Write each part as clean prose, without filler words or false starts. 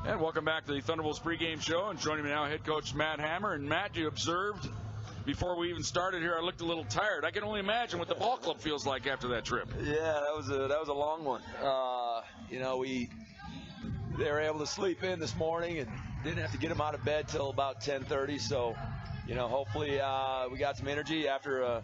And welcome back to the Thunderbolts pregame show. And joining me now, head coach Matt Hammer. And Matt, you observed before we even started here, I looked a little tired. I can only imagine what the ball club feels like after that trip. Yeah, that was a long one. They were able to sleep in this morning and didn't have to get them out of bed till about 10:30. So, hopefully we got some energy after a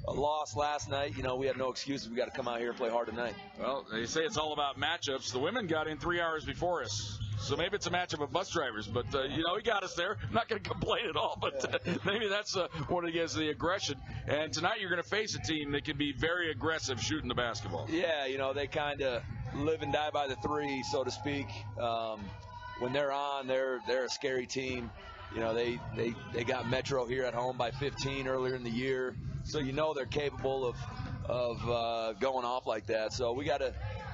loss last night. We had no excuses. We got to come out here and play hard tonight. Well, they say it's all about matchups. The women got in 3 hours before us. So maybe it's a matchup of bus drivers, but, he got us there. I'm not going to complain at all, but maybe that's what it is, the aggression. And tonight you're going to face a team that can be very aggressive shooting the basketball. Yeah, they kind of live and die by the three, so to speak. When they're on, they're a scary team. They got Metro here at home by 15 earlier in the year, so they're capable of going off like that. So we got to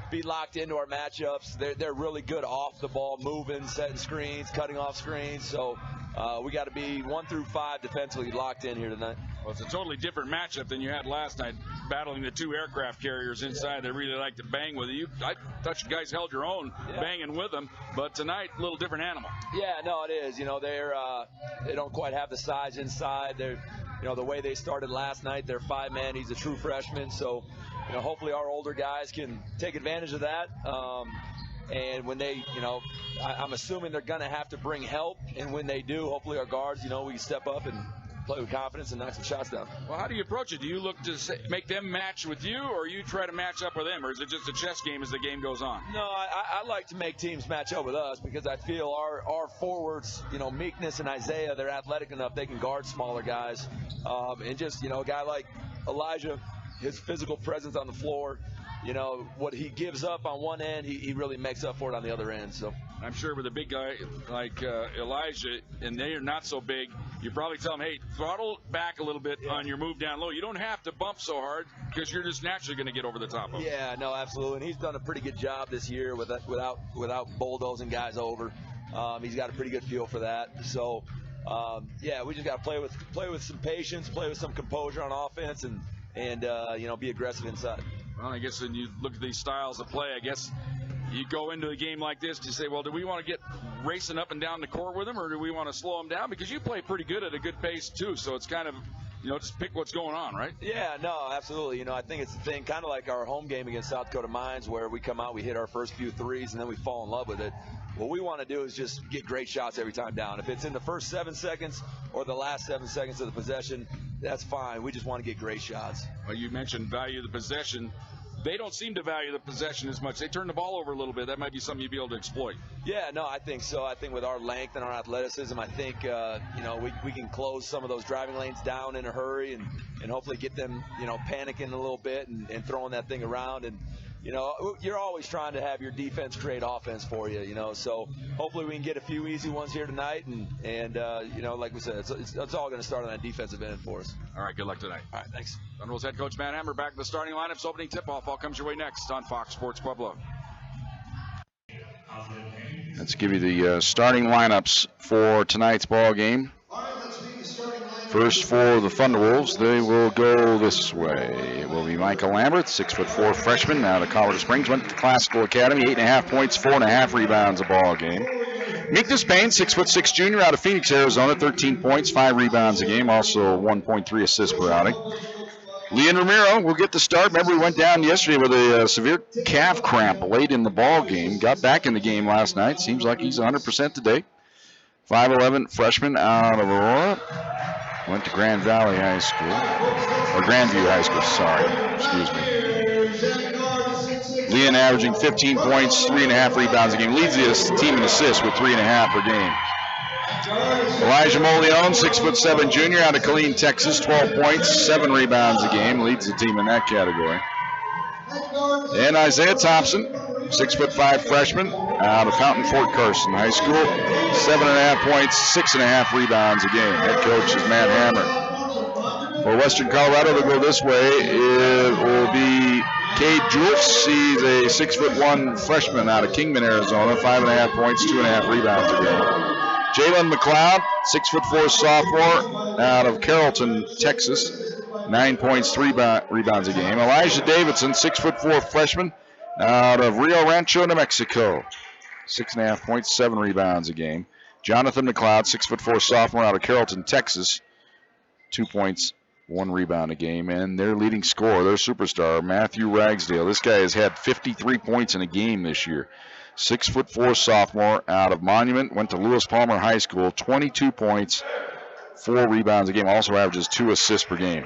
be locked into our matchups. They're really good off the ball, moving, setting screens, cutting off screens. So we got to be 1 through 5 defensively locked in here tonight. Well, it's a totally different matchup than you had last night, battling the 2 aircraft carriers inside. They really like to bang with you. I thought you guys held your own, banging with them, but tonight, a little different animal. Yeah, no, it is. They don't quite have the size inside. They're, the way they started last night, they're 5-man. He's a true freshman, so hopefully our older guys can take advantage of that. And when they, I'm assuming they're going to have to bring help. And when they do, hopefully our guards, we can step up and play with confidence and knock some shots down. Well, how do you approach it? Do you look to make them match with you, or you try to match up with them, or is it just a chess game as the game goes on? No, I like to make teams match up with us because I feel our forwards, Meekness and Isaiah, they're athletic enough they can guard smaller guys. And just, a guy like Elijah, his physical presence on the floor, what he gives up on one end, he really makes up for it on the other end. So I'm sure with a big guy like Elijah, and they are not so big, you probably tell him, hey, throttle back a little bit on your move down low. You don't have to bump so hard because you're just naturally going to get over the top of him. Yeah, no, absolutely. And he's done a pretty good job this year without bulldozing guys over. He's got a pretty good feel for that. So, we just got to play with some patience, play with some composure on offense, and be aggressive inside. Well, I guess when you look at these styles of play, I guess you go into a game like this to say, well, do we want to get racing up and down the court with them, or do we want to slow them down? Because you play pretty good at a good pace, too, so it's kind of, just pick what's going on, right? Yeah, no, absolutely. I think it's the thing, kind of like our home game against South Dakota Mines, where we come out, we hit our first few threes, and then we fall in love with it. What we want to do is just get great shots every time down. If it's in the first 7 seconds or the last 7 seconds of the possession, that's fine. We just want to get great shots. Well, you mentioned value the possession. They don't seem to value the possession as much. They turn the ball over a little bit. That might be something you'd be able to exploit. Yeah, no, I think so. I think with our length and our athleticism, I think, we can close some of those driving lanes down in a hurry and hopefully get them, panicking a little bit and throwing that thing around. And, you're always trying to have your defense create offense for you, So hopefully we can get a few easy ones here tonight. And like we said, it's all going to start on that defensive end for us. All right, good luck tonight. All right, thanks. Thunderbolts head coach Matt Hammer back in the starting lineups. Opening tip-off all comes your way next on Fox Sports Pueblo. Let's give you the starting lineups for tonight's ball game. First for the Thunderwolves, they will go this way. It will be Michael Lambert, 6'4" freshman out of Colorado Springs, went to the Classical Academy, 8.5 points, 4.5 rebounds a ball game. Meekness Payne, 6'6" junior out of Phoenix, Arizona, 13 points, 5 rebounds a game, also 1.3 assists per outing. Leon Romero will get the start. Remember, he went down yesterday with a severe calf cramp late in the ball game. Got back in the game last night. Seems like he's 100% today. 5'11" freshman out of Aurora. Went to Grand Valley High School, or Grandview High School, sorry, excuse me. Leon averaging 15 points, 3.5 rebounds a game. Leads the team in assists with 3.5 per game. Elijah Moleon, 6'7" junior out of Killeen, Texas, 12 points, 7 rebounds a game. Leads the team in that category. And Isaiah Thompson, 6'5" freshman out of Fountain Fort Carson High School, 7.5 points, 6.5 rebounds a game. Head coach is Matt Hammer. For Western Colorado, they'll go this way. It will be Cade Jules. He's a 6'1" freshman out of Kingman, Arizona, 5.5 points, 2.5 rebounds a game. Jalen McLeod, 6'4" sophomore out of Carrollton, Texas, 9 points, 3 rebounds a game. Elijah Davidson, 6'4" freshman out of Rio Rancho, New Mexico, 6.5 points, 7 rebounds a game. Jonathan McLeod, 6'4" sophomore out of Carrollton, Texas. 2 points, 1 rebound a game. And their leading scorer, their superstar, Matthew Ragsdale. This guy has had 53 points in a game this year. 6'4" sophomore out of Monument, went to Lewis Palmer High School. 22 points, 4 rebounds a game. Also averages 2 assists per game.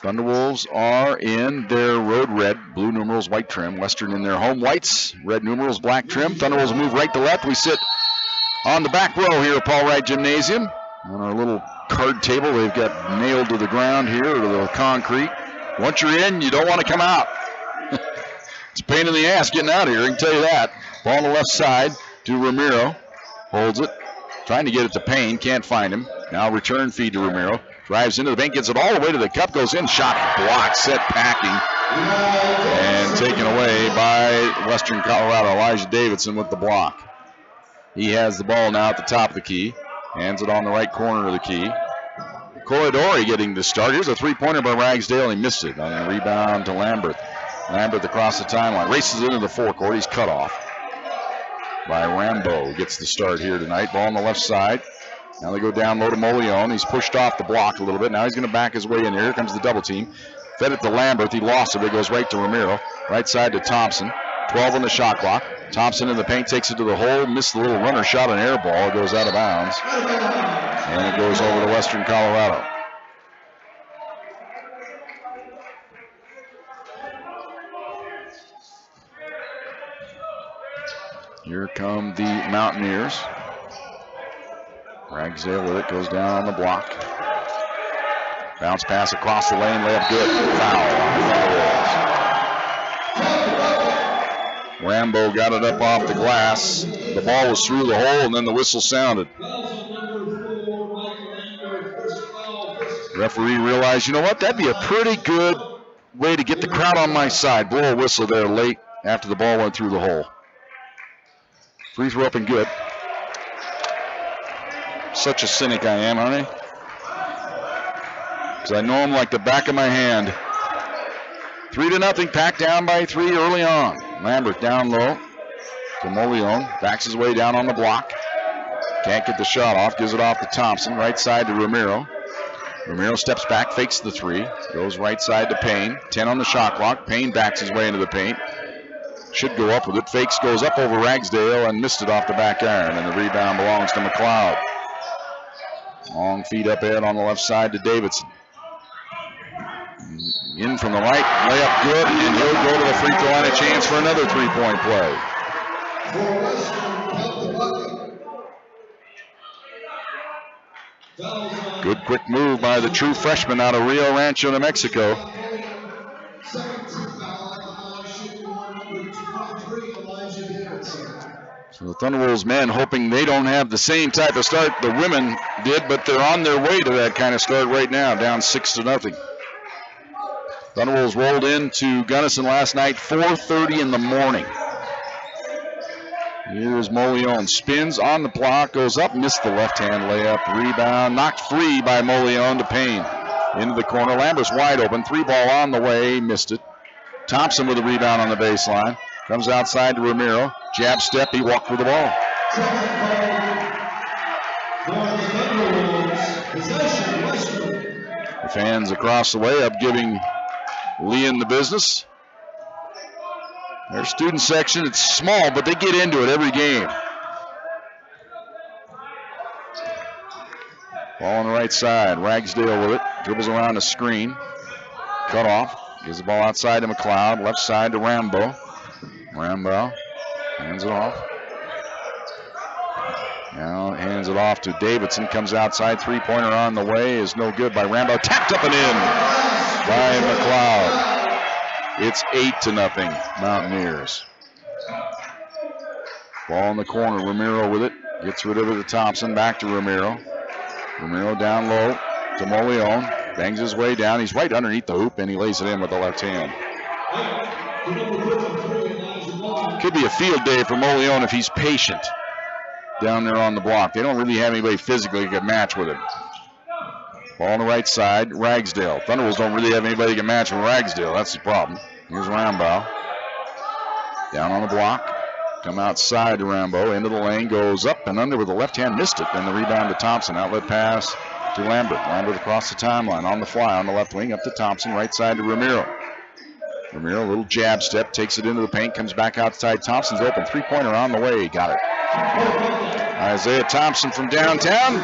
Thunderwolves are in their road red, blue numerals, white trim. Western in their home whites, red numerals, black trim. Thunderwolves move right to left. We sit on the back row here at Paul Wright Gymnasium. On our little card table, they've got nailed to the ground here, to the concrete. Once you're in, you don't want to come out. It's a pain in the ass getting out of here, I can tell you that. Ball on the left side to Ramiro. Holds it. Trying to get it to Payne. Can't find him. Now return feed to Ramiro. Drives into the bank, gets it all the way to the cup, goes in, shot blocked, set packing, and taken away by Western Colorado. Elijah Davidson with the block. He has the ball now at the top of the key. Hands it on the right corner of the key. Corridori getting the start. Here's a three-pointer by Ragsdale. He missed it on the rebound to Lambert. Lambert across the timeline. Races into the forecourt. He's cut off by Rambo. Gets the start here tonight. Ball on the left side. Now they go down low to Molione. He's pushed off the block a little bit. Now he's going to back his way in here. Here comes the double team. Fed it to Lambert. He lost it. It goes right to Ramiro. Right side to Thompson. 12 on the shot clock. Thompson in the paint, takes it to the hole. Missed the little runner shot, an air ball. It goes out of bounds. And it goes over to Western Colorado. Here come the Mountaineers. Ragsdale with it, goes down on the block. Bounce pass across the lane, layup good. Foul. Rambo got it up off the glass. The ball was through the hole, and then the whistle sounded. Referee realized, you know what, that'd be a pretty good way to get the crowd on my side. Blow a whistle there late after the ball went through the hole. Free throw up and good. Such a cynic I am, aren't I? Because I know him like the back of my hand. 3-0, packed down by 3 early on. Lambert down low to Molione. Backs his way down on the block. Can't get the shot off. Gives it off to Thompson. Right side to Ramiro. Ramiro steps back, fakes the 3. Goes right side to Payne. 10 on the shot clock. Payne backs his way into the paint. Should go up with it. Fakes, goes up over Ragsdale and missed it off the back iron. And the rebound belongs to McLeod. Long feed up ahead on the left side to Davidson. In from the right, layup good, and he'll go to the free throw line, a chance for another 3-point play. Good quick move by the true freshman out of Rio Rancho, New Mexico. So the Thunderwolves men hoping they don't have the same type of start the women did, but they're on their way to that kind of start right now, down 6-0. Thunderwolves rolled into Gunnison last night, 4:30 in the morning. Here's Molione, spins on the block, goes up, missed the left-hand layup, rebound, knocked free by Molione to Payne. Into the corner, Lambert's wide open, 3-ball on the way, missed it. Thompson with a rebound on the baseline. Comes outside to Ramiro. Jab step, he walked with the ball. The fans across the way up giving Leon the business. Their student section, it's small, but they get into it every game. Ball on the right side. Ragsdale with it. Dribbles around the screen. Cut off. Gives the ball outside to McLeod. Left side to Rambo. Rambo hands it off. Now hands it off to Davidson. Comes outside. 3-pointer on the way is no good by Rambo. Tapped up and in by McLeod. It's 8-0 Mountaineers. Ball in the corner. Ramiro with it. Gets rid of it to Thompson. Back to Ramiro. Ramiro down low to Molione. Bangs his way down. He's right underneath the hoop, and he lays it in with the left hand. Could be a field day for Molione if he's patient down there on the block. They don't really have anybody physically who can match with him. Ball on the right side, Ragsdale. Thunderwolves don't really have anybody who can match with Ragsdale. That's the problem. Here's Rambo. Down on the block. Come outside to Rambo. Into the lane. Goes up and under with the left hand. Missed it. Then the rebound to Thompson. Outlet pass to Lambert. Lambert across the timeline. On the fly on the left wing. Up to Thompson. Right side to Ramiro. Ramiro, a little jab step. Takes it into the paint. Comes back outside. Thompson's open. Three-pointer on the way. Got it. Isaiah Thompson from downtown.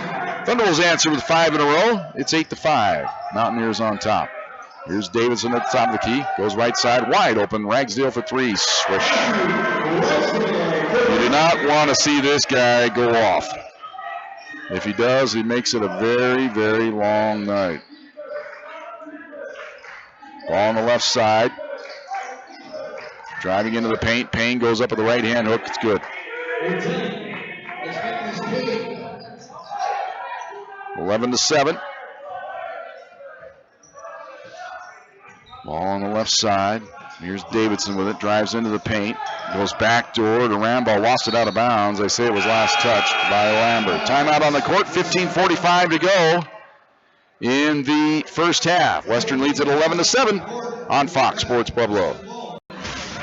Thunderbolts answer with 5 in a row. It's 8-5. Mountaineers on top. Here's Davidson at the top of the key. Goes right side, wide open. Ragsdale for 3. Swish. You do not want to see this guy go off. If he does, he makes it a very, very long night. Ball on the left side. Driving into the paint. Payne goes up with the right hand hook. It's good. 11-7. Ball on the left side. Here's Davidson with it. Drives into the paint. Goes back door to Rambo. Lost it out of bounds. They say it was last touched by Lambert. Timeout on the court. 15:45 to go in the first half. Western leads at 11-7 on Fox Sports Pueblo.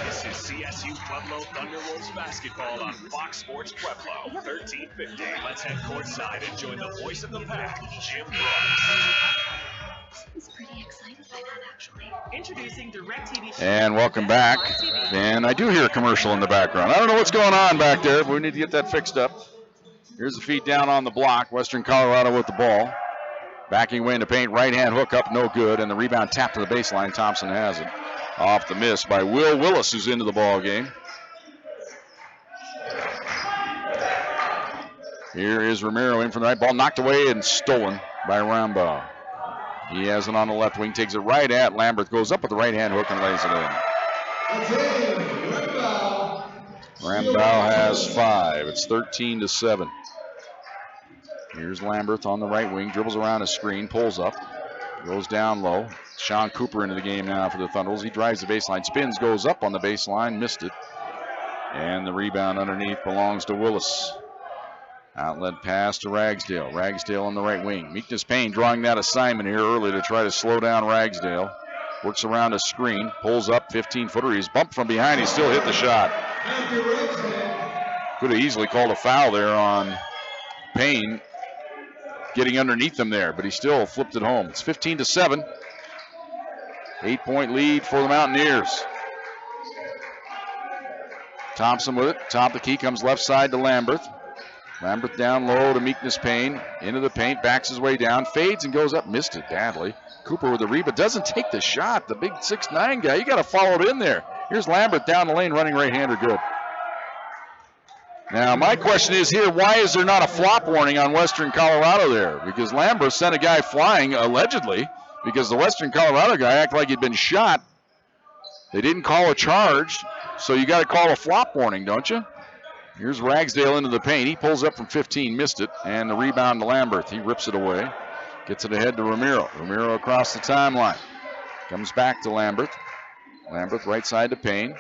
This is Csu-Pueblo Thunderwolves basketball on Fox Sports Pueblo. 1350. Let's head courtside and join the voice of the pack, Jim Brooks. He's pretty excited by that, actually. Introducing DirecTV. And welcome back. And I do hear a commercial in the background. I don't know what's going on back there, but we need to get that fixed up. Here's the feed down on the block. Western Colorado with the ball. Backing away into paint. Right hand hook up, no good. And the rebound tapped to the baseline. Thompson has it. Off the miss by Will Willis, who's into the ball game. Here is Ramiro in from the right. Ball knocked away and stolen by Rambo. He has it on the left wing, takes it right at Lambert, goes up with the right hand hook and lays it in. Rambo has 5. It's 13-7. Here's Lambert on the right wing, dribbles around a screen, pulls up, goes down low. Sean Cooper into the game now for the Thunderbolts. He drives the baseline, spins, goes up on the baseline, missed it. And the rebound underneath belongs to Willis. Outlet pass to Ragsdale. Ragsdale on the right wing. Meekness Payne drawing that assignment here early to try to slow down Ragsdale. Works around a screen. Pulls up 15-footer. He's bumped from behind. He still hit the shot. Could have easily called a foul there on Payne getting underneath him there, but he still flipped it home. It's 15-7. 8-point lead for the Mountaineers. Thompson with it. Top of the key comes left side to Lambert. Lambert down low to Meekness Payne. Into the paint, backs his way down, fades and goes up. Missed it badly. Cooper with the rebound. Doesn't take the shot. The big 6'9" guy. You got to follow it in there. Here's Lambert down the lane, running right-hander. Good. Now, my question is here, why is there not a flop warning on Western Colorado there? Because Lambert sent a guy flying, allegedly, because the Western Colorado guy acted like he'd been shot. They didn't call a charge, so you got to call a flop warning, don't you? Here's Ragsdale into the paint. He pulls up from 15, missed it, and the rebound to Lambert. He rips it away, gets it ahead to Ramiro. Ramiro across the timeline. Comes back to Lambert. Lambert right side to Payne.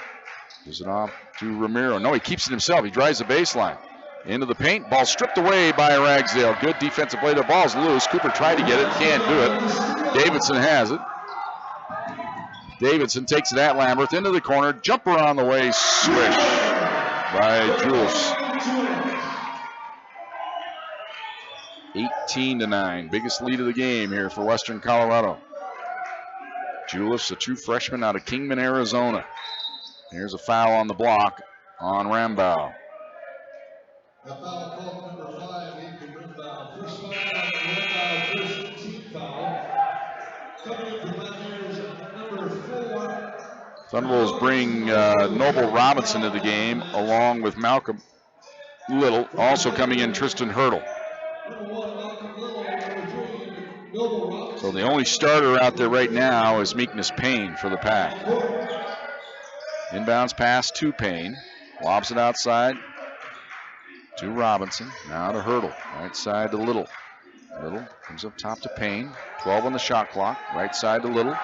Gives it off to Ramiro. No, he keeps it himself. He drives the baseline. Into the paint. Ball stripped away by Ragsdale. Good defensive play. The ball's loose. Cooper tried to get it. Can't do it. Davidson has it. Davidson takes it at Lambert. Into the corner. Jumper on the way. Swish by Jules. 18-9. Biggest lead of the game here for Western Colorado. Julius, a true freshman out of Kingman, Arizona. Here's a foul on the block on Rambow. A foul called number 5, Ethan Rambow. First foul on Rambow, first team foul. Coming in from Mountaineers, number 4. Thunderbolts bring Noble Robinson to the game along with Malcolm Little. Also coming in Tristan Hurdle. Number 1, Malcolm Little. Number 3, Noble Robinson. So the only starter out there right now is Meekness Payne for the Pack. Inbounds pass to Payne. Lobs it outside to Robinson. Now to Hurdle. Right side to Little. Little comes up top to Payne. 12 on the shot clock. Right side to Little.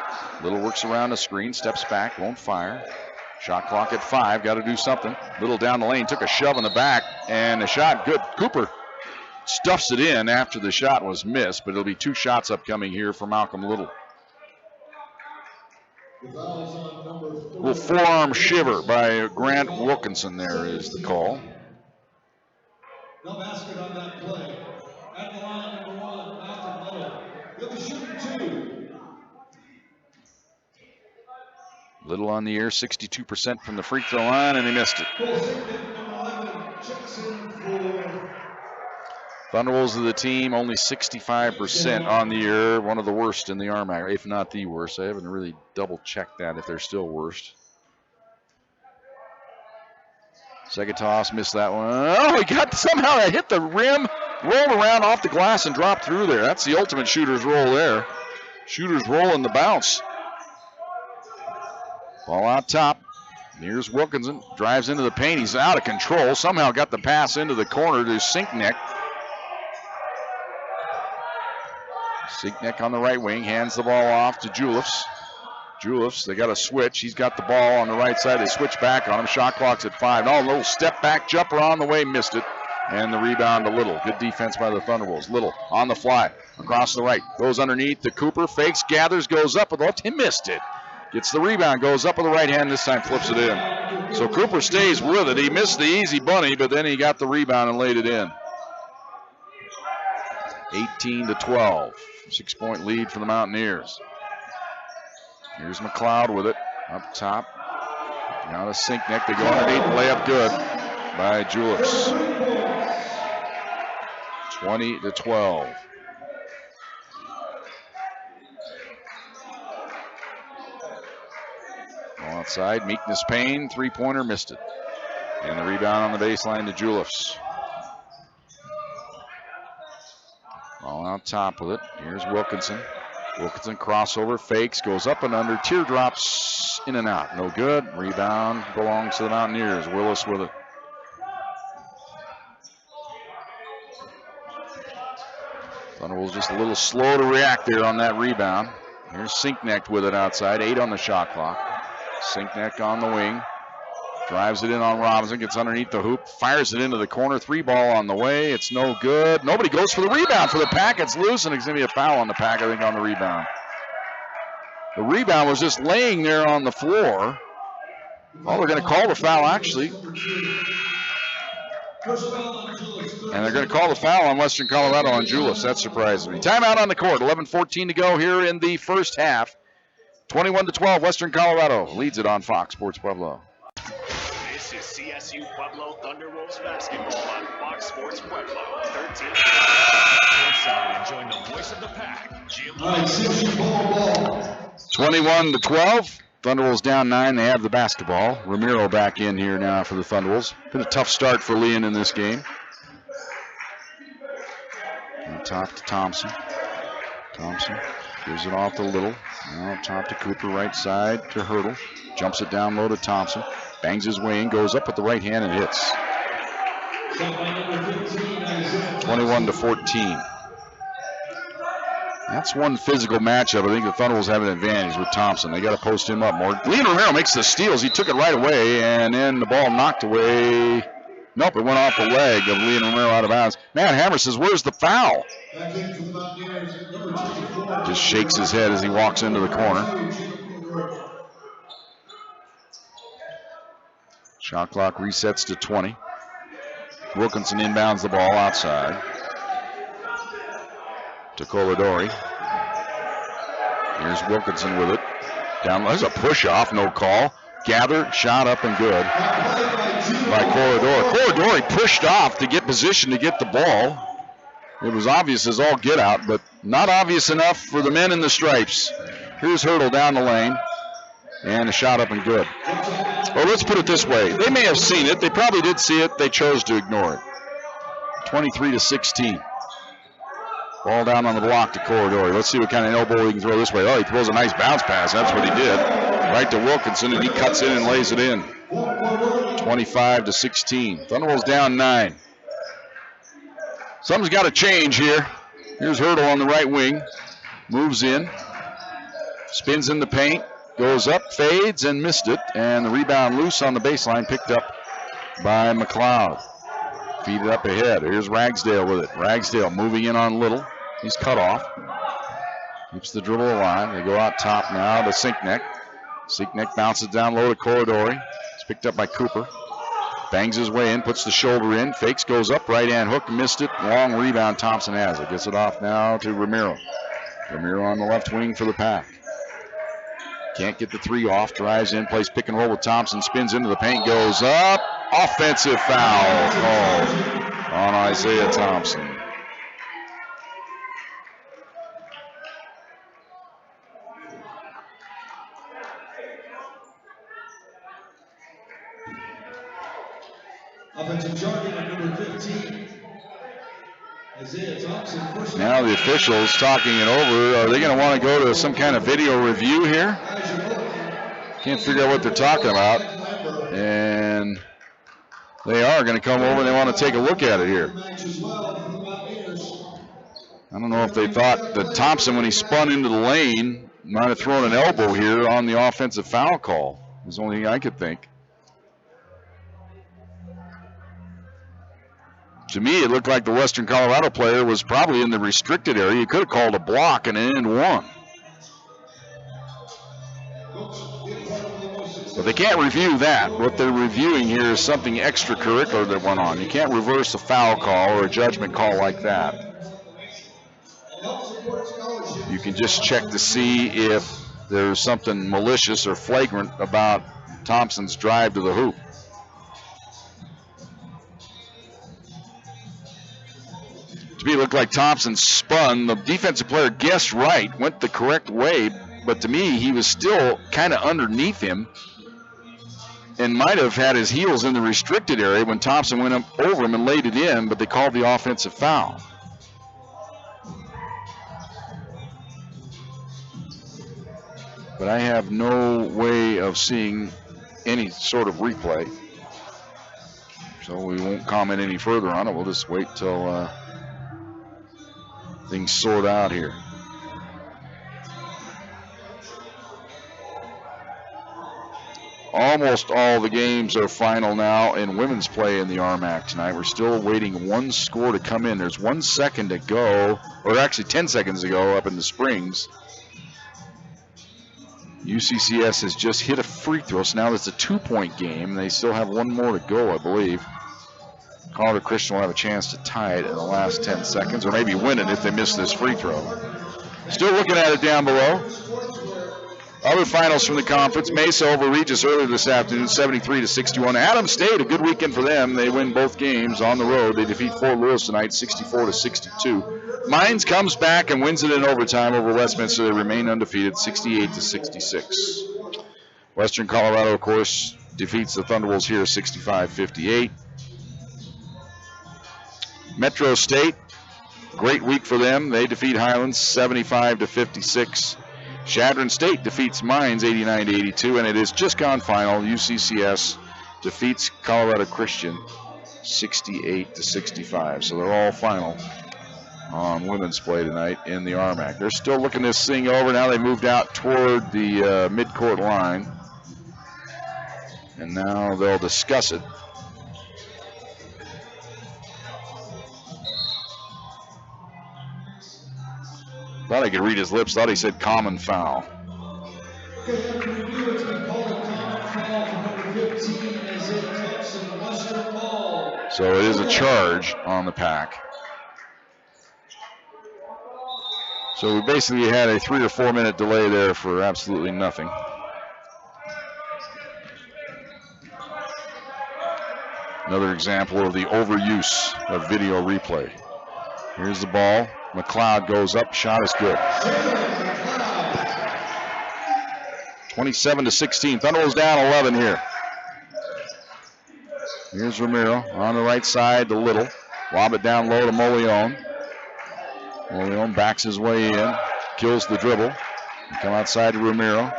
Little works around the screen. Steps back. Won't fire. Shot clock at 5. Got to do something. Little down the lane. Took a shove in the back. And the shot good. Cooper stuffs it in after the shot was missed. But it'll be 2 shots upcoming here for Malcolm Little. The foul is on Little forearm shiver by Grant Wilkinson there is the call. No basket on that play. At the line, number 1, Malcolm Little. He'll be shooting 2. Little on the year, 62% from the free throw line, and he missed it. Thunderwolves of the team, only 65% on the year, one of the worst in the RMAC, if not the worst. I haven't really double-checked that if they're still worst. Second toss, missed that one. Oh, he got somehow it hit the rim, rolled around off the glass and dropped through there. That's the ultimate shooter's roll there. Shooter's roll in the bounce. Ball out top. Here's Wilkinson. Drives into the paint. He's out of control. Somehow got the pass into the corner to Sinkneck. Sinkneck on the right wing. Hands the ball off to Juliffs. Juliffs, they got a switch. He's got the ball on the right side. They switch back on him. Shot clock's at 5. Oh, a little step back jumper on the way. Missed it. And the rebound to Little. Good defense by the Thunderwolves. Little on the fly. Across the right. Goes underneath to Cooper. Fakes, gathers, goes up with the left. He missed it. Gets the rebound, goes up with the right hand, this time flips it in. So Cooper stays with it. He missed the easy bunny, but then he got the rebound and laid it in. 18-12. 6-point lead for the Mountaineers. Here's McLeod with it, up top. Now to Sinkneck, they go underneath, layup good by Julius. 20-12. Outside, Meekness Payne, three-pointer, missed it. And the rebound on the baseline to Julius. All out top with it. Here's Wilkinson. Wilkinson crossover, fakes, goes up and under, teardrops in and out. No good. Rebound belongs to the Mountaineers. Willis with it. Thunderwolves just a little slow to react there on that rebound. Here's Sinkneck with it outside, 8 on the shot clock. Sinkneck on the wing. Drives it in on Robinson, gets underneath the hoop, fires it into the corner. 3-ball on the way. It's no good. Nobody goes for the rebound for the Pack. It's loose, and it's going to be a foul on the Pack, I think, on the rebound. The rebound was just laying there on the floor. Well, they're going to call the foul, actually. And they're going to call the foul on Western Colorado on Julius. That surprises me. Timeout on the court. 11:14 to go here in the first half. 21-12, Western Colorado leads it on Fox Sports Pueblo. This is Csu-Pueblo Thunderwolves basketball on Fox Sports Pueblo. 13. Inside and join the voice of the Pack, Jim. 21-12. Thunderwolves down 9. They have the basketball. Ramiro back in here now for the Thunderwolves. Been a tough start for Leon in this game. On top to Thompson. Thompson gives it off to Little. Now top to Cooper, right side to Hurdle. Jumps it down low to Thompson. Bangs his way in, goes up with the right hand and hits. 21-14. That's one physical matchup. I think the Thunderwolves have an advantage with Thompson. They got to post him up more. Leon Romero makes the steals. He took it right away, and then the ball knocked away. Nope, it went off the leg of Leon Romero out of bounds. Matt Hammer says, where's the foul? Just shakes his head as he walks into the corner. Shot clock resets to 20. Wilkinson inbounds the ball outside to Coladori. Here's Wilkinson with it. Down, there's a push off, no call. Gather, shot up and good by Coladori. Coladori pushed off to get position to get the ball. It was obvious as all get out, but not obvious enough for the men in the stripes. Here's Hurdle down the lane. And a shot up and good. Well, let's put it this way. They may have seen it. They probably did see it. They chose to ignore it. 23-16. Ball down on the block to Coladori. Let's see what kind of elbow he can throw this way. Oh, he throws a nice bounce pass. That's what he did. Right to Wilkinson, and he cuts in and lays it in. 25-16. Thunderwolves down 9. Something's got to change here. Here's Hurdle on the right wing. Moves in. Spins in the paint. Goes up, fades, and missed it. And the rebound loose on the baseline, picked up by McLeod. Feed it up ahead. Here's Ragsdale with it. Ragsdale moving in on Little. He's cut off. Keeps the dribble alive. They go out top now to Sinkneck. Seekneck bounces down low to Corridori. It's picked up by Cooper. Bangs his way in, puts the shoulder in, fakes, goes up, right hand hook, missed it. Long rebound, Thompson has it. Gets it off now to Ramiro. Ramiro on the left wing for the Pack. Can't get the three off, drives in, plays pick and roll with Thompson, spins into the paint, goes up. Offensive foul called on Isaiah Thompson. Offensive target at number 15. Isaiah Thompson. Now the officials talking it over. Are they going to want to go to some kind of video review here? Can't figure out what they're talking about. And they are going to come over and they want to take a look at it here. I don't know if they thought that Thompson, when he spun into the lane, might have thrown an elbow here on the offensive foul call. Is the only thing I could think. To me, it looked like the Western Colorado player was probably in the restricted area. He could have called a block and an and one. But they can't review that. What they're reviewing here is something extracurricular that went on. You can't reverse a foul call or a judgment call like that. You can just check to see if there's something malicious or flagrant about Thompson's drive to the hoop. To me, it looked like Thompson spun. The defensive player guessed right, went the correct way, but to me, he was still kind of underneath him and might have had his heels in the restricted area when Thompson went up over him and laid it in, but they called the offensive foul. But I have no way of seeing any sort of replay, so we won't comment any further on it. We'll just wait till things sort out here. Almost all the games are final now in women's play in the RMAC tonight. We're still waiting one score to come in. There's 1 second to go, or actually 10 seconds to go up in the Springs. UCCS has just hit a free throw, so now it's a 2-point game. They still have one more to go, I believe. Colorado Christian will have a chance to tie it in the last 10 seconds, or maybe win it if they miss this free throw. Still looking at it down below. Other finals from the conference. Mesa over Regis earlier this afternoon, 73-61. Adams State, a good weekend for them. They win both games on the road. They defeat Fort Lewis tonight, 64-62. Mines comes back and wins it in overtime over Westminster. They remain undefeated, 68-66. Western Colorado, of course, defeats the Thunderwolves here, 65-58. Metro State, great week for them. They defeat Highlands 75-56. Chadron State defeats Mines 89-82, and it is just gone final. UCCS defeats Colorado Christian 68-65. So they're all final on women's play tonight in the RMAC. They're still looking this thing over. Now they moved out toward the midcourt line, and now they'll discuss it. Thought I could read his lips. Thought he said common foul. So it is a charge on the Pack. So we basically had a 3 or 4 minute delay there for absolutely nothing. Another example of the overuse of video replay. Here's the ball. McLeod goes up, shot is good. 27-16. Thunderbolts down 11 here. Here's Ramiro on the right side to Little. Lob it down low to Molione. Molione backs his way in, kills the dribble. Come outside to Ramiro.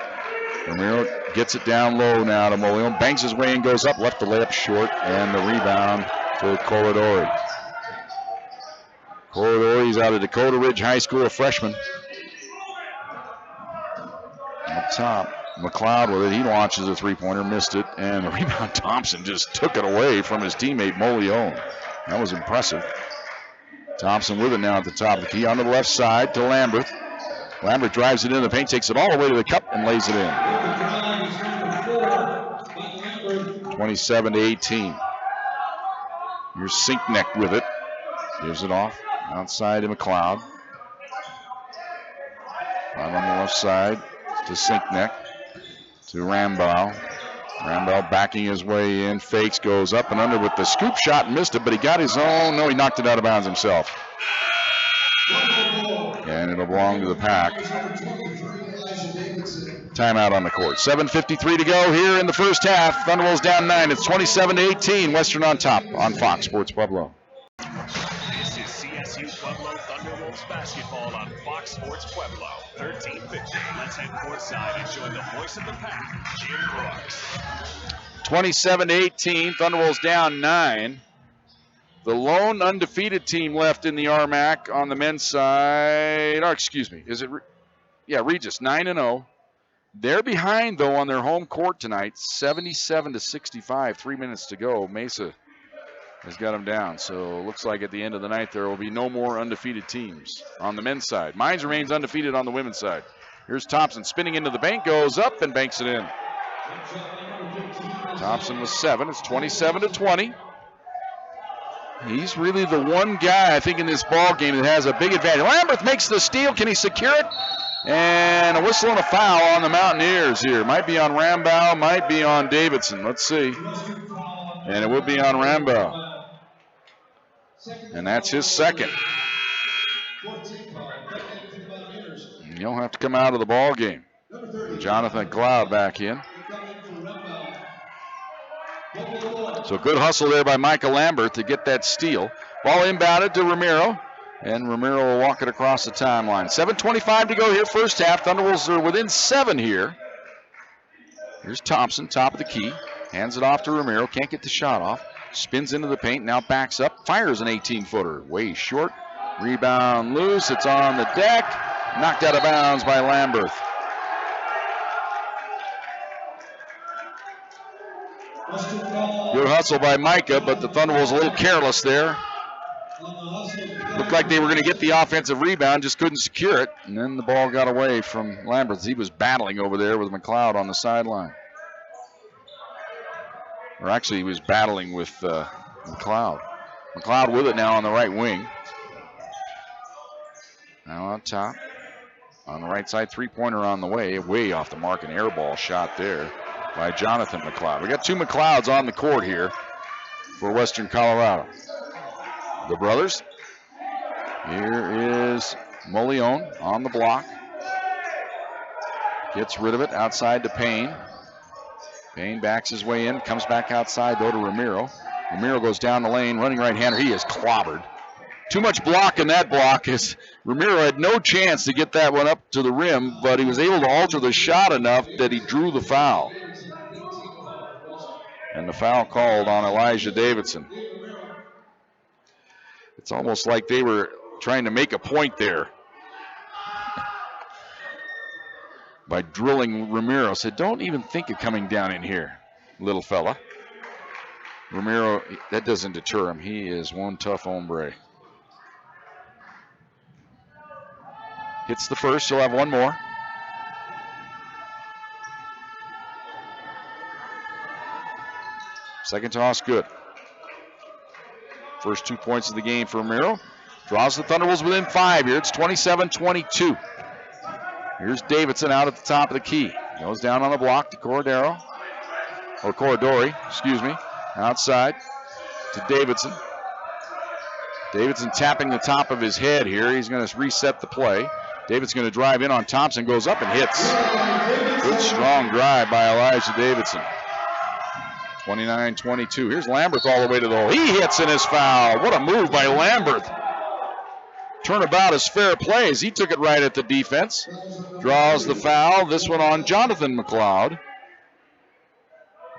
Ramiro gets it down low now to Molione. Bangs his way in, goes up, left the layup short, and the rebound to Corridori. Corridori's out of Dakota Ridge High School, a freshman. Up top, McLeod with it. He launches a three-pointer, missed it, and the rebound, Thompson just took it away from his teammate Molione. That was impressive. Thompson with it now at the top of the key. On the left side to Lambert. Lambert drives it in the paint, takes it all the way to the cup, and lays it in. 27-18. Here's Sinkneck with it. Gives it off outside to McLeod. Out on the left side to Sinkneck. To Rambow. Rambow backing his way in. Fakes, goes up and under with the scoop shot. Missed it, but he got his own. No, he knocked it out of bounds himself. And it'll belong to the Pack. Timeout on the court. 7:53 to go here in the first half. Thunderwolves down 9. It's 27-18. Western on top on Fox Sports Pueblo. This is CSU Pueblo Thunderwolves basketball on Fox Sports Pueblo. 1350. Let's head courtside and join the voice of the Pack, Jim Brooks. 27-18. Thunderwolves down 9. The lone undefeated team left in the RMAC on the men's side. Oh, excuse me. Is it? Regis 9-0. They're behind though on their home court tonight, 77-65. 3 minutes to go. Mesa has got them down. So it looks like at the end of the night there will be no more undefeated teams on the men's side. Mines remains undefeated on the women's side. Here's Thompson spinning into the bank, goes up and banks it in. Thompson with 7. It's 27-20. He's really the one guy I think in this ball game that has a big advantage. Lamberth makes the steal. Can he secure it? And a whistle and a foul on the Mountaineers here. Might be on Rambow, might be on Davidson. Let's see. And it will be on Rambow. And that's his second. And he'll have to come out of the ball game. Jonathan Cloud back in. So good hustle there by Micah Lambert to get that steal. Ball inbounded to Ramiro. And Ramiro will walk it across the timeline. 7:25 to go here, first half. Thunderwolves are within 7 here. Here's Thompson, top of the key. Hands it off to Ramiro. Can't get the shot off. Spins into the paint, now backs up. Fires an 18-footer. Way short. Rebound loose. It's on the deck. Knocked out of bounds by Lambert. Good hustle by Micah, but the Thunderwolves a little careless there. Looked like they were going to get the offensive rebound, just couldn't secure it. And then the ball got away from Lambert. He was battling over there with McLeod on the sideline. Or actually, he was battling with McLeod. McLeod with it now on the right wing. Now on top. On the right side, three-pointer on the way off the mark, an air ball shot there by Jonathan McLeod. We got 2 McLeods on the court here for Western Colorado. The brothers. Here is Moleon on the block. Gets rid of it outside to Payne. Payne backs his way in, comes back outside though to Ramiro. Ramiro goes down the lane, running right-hander. He is clobbered. Too much block in that block as Ramiro had no chance to get that one up to the rim, but he was able to alter the shot enough that he drew the foul. And the foul called on Elijah Davidson. It's almost like they were trying to make a point there by drilling Ramiro. Said, don't even think of coming down in here, little fella. Ramiro, that doesn't deter him. He is one tough hombre. Hits the first, he'll have one more. Second toss, good. First 2 points of the game for Ramiro. Draws the Thunderwolves within 5 here. It's 27-22. Here's Davidson out at the top of the key. Goes down on the block to Corridori, outside to Davidson. Davidson tapping the top of his head here. He's going to reset the play. Davidson's going to drive in on Thompson, goes up and hits. Good strong drive by Elijah Davidson. 29-22. Here's Lambert all the way to the hole. He hits in his foul. What a move by Lambert. Turnabout is fair play as he took it right at the defense. Draws the foul. This one on Jonathan McLeod.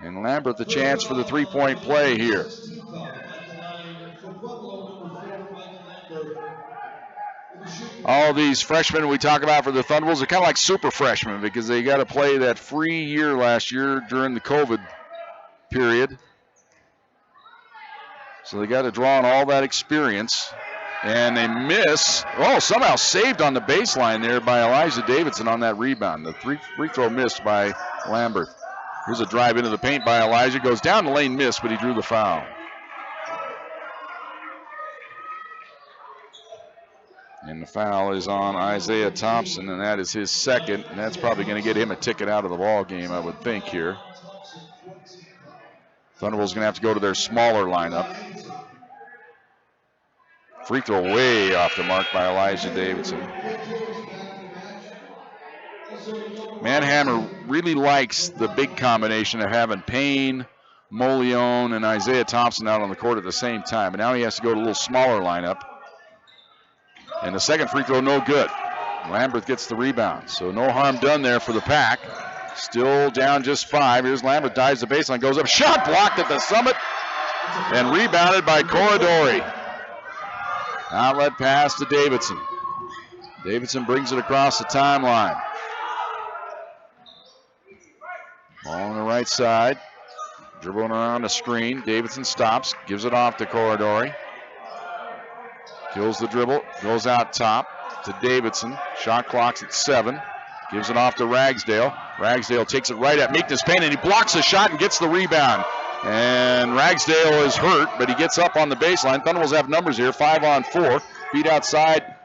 And Lambert the chance for the three-point play here. All these freshmen we talk about for the Thunderwolves are kind of like super freshmen because they got to play that free year last year during the COVID period. So they got to draw on all that experience. And they miss. Oh, somehow saved on the baseline there by Elijah Davidson on that rebound. The free throw missed by Lambert. Here's a drive into the paint by Elijah. Goes down the lane, missed, but he drew the foul. And the foul is on Isaiah Thompson, and that is his second. And that's probably going to get him a ticket out of the ball game, I would think, here. Thunderbolts going to have to go to their smaller lineup. Free throw way off the mark by Elijah Davidson. Manhammer really likes the big combination of having Payne, Molione, and Isaiah Thompson out on the court at the same time. But now he has to go to a little smaller lineup. And the second free throw, no good. Lambert gets the rebound. So no harm done there for the Pack. Still down just 5. Here's Lambert, dives the baseline, goes up. Shot blocked at the summit. And rebounded by Corridori. Outlet pass to Davidson. Davidson brings it across the timeline. Ball on the right side. Dribbling around the screen. Davidson stops. Gives it off to Corridori. Kills the dribble. Goes out top to Davidson. Shot clock's at 7. Gives it off to Ragsdale. Ragsdale takes it right at Meekness Payne, and he blocks the shot and gets the rebound. And Ragsdale is hurt, but he gets up on the baseline. Thunderbolts have numbers here, 5-on-4. Feet outside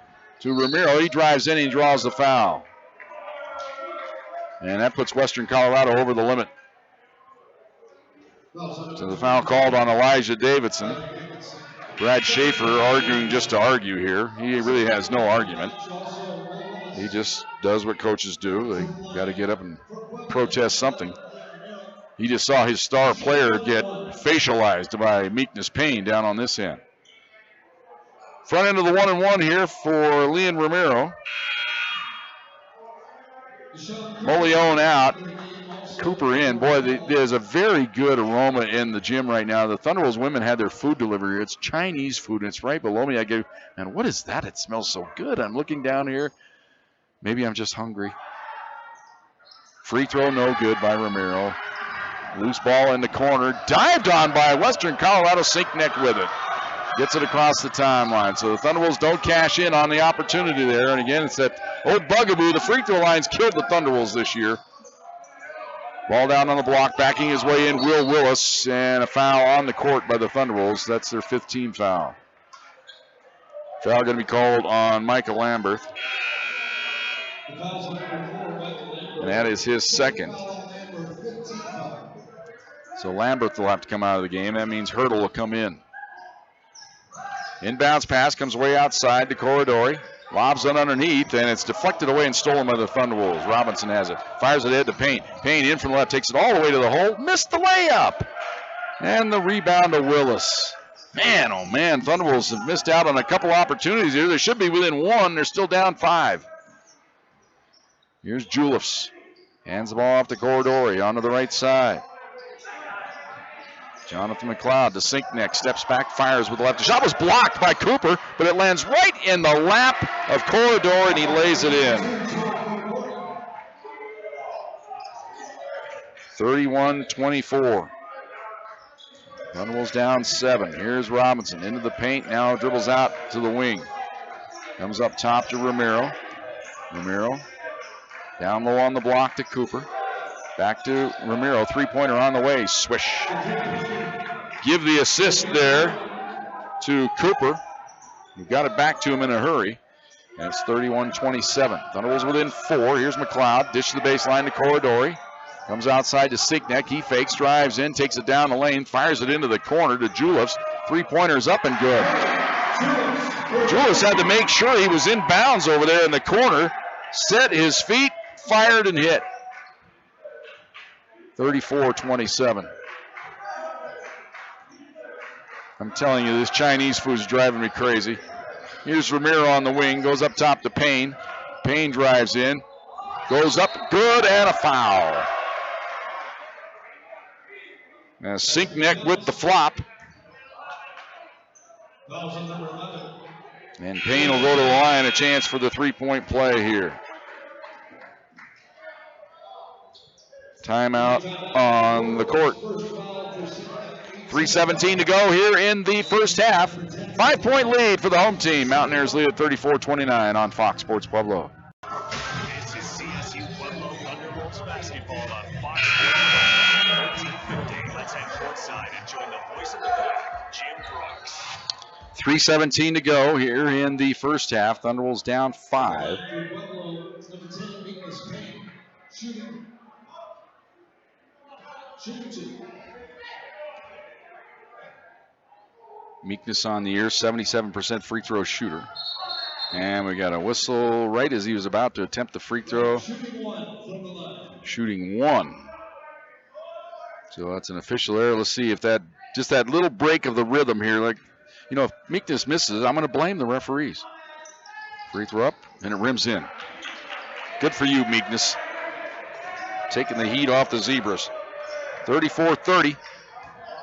to Ramiro. He drives in and he draws the foul. And that puts Western Colorado over the limit. So the foul called on Elijah Davidson. Brad Schaefer arguing just to argue here. He really has no argument. He just does what coaches do. They got to get up and protest something. He just saw his star player get facialized by Meekness Payne down on this end. Front end of the 1-and-1 here for Leon Ramiro. Molione out. Cooper in. Boy, there's a very good aroma in the gym right now. The Thunderbolts women had their food delivery. It's Chinese food, and it's right below me. Man, what is that? It smells so good. I'm looking down here. Maybe I'm just hungry. Free throw, no good by Ramiro. Loose ball in the corner. Dived on by Western Colorado. Sink neck with it. Gets it across the timeline. So the Thunderbolts don't cash in on the opportunity there. And again, it's that old bugaboo. The free throw line's killed the Thunderbolts this year. Ball down on the block. Backing his way in, Will Willis. And a foul on the court by the Thunderbolts. That's their 15th foul. Foul going to be called on Micah Lambert. And that is his second. So Lambert will have to come out of the game. That means Hurdle will come in. Inbounds pass comes way outside to Corridori. Lobs it underneath, and it's deflected away and stolen by the Thunderbolts. Robinson has it. Fires it ahead to Payne. Payne in from the left, takes it all the way to the hole. Missed the layup. And the rebound to Willis. Man, oh man, Thunderbolts have missed out on a couple opportunities here. They should be within 1. They're still down 5. Here's Julius. Hands the ball off to Corridori onto the right side. Jonathan McLeod, the sink neck, steps back, fires with the left. The shot was blocked by Cooper, but it lands right in the lap of Corridori, and he lays it in. 31-24. Thunderbolts down 7. Here's Robinson into the paint, now dribbles out to the wing. Comes up top to Ramiro. Ramiro down low on the block to Cooper. Back to Ramiro, three-pointer on the way, swish. Give the assist there to Cooper. We got it back to him in a hurry. And it's 31-27. Thunderbolts within 4. Here's McLeod, dish to the baseline to Corridori. Comes outside to Sickneck. He fakes, drives in, takes it down the lane, fires it into the corner to Julius. Three-pointer's up and good. Julius had to make sure he was in bounds over there in the corner. Set his feet, fired and hit. 34-27. I'm telling you, this Chinese food's driving me crazy. Here's Ramiro on the wing, goes up top to Payne. Payne drives in, goes up, good, and a foul. Now sink neck with the flop. And Payne will go to the line, a chance for the three-point play here. Timeout on the court. 3:17 to go here in the first half. 5-point lead for the home team. Mountaineers lead at 34-29 on Fox Sports Pueblo. This is CSU Pueblo Thunderbolts basketball on Fox Sports Pueblo. the voice of the pack, Jim Brooks. 3:17 to go here in the first half. Thunderwolves down 5. Pueblo, number 10, Meekness Payne. Shooting 2. Meekness on the year, 77% free throw shooter. And we got a whistle right as he was about to attempt the free throw. Shooting 1 from the line. Shooting 1. So that's an official error. Let's see if that little break of the rhythm here, like, you know, if Meekness misses, I'm going to blame the referees. Free throw up, and it rims in. Good for you, Meekness. Taking the heat off the Zebras. 34-30.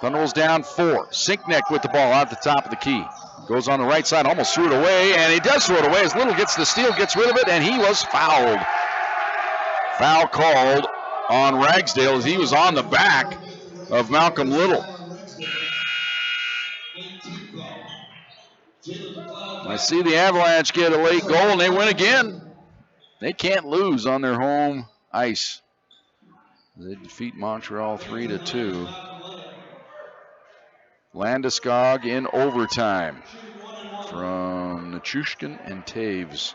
Thunderwolves down 4. Sinkneck with the ball out at the top of the key. Goes on the right side, almost threw it away, and he does throw it away as Little gets the steal, gets rid of it, and he was fouled. Foul called on Ragsdale as he was on the back of Malcolm Little. I see the Avalanche get a late goal, and they win again. They can't lose on their home ice. They defeat Montreal 3-2. Landeskog in overtime from Nichushkin and Taves.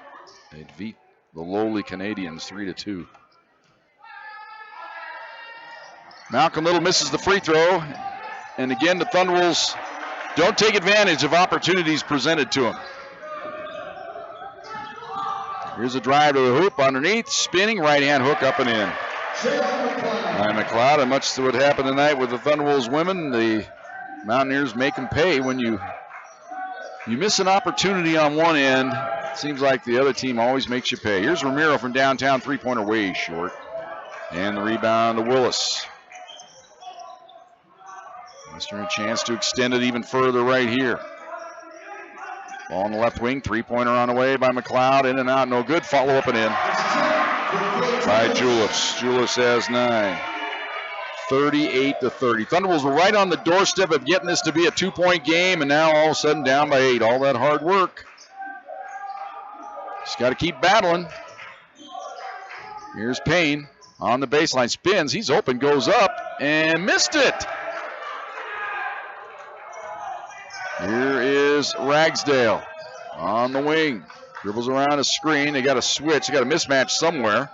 They defeat the lowly Canadians 3-2. Malcolm Little misses the free throw, and again the Thunderwolves don't take advantage of opportunities presented to them. Here's a drive to the hoop underneath, spinning right-hand hook up and in. By McLeod, and much to what happened tonight with the Thunderwolves women, the Mountaineers make them pay when you miss an opportunity on one end. It seems like the other team always makes you pay. Here's Ramiro from downtown, three-pointer way short. And the rebound to Willis. Western a chance to extend it even further right here. Ball on the left wing, three-pointer on the way by McLeod, in and out, no good. Follow up and in by Julius. Julius has 9. 38-30. Thunderwolves were right on the doorstep of getting this to be a 2-point game, and now all of a sudden down by 8. All that hard work. Just got to keep battling. Here's Payne on the baseline, spins. He's open, goes up, and missed it. Here is Ragsdale on the wing. Dribbles around a screen. They got a switch. They got a mismatch somewhere.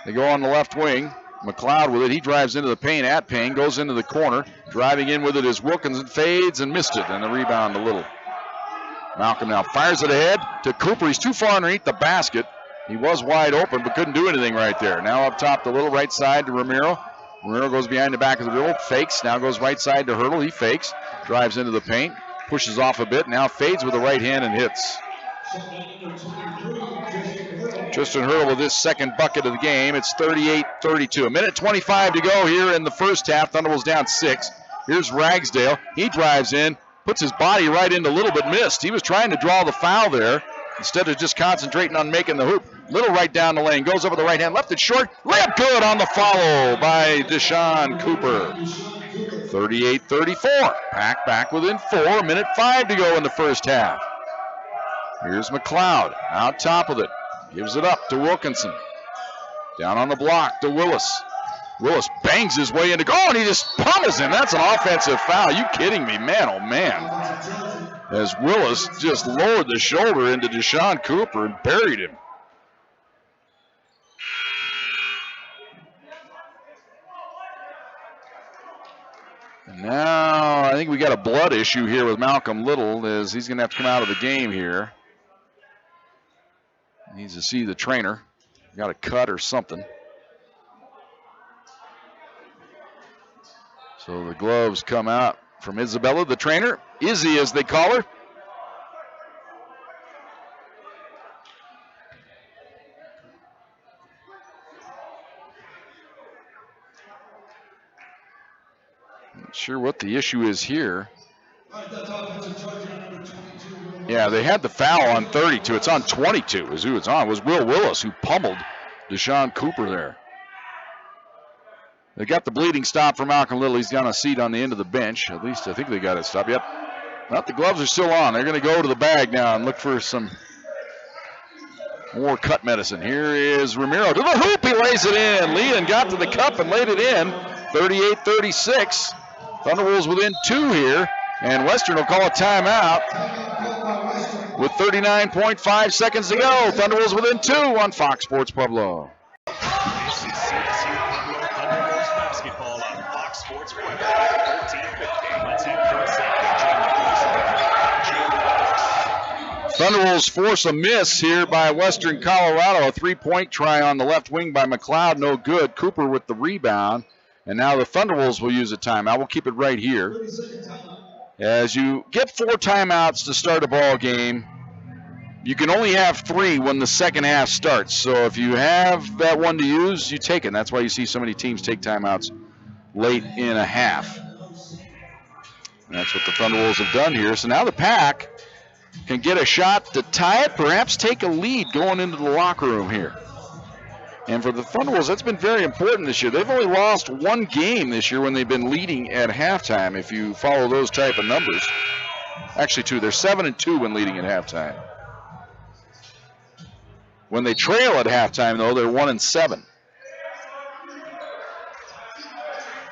They go on the left wing. McLeod with it. He drives into the paint at Payne. Goes into the corner. Driving in with it is Wilkinson. Fades and missed it. And the rebound to Little. Malcolm now fires it ahead to Cooper. He's too far underneath the basket. He was wide open but couldn't do anything right there. Now up top to Little. Right side to Ramiro. Ramiro goes behind the back of the dribble. Fakes. Now goes right side to Hurdle. He fakes. Drives into the paint. Pushes off a bit. Now fades with the right hand and hits. Tristan Hurdle with his second bucket of the game. It's 38-32. A minute 25 to go here in the first half. Thunderwolves down 6. Here's Ragsdale. He drives in, puts his body right into Little, but missed. He was trying to draw the foul there instead of just concentrating on making the hoop. Little right down the lane. Goes over the right hand. Left it short. Layup good on the follow by Deshaun Cooper. 38-34. Pack back within 4. A minute 5 to go in the first half. Here's McLeod out top of it. Gives it up to Wilkinson. Down on the block to Willis. Willis bangs his way into goal, and he just pummels him. That's an offensive foul. You kidding me? Man, oh, man. As Willis just lowered the shoulder into Deshaun Cooper and buried him. And now I think we got a blood issue here with Malcolm Little, as he's going to have to come out of the game here. Needs to see the trainer. Got a cut or something. So the gloves come out from Isabella, the trainer. Izzy, as they call her. Not sure what the issue is here. Yeah, they had the foul on 32. It's on 22 is who it's on. It was Will Willis who pummeled Deshaun Cooper there. They got the bleeding stop for Malcolm Little. He's got a seat on the end of the bench. At least I think they got it stopped. Yep. Well, the gloves are still on. They're going to go to the bag now and look for some more cut medicine. Here is Ramiro to the hoop. He lays it in. Leon got to the cup and laid it in. 38-36. Thunderwolves within 2 here, and Western will call a timeout with 39.5 seconds to go. Thunderwolves within 2 on Fox Sports Pueblo. This is Csu-Pueblo Thunderwolves basketball on Fox Sports Pueblo. 13:50. Let's head courtside and join the voice of the pack, Jim Brooks. Thunderwolves force a miss here by Western Colorado. A 3-point try on the left wing by McLeod, no good. Cooper with the rebound. And now the Thunderwolves will use a timeout. We'll keep it right here. As you get 4 timeouts to start a ball game, you can only have 3 when the second half starts. So if you have that one to use, you take it. And that's why you see so many teams take timeouts late in a half. And that's what the Thunderwolves have done here. So now the Pack can get a shot to tie it, perhaps take a lead going into the locker room here. And for the Thunderwolves, that's been very important this year. They've only lost 1 game this year when they've been leading at halftime, if you follow those type of numbers. Actually, 2. They're 7-2 when leading at halftime. When they trail at halftime, though, they're 1-7.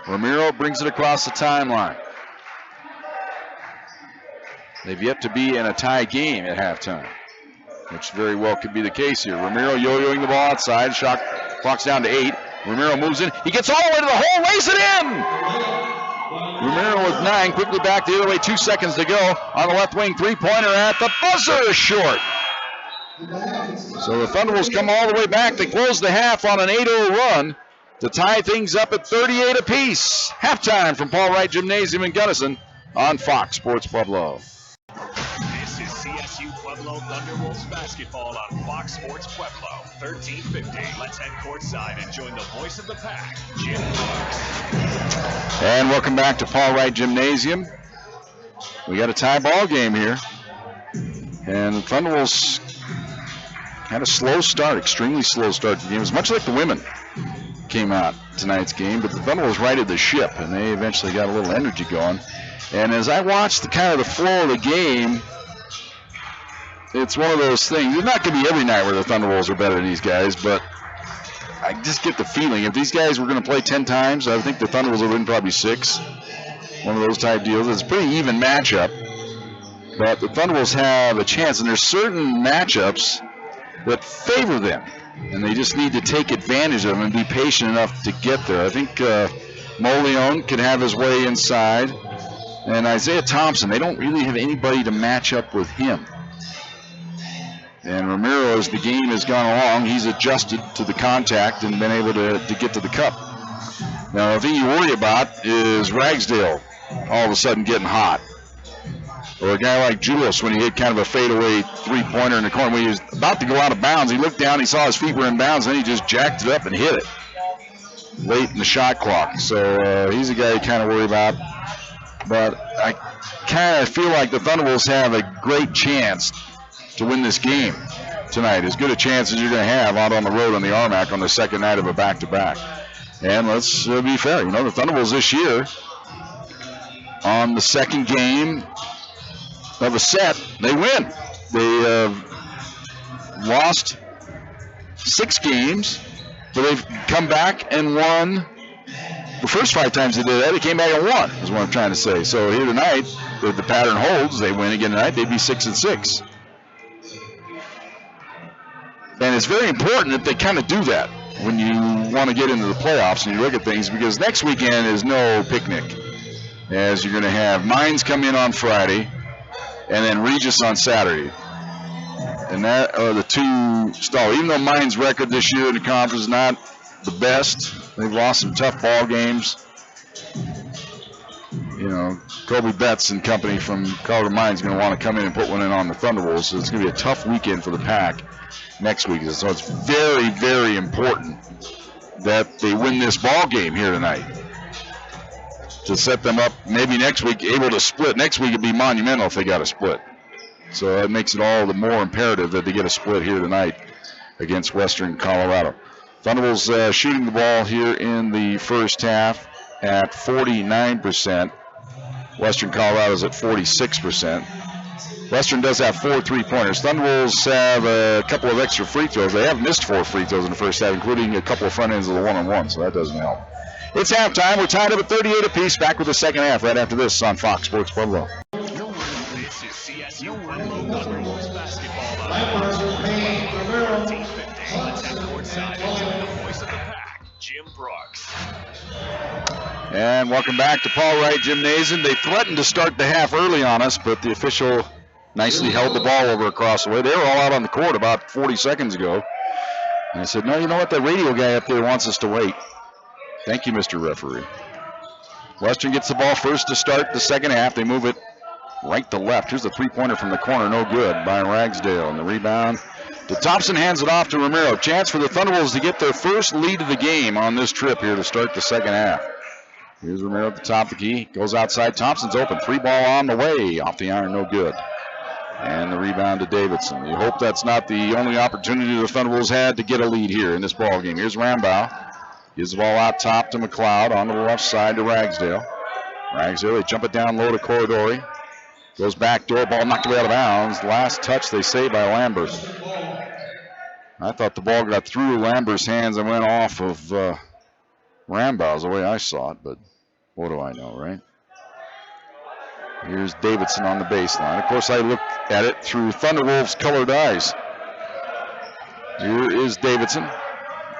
Ramiro brings it across the timeline. They've yet to be in a tie game at halftime, which very well could be the case here. Ramiro yo-yoing the ball outside. Shot clock's down to 8. Ramiro moves in. He gets all the way to the hole, lays it in! Ramiro with 9, quickly back the other way, 2 seconds to go. On the left wing, 3-pointer at the buzzer, short. So the Thunderwolves come all the way back. They close the half on an 8-0 run to tie things up at 38 apiece. Halftime from Paul Wright Gymnasium in Gunnison on Fox Sports Pueblo. This is Csu-Pueblo Thunderwolves basketball on Fox Sports Pueblo. 13:50. Let's head courtside and join the voice of the pack, Jim Brooks. And welcome back to Paul Wright Gymnasium. We got a tie ball game here. And the Thunderwolves had a slow start, extremely slow start to the game. It was much like the women came out tonight's game, but the Thunderwolves righted the ship, and they eventually got a little energy going. And as I watched the flow of the game, it's one of those things. It's not going to be every night where the Thunderwolves are better than these guys, but I just get the feeling if these guys were going to play 10 times, I think the Thunderwolves would win probably 6. One of those type deals. It's a pretty even matchup, but the Thunderwolves have a chance, and there's certain matchups that favor them, and they just need to take advantage of them and be patient enough to get there. I think Moleon could have his way inside, and Isaiah Thompson, they don't really have anybody to match up with him. And Ramiro, as the game has gone along, he's adjusted to the contact and been able to get to the cup. Now, the thing you worry about is Ragsdale all of a sudden getting hot. Or a guy like Julius when he hit kind of a fadeaway 3-pointer in the corner. When he was about to go out of bounds, he looked down, he saw his feet were in bounds, and then he just jacked it up and hit it late in the shot clock. So he's a guy you kind of worry about. But I kind of feel like the Thunderwolves have a great chance to win this game tonight. As good a chance as you're going to have out on the road on the Armac on the second night of a back-to-back. And let's be fair. You know, the Thunderwolves this year, on the second game of a set, they win. They lost 6 games, but they've come back and won. The first 5 times they did that, they came back and won, is what I'm trying to say. So here tonight, if the pattern holds, they win again tonight, they'd be 6-6. And it's very important that they kind of do that when you want to get into the playoffs and you look at things, because next weekend is no picnic, as you're going to have Mines come in on Friday and then Regis on Saturday. And that are the 2 stall. Even though Mines' record this year in the conference is not the best, they've lost some tough ball games. You know, Kobe Betts and company from Colorado Mines going to want to come in and put one in on the Thunderwolves, so it's going to be a tough weekend for the Pack next week. So it's very, very important that they win this ball game here tonight to set them up maybe next week able to split. Next week it'd be monumental if they got a split. So that makes it all the more imperative that they get a split here tonight against Western Colorado. Thunderwolves shooting the ball here in the first half at 49%. Western Colorado's at 46%. Western does have 4 3-pointers. Thunderwolves have a couple of extra free throws. They have missed 4 free throws in the first half, including a couple of front ends of the one-on-one, so that doesn't help. It's halftime. We're tied up at 38 apiece. Back with the second half right after this on Fox Sports Pueblo. This is Csu-Pueblo Thunderwolves basketball on Fox Sports Pueblo. 1350. Let's head courtside and join the voice of the pack, Jim Brooks. And welcome back to Paul Wright Gymnasium. They threatened to start the half early on us, but the official nicely held the ball over across the way. They were all out on the court about 40 seconds ago. And I said, no, you know what? The radio guy up there wants us to wait. Thank you, Mr. Referee. Western gets the ball first to start the second half. They move it right to left. Here's a three-pointer from the corner. No good by Ragsdale. And the rebound to Thompson, hands it off to Romero. Chance for the Thunderwolves to get their first lead of the game on this trip here to start the second half. Here's Romero at the top of the key. Goes outside. Thompson's open. Three ball on the way. Off the iron. No good. And the rebound to Davidson. You hope that's not the only opportunity the Thunderwolves had to get a lead here in this ball game. Here's Rambow. Gives the ball out top to McLeod. On the left side to Ragsdale. Ragsdale, they jump it down low to Corridori. Goes back door. Ball knocked away out of bounds. Last touch, they say, by Lambert. I thought the ball got through Lambert's hands and went off of Rambow's the way I saw it, but what do I know, right? Here's Davidson on the baseline. Of course, I look at it through Thunderwolves colored eyes. Here is Davidson.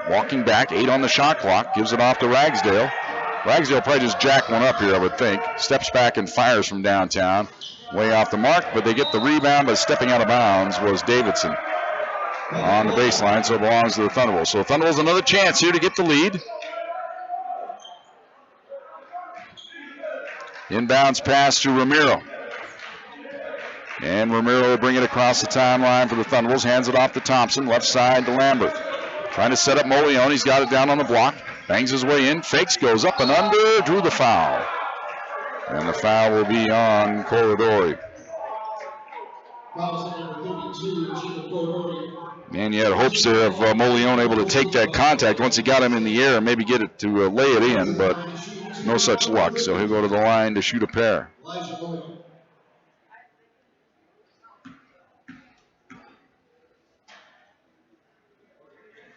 Walking back, 8 on the shot clock. Gives it off to Ragsdale. Ragsdale probably just jacked one up here, I would think. Steps back and fires from downtown. Way off the mark, but they get the rebound, but stepping out of bounds was Davidson on the baseline, so it belongs to the Thunderwolves. So Thunderwolves another chance here to get the lead. Inbounds pass to Romero. And Romero will bring it across the timeline for the Thunderwolves. Hands it off to Thompson, left side to Lambert. Trying to set up Molione. He's got it down on the block. Bangs his way in. Fakes, goes up and under. Drew the foul. And the foul will be on Corridori. Man, you had hopes there of Molione able to take that contact once he got him in the air and maybe get it to lay it in, but no such luck. So he'll go to the line to shoot a pair.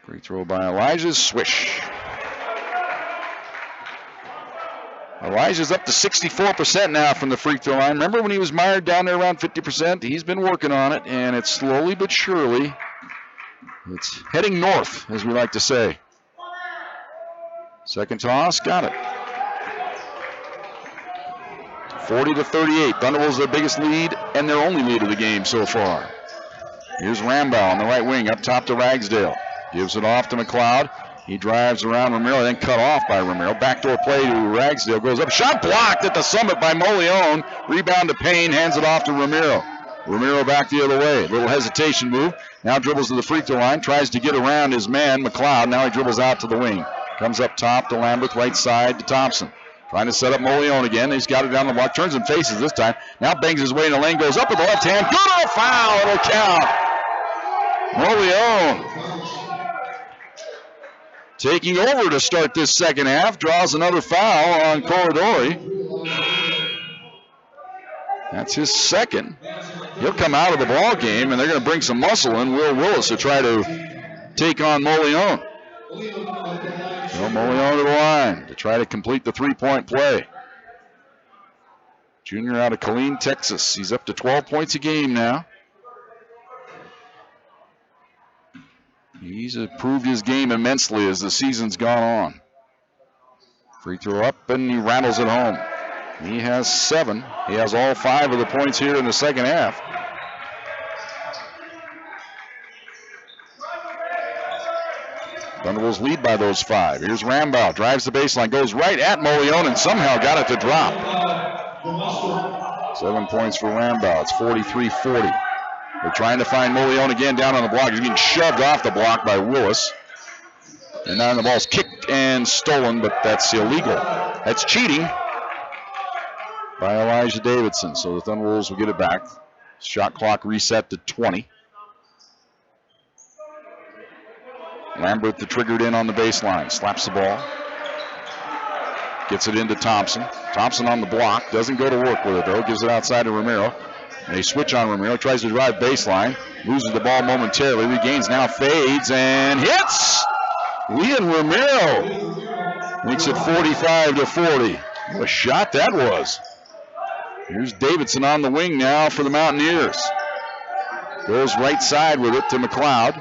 Free throw by Elijah. Swish. Elijah's up to 64% now from the free throw line. Remember when he was mired down there around 50%? He's been working on it, and it's slowly but surely, it's heading north, as we like to say. Second toss, got it. 40-38. Thunderwolves their biggest lead and their only lead of the game so far. Here's Rambow on the right wing, up top to Ragsdale. Gives it off to McLeod. He drives around Romero, then cut off by Romero. Backdoor play to Ragsdale. Goes up. Shot blocked at the summit by Molione. Rebound to Payne. Hands it off to Romero. Romero back the other way. Little hesitation move. Now dribbles to the free throw line. Tries to get around his man, McLeod. Now he dribbles out to the wing. Comes up top to Lambert. Right side to Thompson. Trying to set up Molione again. He's got it down the block. Turns and faces this time. Now bangs his way in the lane. Goes up with the left hand. Good on a foul. It'll count. Molione taking over to start this second half. Draws another foul on Corridori. That's his second. He'll come out of the ball game, and they're going to bring some muscle in. Will Willis to try to take on Molione. So Molione to the line to try to complete the three-point play. Junior out of Killeen, Texas. He's up to 12 points a game now. He's improved his game immensely as the season's gone on. Free throw up, and he rattles it home. He has 7. He has all 5 of the points here in the second half. Thunderwolves lead by those 5. Here's Rambow, drives the baseline, goes right at Molione, and somehow got it to drop. 7 points for Rambow. It's 43-40. They're trying to find Molione again down on the block. He's being shoved off the block by Willis. And now the ball's kicked and stolen, but that's illegal. That's cheating by Elijah Davidson. So the Thunderwolves will get it back. Shot clock reset to 20. Lambert, the triggered in on the baseline. Slaps the ball. Gets it into Thompson. Thompson on the block. Doesn't go to work with it, though. Gives it outside to Romero. They switch on Romero, tries to drive baseline, loses the ball momentarily, regains now, fades, and hits! Leon Romero Makes it 45-40. What a shot that was. Here's Davidson on the wing now for the Mountaineers. Goes right side with it to McLeod.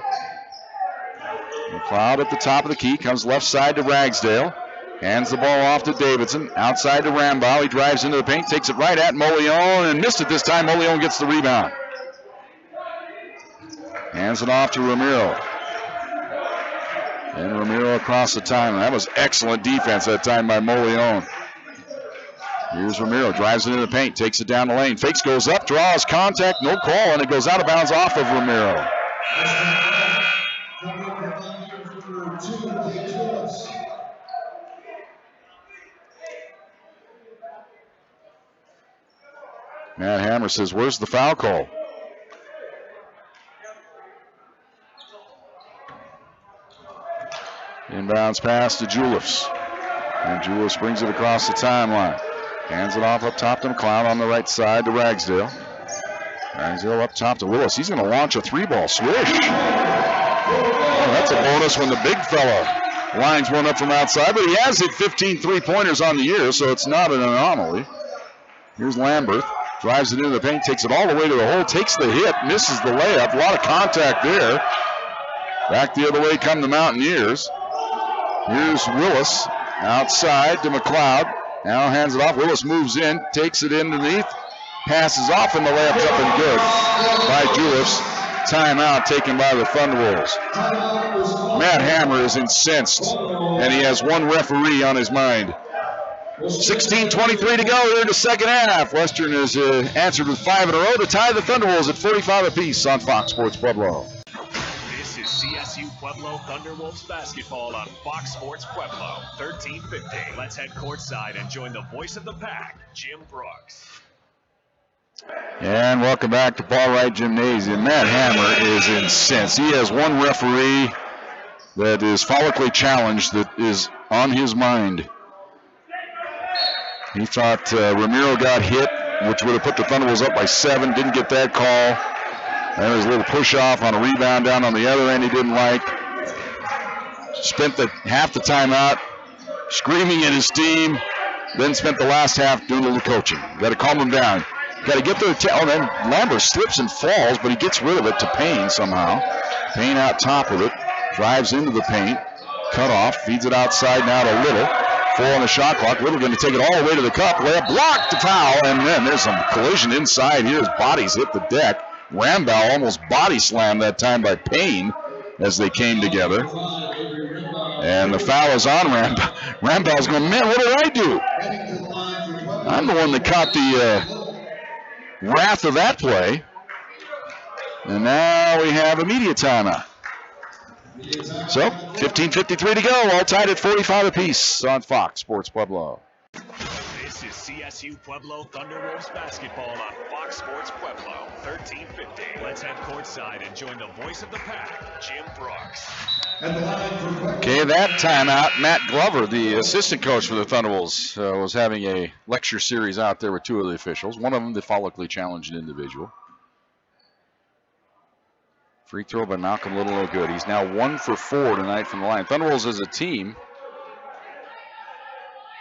McLeod at the top of the key, comes left side to Ragsdale. Hands the ball off to Davidson. Outside to Rambow. He drives into the paint, takes it right at Molion, and missed it this time. Molion gets the rebound. Hands it off to Ramiro. And Ramiro across the timeline. That was excellent defense that time by Molion. Here's Ramiro, drives it into the paint, takes it down the lane. Fakes, goes up, draws, contact, no call, and it goes out of bounds off of Ramiro. Matt Hammer says, where's the foul call? Inbounds pass to Julius. And Julius brings it across the timeline. Hands it off up top to McLeod on the right side to Ragsdale. Ragsdale up top to Willis. He's going to launch a three-ball swish. Oh, that's a bonus when the big fella lines one up from outside, but he has hit 15 three-pointers on the year, so it's not an anomaly. Here's Lambert. Drives it into the paint, takes it all the way to the hole, takes the hit, misses the layup. A lot of contact there. Back the other way come the Mountaineers. Here's Willis outside to McLeod. Now hands it off. Willis moves in, takes it underneath, passes off, and the layup's up and good by Julius. Timeout taken by the Thunderwolves. Matt Hammer is incensed, and he has one referee on his mind. 16:23 to go here in the second half. Western has answered with 5 in a row to tie the Thunderwolves at 45 apiece on Fox Sports Pueblo. This is Csu-Pueblo Thunderwolves basketball on Fox Sports Pueblo, 1350. Let's head courtside and join the voice of the pack, Jim Brooks. And welcome back to Paul Wright Gymnasium. Matt Hammer is incensed. He has one referee that is follically challenged that is on his mind. He thought Ramiro got hit, which would have put the Thunderwolves up by 7. Didn't get that call. There was a little push-off on a rebound down on the other end he didn't like. Spent half the time out screaming at his team, then spent the last half doing a little coaching. Got to calm him down. Got to get there. Then Lambert slips and falls, but he gets rid of it to Payne somehow. Payne out top of it, drives into the paint, cut off, feeds it outside now to Little. 4 on the shot clock. Little going to take it all the way to the cup. Layup blocked, the foul, and then there's some collision inside here. His bodies hit the deck. Rambow almost body slammed that time by Payne as they came together. And the foul is on Rambow. Rambow's going, man, what did I do? I'm the one that caught the wrath of that play. And now we have immediate timeout. So, 15:53 to go, all tied at 45 apiece on Fox Sports Pueblo. This is Csu-Pueblo Thunderwolves basketball on Fox Sports Pueblo, 1350. Let's head courtside and join the voice of the pack, Jim Brooks. Okay, that timeout, Matt Glover, the assistant coach for the Thunderwolves, was having a lecture series out there with 2 of the officials. One of them, the follically challenged individual. Free throw by Malcolm Little, no good. He's now 1 for 4 tonight from the line. Thunderwolves as a team,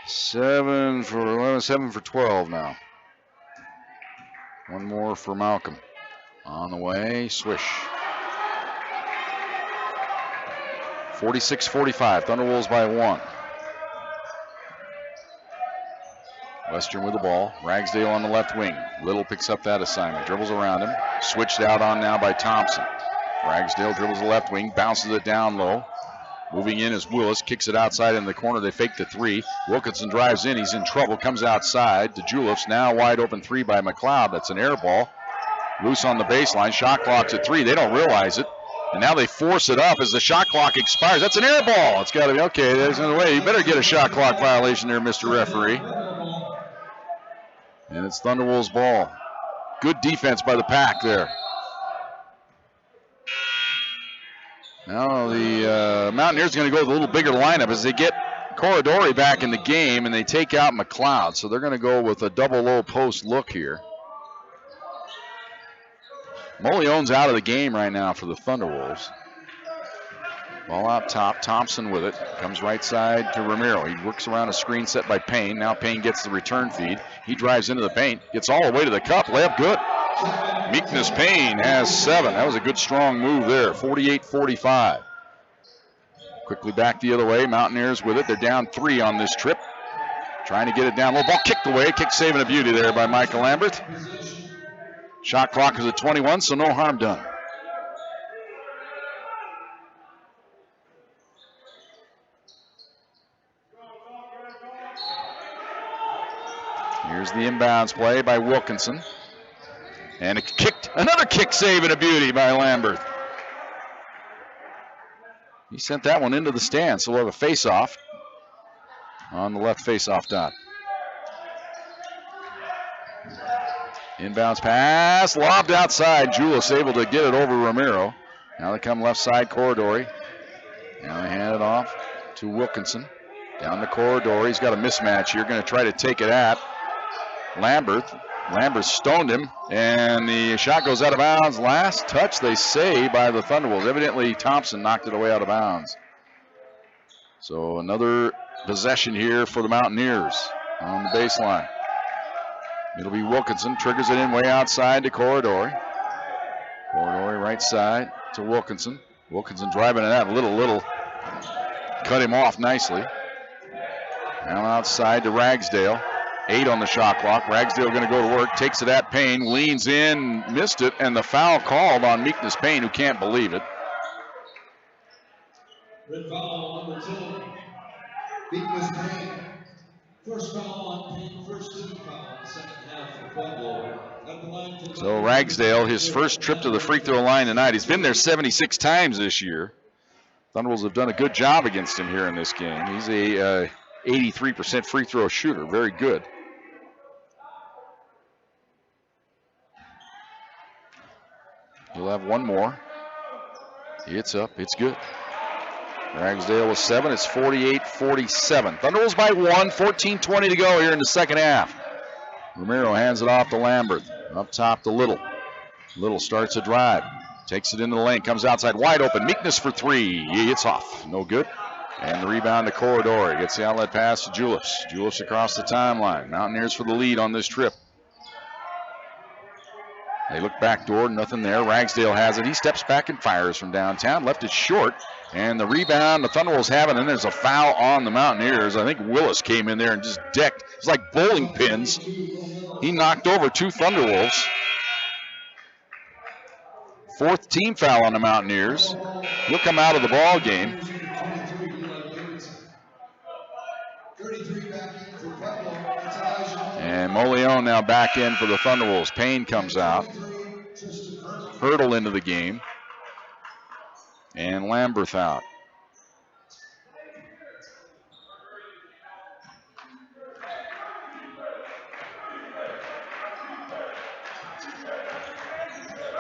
7 for 11, 7 for 12 now. 1 more for Malcolm. On the way, swish. 46-45, Thunderwolves by 1. Western with the ball. Ragsdale on the left wing. Little picks up that assignment. Dribbles around him. Switched out on now by Thompson. Ragsdale dribbles the left wing. Bounces it down low. Moving in is Willis. Kicks it outside in the corner. They fake the 3. Wilkinson drives in. He's in trouble. Comes outside to Julius. Now wide open 3 by McLeod. That's an air ball. Loose on the baseline. Shot clock's at 3. They don't realize it. And now they force it up as the shot clock expires. That's an air ball. It's got to be okay. There's no way. You better get a shot clock violation there, Mr. Referee. And it's Thunderwolves ball. Good defense by the pack there. Now the Mountaineers are going to go with a little bigger lineup as they get Corridori back in the game and they take out McLeod. So they're going to go with a double low post look here. Molion's out of the game right now for the Thunderwolves. Ball out top. Thompson with it. Comes right side to Romero. He works around a screen set by Payne. Now Payne gets the return feed. He drives into the paint. Gets all the way to the cup. Layup good. Meekness Payne has 7. That was a good strong move there. 48-45. Quickly back the other way. Mountaineers with it. They're down 3 on this trip. Trying to get it down. Low ball kicked away. Kick saving a beauty there by Michael Lambert. Shot clock is at 21, so no harm done. Here's the inbounds play by Wilkinson. And another kick save and a beauty by Lambert. He sent that one into the stand, so we'll have a face-off on the left face-off dot. Inbounds pass, lobbed outside. Julius able to get it over Romero. Now they come left side, Corridori. Now they hand it off to Wilkinson. Down the corridor. He's got a mismatch here. Going to try to take it at Lambert. Lambert stoned him, and the shot goes out of bounds. Last touch, they say, by the Thunderbolts. Evidently, Thompson knocked it away out of bounds. So another possession here for the Mountaineers on the baseline. It'll be Wilkinson. Triggers it in way outside to Corridori. Corridori right side to Wilkinson. Wilkinson driving it out. Little cut him off nicely. Now outside to Ragsdale. 8 on the shot clock. Ragsdale going to go to work. Takes it at Payne. Leans in. Missed it. And the foul called on Meekness Payne, who can't believe it. Red foul on number 10. Meekness Payne. First foul on Payne. First team foul in the second half for Pueblo. At the line for So Ragsdale, his first trip to the free throw line tonight. He's been there 76 times this year. Thunderbolts have done a good job against him here in this game. He's a 83% free throw shooter. Very good. He'll have one more. It's up. It's good. Ragsdale with 7. It's 48-47. Thunderbolts by 1. 14:20 to go here in the second half. Romero hands it off to Lambert. Up top to Little. Little starts a drive. Takes it into the lane. Comes outside wide open. Meekness for 3. It's off. No good. And the rebound to Corridori. Gets the outlet pass to Julius. Julius across the timeline. Mountaineers for the lead on this trip. They look backdoor, nothing there. Ragsdale has it. He steps back and fires from downtown. Left it short. And the rebound, the Thunderbolts have it, and there's a foul on the Mountaineers. I think Willis came in there and just decked. It's like bowling pins. He knocked over 2 Thunderwolves. 4th team foul on the Mountaineers. He'll come out of the ball game. And Moleon now back in for the Thunderwolves. Payne comes out. Hurdle into the game. And Lambert out.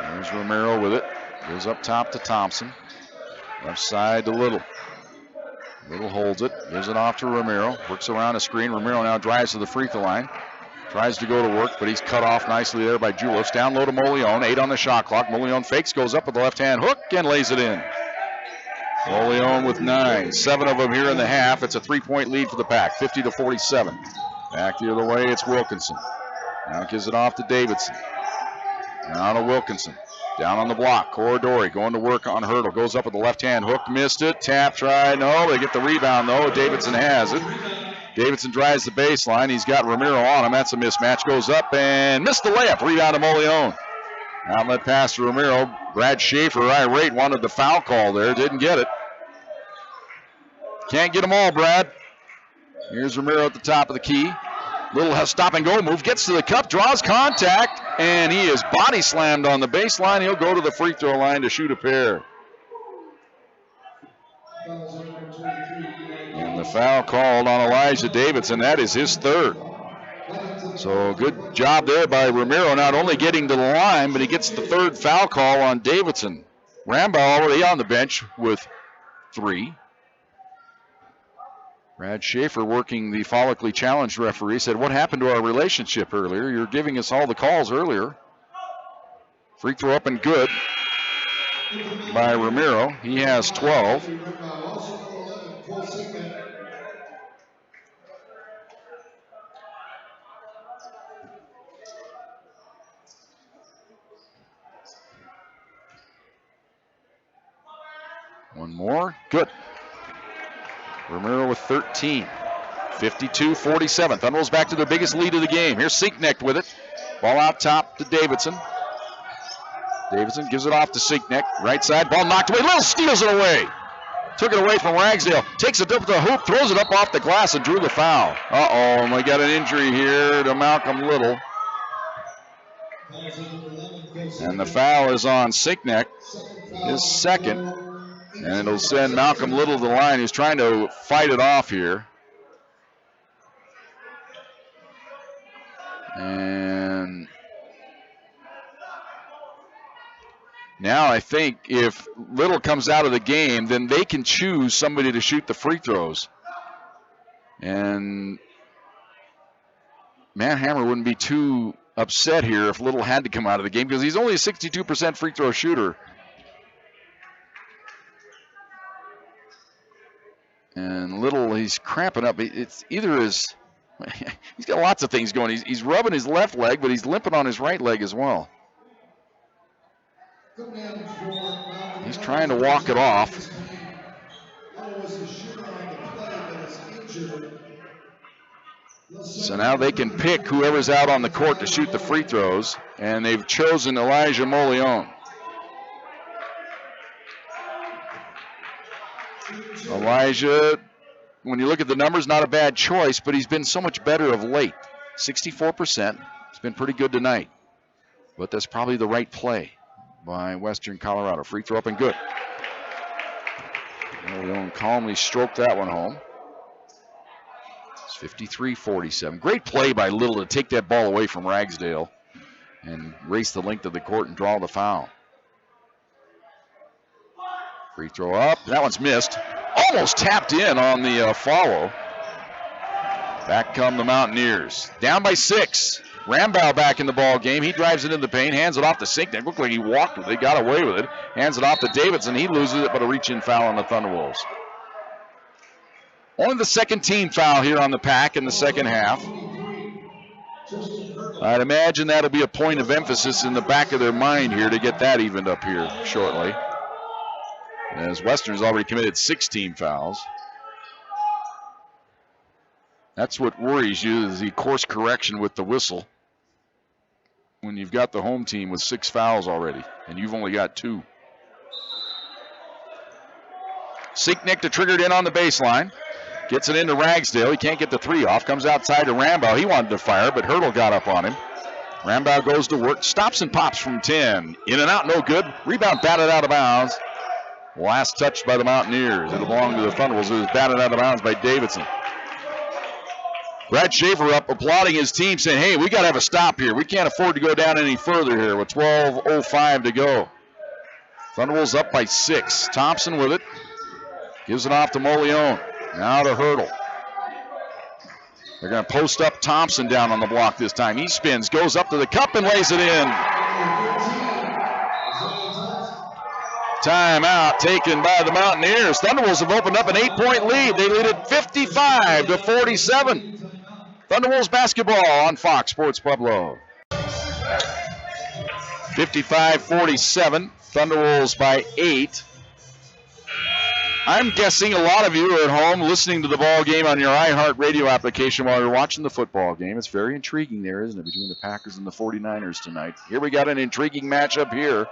There's Romero with it. Goes up top to Thompson. Left side to Little. Little holds it. Gives it off to Romero. Works around a screen. Romero now drives to the free throw line. Tries to go to work, but he's cut off nicely there by Julius. Down low to Moleon. 8 on the shot clock. Moleon fakes, goes up with the left-hand hook, and lays it in. Moleon with 9. 7 of them here in the half. It's a 3-point lead for the Pack, 50-47. Back the other way, it's Wilkinson. Now gives it off to Davidson. Now to Wilkinson. Down on the block. Corridori going to work on Hurdle. Goes up with the left-hand hook. Missed it. Tap, try. No, they get the rebound, though. Davidson has it. Davidson drives the baseline. He's got Romero on him. That's a mismatch. Goes up and missed the layup. Rebound to Moleon. Outlet pass to Romero. Brad Schaefer, irate, wanted the foul call there. Didn't get it. Can't get them all, Brad. Here's Romero at the top of the key. Little stop and go move. Gets to the cup. Draws contact. And he is body slammed on the baseline. He'll go to the free throw line to shoot a pair. And the foul called on Elijah Davidson. That is his 3rd. So good job there by Romero, not only getting to the line, but he gets the 3rd foul call on Davidson. Rambo already on the bench with 3. Brad Schaefer, working the follically challenged referee, said, "What happened to our relationship earlier? You're giving us all the calls earlier." Free throw up and good. by Ramiro. He has 12. One more. Good. Ramiro with 13. 52-47. Thunderbolts back to their biggest lead of the game. Here's Sinknecht with it. Ball out top to Davidson. Davidson gives it off to Sinknecht. Right side. Ball knocked away. Little steals it away. Took it away from Ragsdale. Takes it up to the hoop. Throws it up off the glass and drew the foul. Uh-oh. And we got an injury here to Malcolm Little. And the foul is on Sinknecht. His second. And it'll send Malcolm Little to the line. He's trying to fight it off here. And now I think if Little comes out of the game, then they can choose somebody to shoot the free throws. And Manhammer wouldn't be too upset here if Little had to come out of the game because he's only a 62% free throw shooter. And Little, he's cramping up. It's either his... He's got lots of things going. He's rubbing his left leg, but he's limping on his right leg as well. He's trying to walk it off. So now they can pick whoever's out on the court to shoot the free throws, and they've chosen Elijah Molione. Elijah, when you look at the numbers, not a bad choice, but he's been so much better of late. 64%. It's been pretty good tonight. But that's probably the right play by Western Colorado. Free throw up and good. Molione calmly stroked that one home. It's 53-47. Great play by Little to take that ball away from Ragsdale and race the length of the court and draw the foul. Free throw up. That one's missed. Almost tapped in on the follow. Back come the Mountaineers. Down by 6. Rambow back in the ball game. He drives it in the paint, hands it off to Sinknecht. Looked like he walked with it. He got away with it. Hands it off to Davidson. He loses it, but a reach-in foul on the Thunderwolves. Only the second team foul here on the Pack in the second half. I'd imagine that'll be a point of emphasis in the back of their mind here to get that evened up here shortly. As Western's already committed 6 team fouls. That's what worries you, is the course correction with the whistle. When you've got the home team with 6 fouls already, and you've only got 2. Sinknecht to trigger it in on the baseline. Gets it into Ragsdale. He can't get the 3 off. Comes outside to Rambow. He wanted to fire, but Hurdle got up on him. Rambow goes to work. Stops and pops from 10. In and out, no good. Rebound batted out of bounds. Last touch by the Mountaineers. It'll belong to the Thunderbolts. It was batted out of bounds by Davidson. Brad Schaefer up applauding his team, saying, hey, we got to have a stop here. We can't afford to go down any further here with 12:05 to go. Thunderbolts up by 6. Thompson with it. Gives it off to Molione. Now to Hurdle. They're going to post up Thompson down on the block this time. He spins, goes up to the cup and lays it in. Timeout taken by the Mountaineers. Thunderbolts have opened up an 8-point lead. They lead it 55-47. Thunderbolts basketball on Fox Sports Pueblo. 55-47. Thunderbolts by 8. I'm guessing a lot of you are at home listening to the ball game on your iHeartRadio application while you're watching the football game. It's very intriguing there, isn't it, between the Packers and the 49ers tonight. Here we got an intriguing matchup here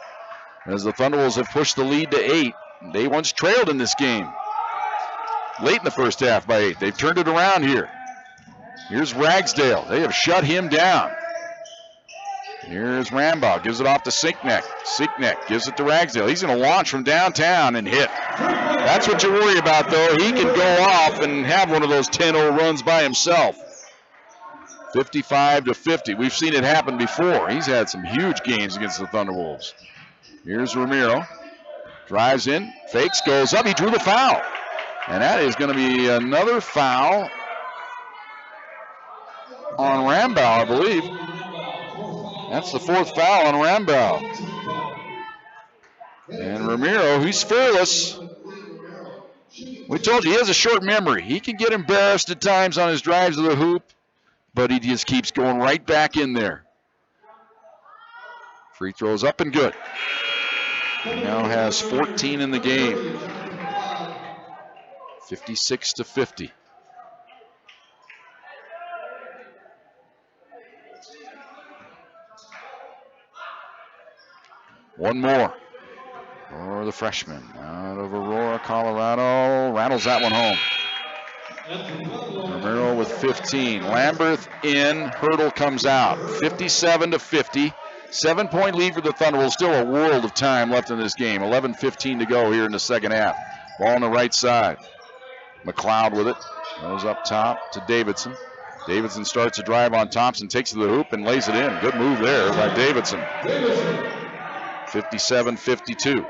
as the Thunderbolts have pushed the lead to 8. They once trailed in this game late in the first half by 8. They've turned it around here. Here's Ragsdale. They have shut him down. Here's Rambow. Gives it off to Sinknecht. Sinknecht gives it to Ragsdale. He's going to launch from downtown and hit. That's what you worry about, though. He can go off and have one of those 10-0 runs by himself. 55-50. We've seen it happen before. He's had some huge games against the Thunderwolves. Here's Ramiro. Drives in. Fakes. Goes up. He drew the foul. And that is going to be another foul on Rambow, I believe. That's the 4th foul on Rambow. And Ramiro, he's fearless. We told you he has a short memory. He can get embarrassed at times on his drives to the hoop, but he just keeps going right back in there. Free throws up and good. He now has 14 in the game. 56-50. One more for the freshman out of Aurora, Colorado. Rattles that one home. Ramiro with 15. Lamberth in. Hurdle comes out. 57-50. 7-point lead for the Thunderbolts. Still a world of time left in this game. 11:15 to go here in the second half. Ball on the right side. McLeod with it. Goes up top to Davidson. Davidson starts a drive on Thompson, takes it to the hoop and lays it in. Good move there by Davidson. 57-52.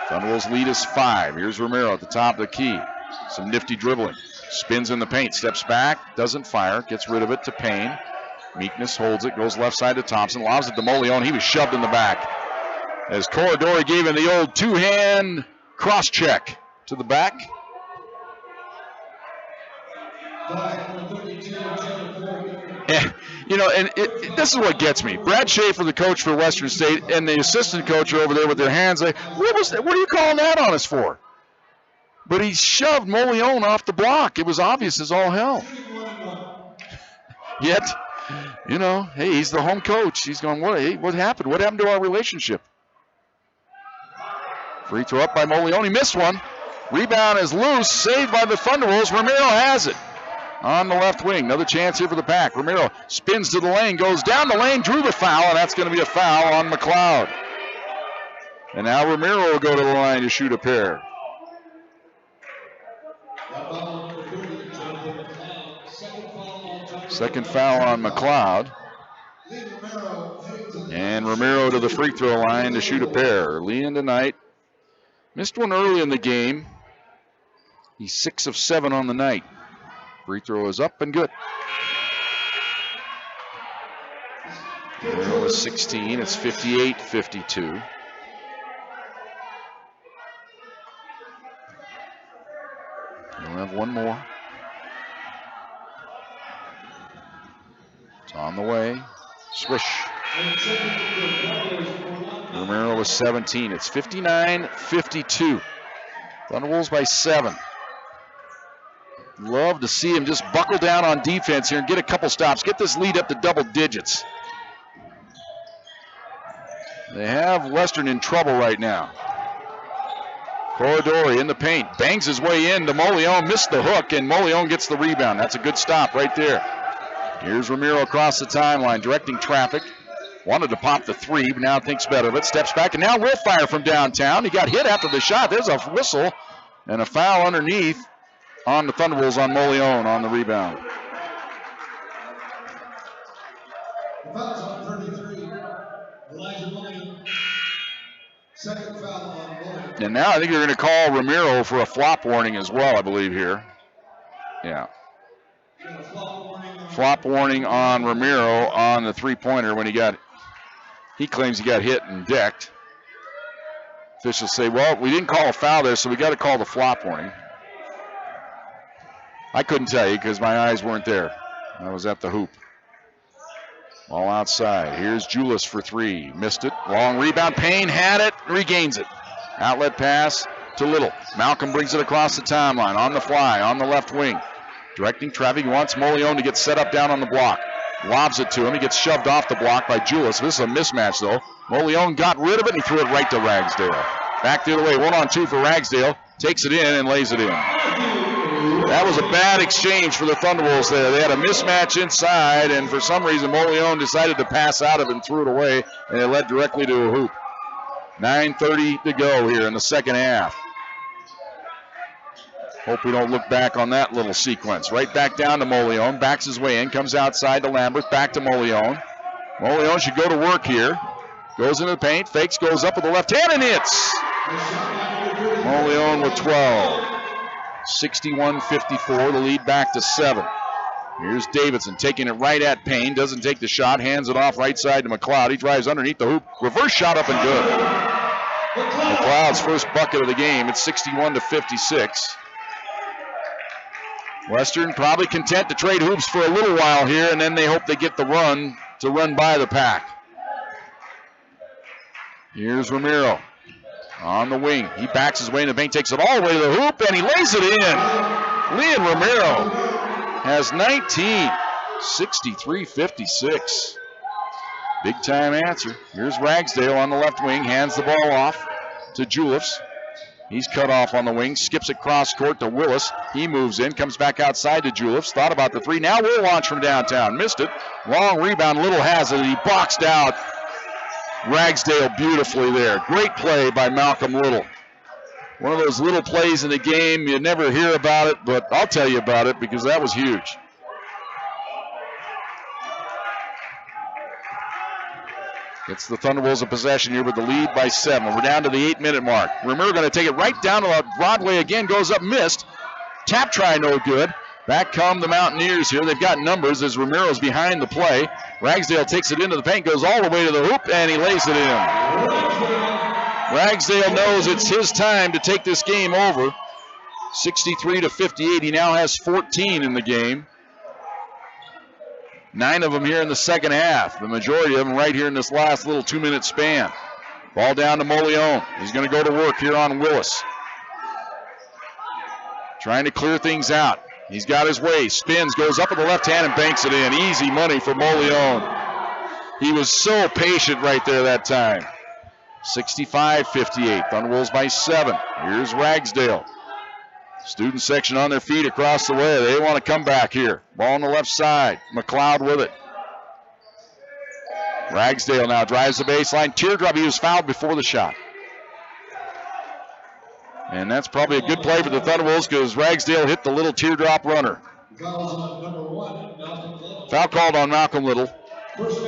Thunderbolts lead is 5. Here's Ramiro at the top of the key. Some nifty dribbling. Spins in the paint, steps back, doesn't fire, gets rid of it to Payne. Meekness holds it, goes left side to Thompson, lobs it to Molione. He was shoved in the back as Corridori gave him the old two-hand cross check to the back. You know, and this is what gets me. Brad Schaefer, the coach for Western State, and the assistant coach are over there with their hands like, what are you calling that on us for? But he shoved Molione off the block. It was obvious as all hell. Yet, you know, hey, he's the home coach. He's going, what happened? What happened to our relationship? Free throw up by Molione. He missed one. Rebound is loose. Saved by the Thunderbolts. Ramiro has it. On the left wing. Another chance here for the Pack. Ramiro spins to the lane, goes down the lane, drew the foul, and that's going to be a foul on McLeod. And now Ramiro will go to the line to shoot a pair. Second foul on McLeod. And Ramiro to the free throw line to shoot a pair. Lean tonight. Missed one early in the game. He's 6 of 7 on the night. Free throw is up and good. Ramiro is 16. It's 58-52. We'll have one more. It's on the way. Swish. Ramiro was 17. It's 59-52. Thunderbolts by 7. Love to see him just buckle down on defense here and get a couple stops. Get this lead up to double digits. They have Western in trouble right now. Corridori in the paint. Bangs his way in to Molione. Missed the hook, and Molione gets the rebound. That's a good stop right there. Here's Ramiro across the timeline, directing traffic. Wanted to pop the three, but now thinks better of it. Steps back, and now will fire from downtown. He got hit after the shot. There's a whistle and a foul underneath on the Thunderbolts on Molione on the rebound. Fouls on 33. Elijah Molione. Second foul on Molione. And now I think they're going to call Ramiro for a flop warning as well, I believe here. Yeah. Flop warning on Ramiro on the three-pointer when he claims he got hit and decked. Officials say, well, we didn't call a foul there, so we got to call the flop warning. I couldn't tell you because my eyes weren't there. I was at the hoop. All outside. Here's Julius for three. Missed it. Long rebound. Payne had it. Regains it. Outlet pass to Little. Malcolm brings it across the timeline. On the fly. On the left wing. Directing traffic. He wants Molione to get set up down on the block. Lobs it to him. He gets shoved off the block by Julius. This is a mismatch, though. Molione got rid of it, and he threw it right to Ragsdale. Back the other way. 1-on-2 for Ragsdale. Takes it in and lays it in. That was a bad exchange for the Thunderbolts there. They had a mismatch inside, and for some reason, Molione decided to pass out of it and threw it away, and it led directly to a hoop. 9:30 to go here in the second half. Hope we don't look back on that little sequence. Right back down to Molione. Backs his way in. Comes outside to Lambert. Back to Molione. Molione should go to work here. Goes into the paint. Fakes. Goes up with the left hand and hits. Molione with 12. 61-54. The lead back to 7. Here's Davidson taking it right at Payne. Doesn't take the shot. Hands it off right side to McLeod. He drives underneath the hoop. Reverse shot up and good. McLeod's first bucket of the game. It's 61-56. Western probably content to trade hoops for a little while here, and then they hope they get the run to run by the pack. Here's Ramiro on the wing. He backs his way in the paint, takes it all the way to the hoop, and he lays it in. Leon Ramiro has 19, 63-56. Big time answer. Here's Ragsdale on the left wing, hands the ball off to Julius. He's cut off on the wing, skips it cross court to Willis. He moves in, comes back outside to Julius. Thought about the three. Now will launch from downtown. Missed it. Long rebound. Little has it. He boxed out Ragsdale beautifully there. Great play by Malcolm Little. One of those little plays in the game. You never hear about it, but I'll tell you about it because that was huge. Gets the Thunderbolts in possession here with the lead by 7. We're down to the 8-minute mark. Ramiro going to take it right down to Broadway again. Goes up, missed. Tap try, no good. Back come the Mountaineers here. They've got numbers as Ramiro's behind the play. Ragsdale takes it into the paint, goes all the way to the hoop, and he lays it in. Ragsdale knows it's his time to take this game over. 63-58. He now has 14 in the game. 9 of them here in the second half. The majority of them right here in this last little 2-minute span. Ball down to Moleon. He's going to go to work here on Willis. Trying to clear things out. He's got his way. Spins, goes up with the left hand and banks it in. Easy money for Moleon. He was so patient right there that time. 65-58. Thunderwolves by 7. Here's Ragsdale. Student section on their feet across the way. They want to come back here. Ball on the left side. McLeod with it. Ragsdale now drives the baseline. Teardrop, he was fouled before the shot. And that's probably a good play for the Thunderwolves because Ragsdale hit the little teardrop runner. Foul called on Malcolm Little.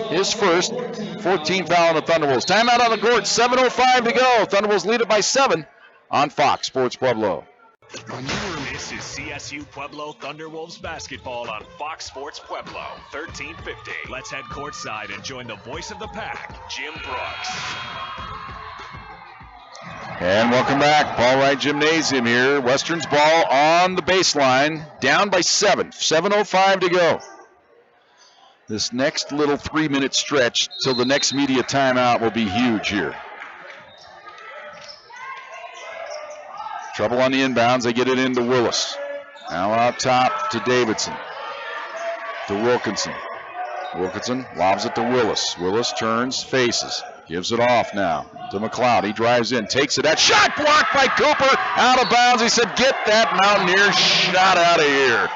His first, 14 foul on the Thunderwolves. Timeout on the court, 7:05 to go. Thunderwolves lead it by 7 on Fox Sports Pueblo. This is CSU Pueblo Thunderwolves basketball on Fox Sports Pueblo, 1350. Let's head courtside and join the voice of the pack, Jim Brooks. And welcome back. Paul Wright Gymnasium here. Western's ball on the baseline, down by 7. 7:05 to go. This next little 3-minute stretch till the next media timeout will be huge here. Trouble on the inbounds. They get it into Willis. Now out top to Davidson. To Wilkinson. Wilkinson lobs it to Willis. Willis turns, faces. Gives it off now to McLeod. He drives in, takes it. That shot blocked by Cooper. Out of bounds. He said, get that Mountaineer shot out of here.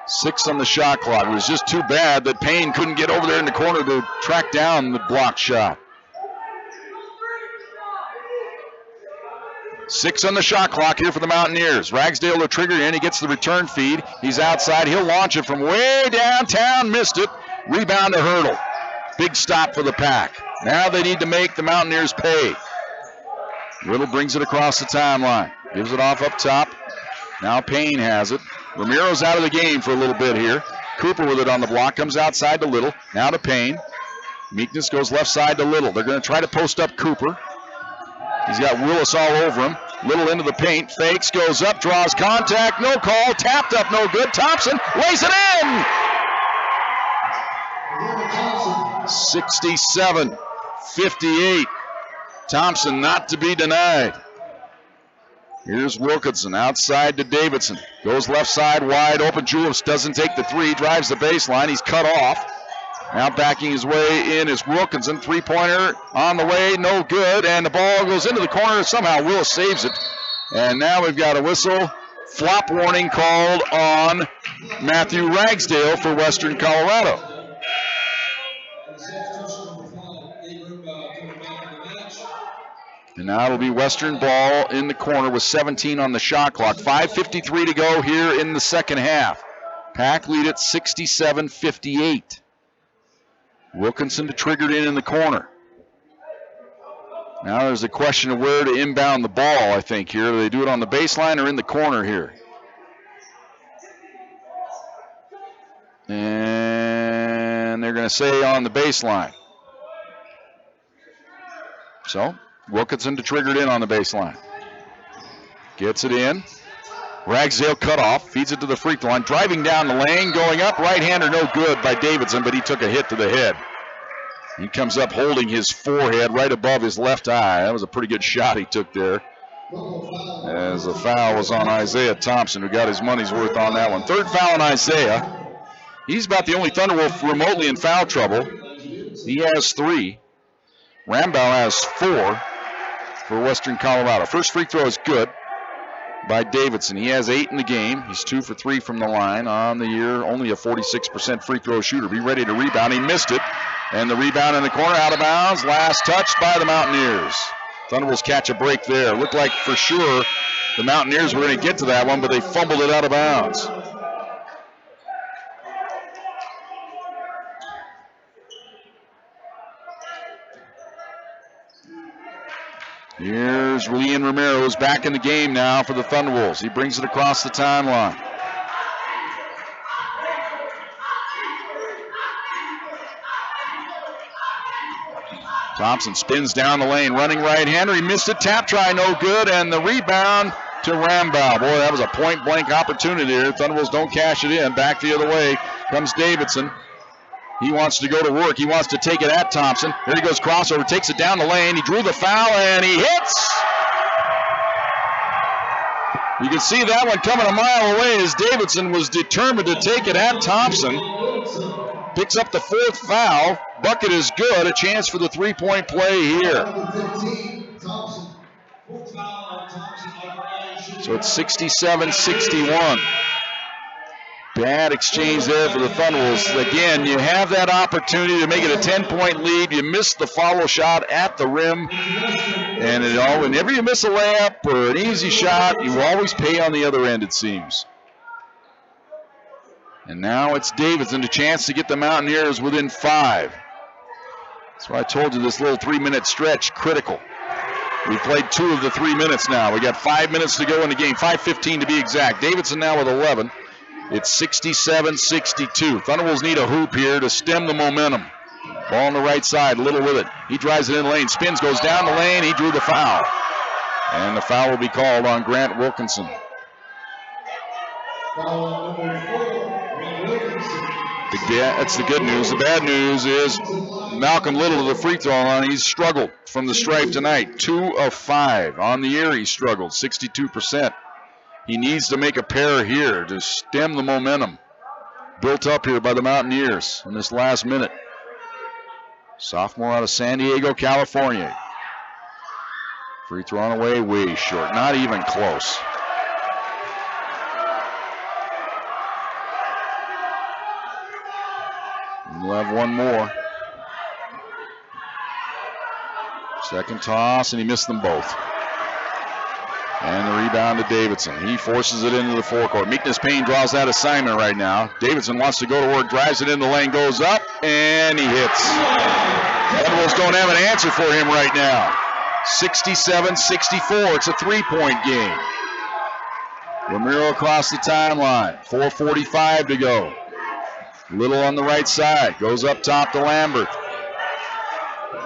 6 on the shot clock. It was just too bad that Payne couldn't get over there in the corner to track down the blocked shot. 6 on the shot clock here for the Mountaineers. Ragsdale to trigger in. He gets the return feed. He's outside. He'll launch it from way downtown. Missed it. Rebound to Hurdle. Big stop for the pack. Now they need to make the Mountaineers pay. Little brings it across the timeline. Gives it off up top. Now Payne has it. Ramiro's out of the game for a little bit here. Cooper with it on the block. Comes outside to Little. Now to Payne. Meekness goes left side to Little. They're going to try to post up Cooper. He's got Willis all over him. Little into the paint. Fakes, goes up, draws contact. No call. Tapped up, no good. Thompson lays it in. 67-58. Thompson not to be denied. Here's Wilkinson outside to Davidson. Goes left side wide open. Julius doesn't take the 3. Drives the baseline. He's cut off. Now backing his way in is Wilkinson. 3-pointer on the way. No good. And the ball goes into the corner. Somehow Willis saves it. And now we've got a whistle. Flop warning called on Matthew Ragsdale for Western Colorado. And now it'll be Western ball in the corner with 17 on the shot clock. 5:53 to go here in the second half. Pack lead at 67-58. Wilkinson to triggered in the corner. Now there's a question of where to inbound the ball, I think, here. Do they do it on the baseline or in the corner here? And they're going to say on the baseline. So, Wilkinson to trigger it in on the baseline. Gets it in. Ragsdale cut off, feeds it to the free throw line. Driving down the lane, going up, right-hander no good by Davidson, but he took a hit to the head. He comes up holding his forehead right above his left eye. That was a pretty good shot he took there. As the foul was on Isaiah Thompson, who got his money's worth on that one. Third foul on Isaiah. He's about the only Thunderwolf remotely in foul trouble. He has 3. Rambow has 4 for Western Colorado. First free throw is good by Davidson. He has 8 in the game. He's 2 for 3 from the line on the year. Only a 46% free throw shooter. Be ready to rebound. He missed it. And the rebound in the corner, out of bounds. Last touch by the Mountaineers. Thunderwolves catch a break there. Looked like for sure the Mountaineers were going to get to that one, but they fumbled it out of bounds. Here's Leon Romero, who's back in the game now for the Thunderwolves. He brings it across the timeline. Thompson spins down the lane, running right-hander. He missed it, tap try, no good, and the rebound to Rambow. Boy, that was a point-blank opportunity there. Thunderwolves don't cash it in. Back the other way comes Davidson. He wants to go to work. He wants to take it at Thompson. There he goes, crossover, takes it down the lane. He drew the foul, and he hits. You can see that one coming a mile away as Davidson was determined to take it at Thompson. Picks up the 4th foul. Bucket is good. A chance for the three-point play here. So it's 67-61. Bad exchange there for the Thunderwolves. Again, you have that opportunity to make it a 10-point lead. You miss the follow shot at the rim. And whenever you miss a layup or an easy shot, you always pay on the other end, it seems. And now it's Davidson, a chance to get the Mountaineers within 5. That's why I told you this little 3-minute stretch, critical. We played 2 of the 3 minutes now. We got 5 minutes to go in the game, 5:15 to be exact. Davidson now with 11. It's 67-62. Thunderwolves need a hoop here to stem the momentum. Ball on the right side, Little with it. He drives it in lane, spins, goes down the lane. He drew the foul. And the foul will be called on Grant Wilkinson. That's the good news. The bad news is Malcolm Little to the free throw line. He's struggled from the stripe tonight. 2 of 5. On the year, he struggled, 62%. He needs to make a pair here to stem the momentum built up here by the Mountaineers in this last minute. Sophomore out of San Diego, California. Free throw on the way, way short. Not even close. We'll have one more. Second toss, and he missed them both. And the rebound to Davidson. He forces it into the forecourt. Meekness Payne draws that assignment right now. Davidson wants to go to work, drives it in the lane, goes up, and he hits. Thunderwolves don't have an answer for him right now. 67-64. It's a 3-point game. Romero across the timeline. 4:45 to go. Little on the right side. Goes up top to Lambert.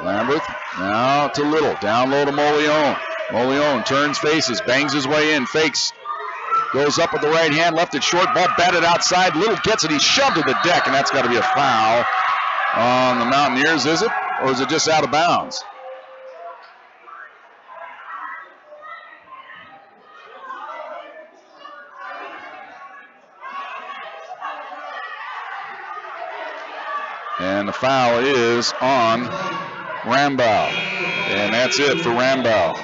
Lambert now to Little. Down low to Molione. Molione turns, faces, bangs his way in, fakes. Goes up with the right hand, left it short, ball batted outside. Little gets it, he's shoved to the deck, and that's got to be a foul on the Mountaineers, is it? Or is it just out of bounds? And the foul is on Rambow. And that's it for Rambow.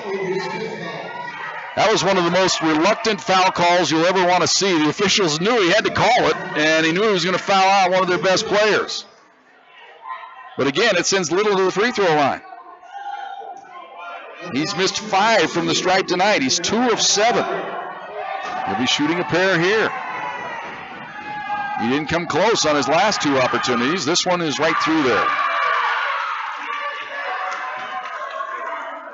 That was one of the most reluctant foul calls you'll ever want to see. The officials knew he had to call it, and he knew he was going to foul out one of their best players. But again, it sends Little to the free throw line. He's missed 5 from the stripe tonight. He's 2 of 7. He'll be shooting a pair here. He didn't come close on his last 2 opportunities. This one is right through there.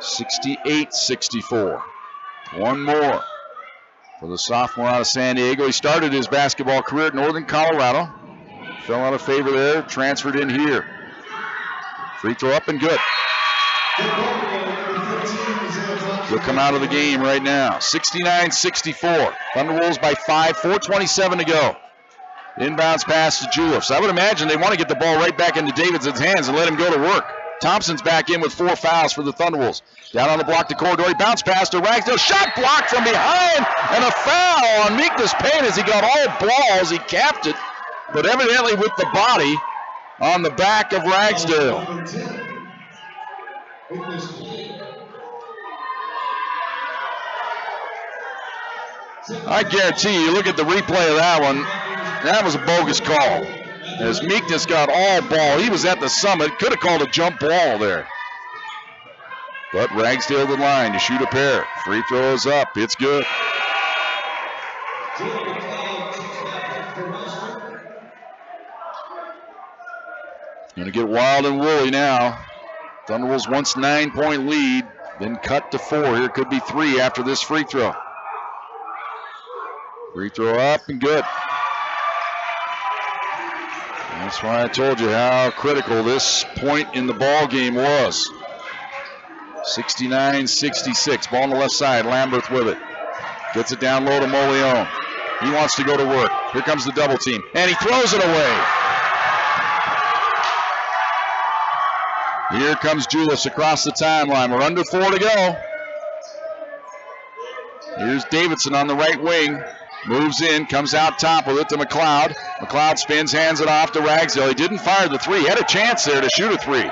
68-64. One more for the sophomore out of San Diego. He started his basketball career at Northern Colorado. Fell out of favor there, transferred in here. Free throw up and good. He'll come out of the game right now. 69-64. Thunderwolves by 5, 4:27 to go. Inbounds pass to Julius. I would imagine they want to get the ball right back into Davidson's hands and let him go to work. Thompson's back in with 4 fouls for the Thunderwolves. Down on the block to Corridor. Bounce pass to Ragsdale. Shot blocked from behind. And a foul on Meekness Payne as he got all balls. He capped it, but evidently with the body on the back of Ragsdale. I guarantee you, look at the replay of that one. That was a bogus call. As Meekness got all ball. He was at the summit. Could have called a jump ball there. But Ragsdale the line to shoot a pair. Free throws up. It's good. Going to get wild and woolly now. Thunderwolves once 9-point lead. Then cut to 4. Here could be 3 after this free throw. Free throw up and good. That's why I told you how critical this point in the ball game was. 69-66. Ball on the left side. Lamberth with it. Gets it down low to Molione. He wants to go to work. Here comes the double team. And he throws it away. Here comes Julius across the timeline. We're under 4 to go. Here's Davidson on the right wing. Moves in, comes out top with it to McLeod. McLeod spins, hands it off to Ragsdale. He didn't fire the 3. He had a chance there to shoot a 3.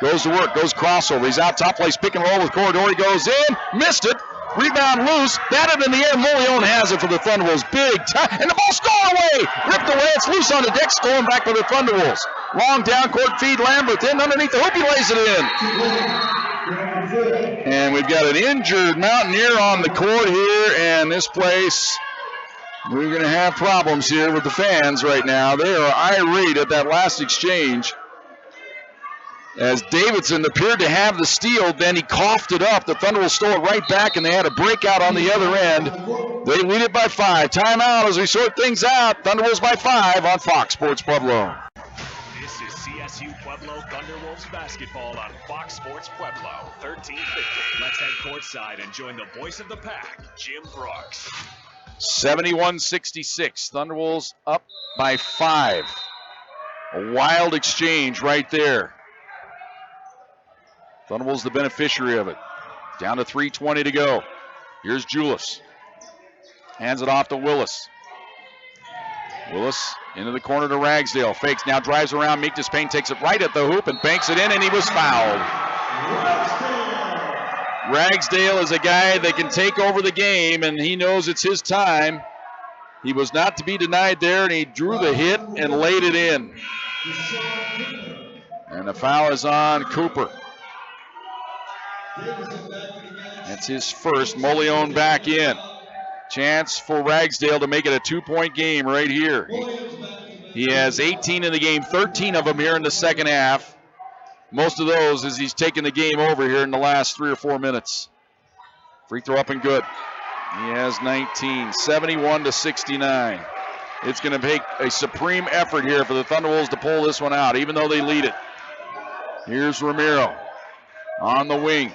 Goes to work, goes crossover. He's out top, plays pick and roll with Corridor. He goes in, missed it. Rebound loose, batted in the air. Molione has it for the Thunderwolves. Big time, and the ball stolen away. Ripped away, it's loose on the deck, stolen back by the Thunderwolves. Long down court feed, Lambert in underneath the hoop, he lays it in. And we've got an injured Mountaineer on the court here, and this place, we're going to have problems here with the fans right now. They are irate at that last exchange. As Davidson appeared to have the steal, then he coughed it up. The Thunderwolves stole it right back, and they had a breakout on the other end. They lead it by 5. Timeout as we sort things out. Thunderwolves by 5 on Fox Sports Pueblo. This is Csu-Pueblo Thunderwolves basketball on Fox Sports Pueblo, 1350. Let's head courtside and join the voice of the pack, Jim Brooks. 71-66. Thunderwolves up by 5. A wild exchange right there. Thunderwolves the beneficiary of it. Down to 3:20 to go. Here's Julius. Hands it off to Willis. Willis into the corner to Ragsdale. Fakes, now drives around. Meekness Payne takes it right at the hoop and banks it in, and he was fouled. Ragsdale is a guy that can take over the game, and he knows it's his time. He was not to be denied there, and he drew the hit and laid it in. And the foul is on Cooper. That's his first. Molione back in. Chance for Ragsdale to make it a 2-point game right here. He has 18 in the game, 13 of them here in the second half. Most of those as he's taken the game over here in the last 3 or 4 minutes. Free throw up and good. He has 19, 71-69. It's going to take a supreme effort here for the Thunderwolves to pull this one out, even though they lead it. Here's Ramiro on the wing.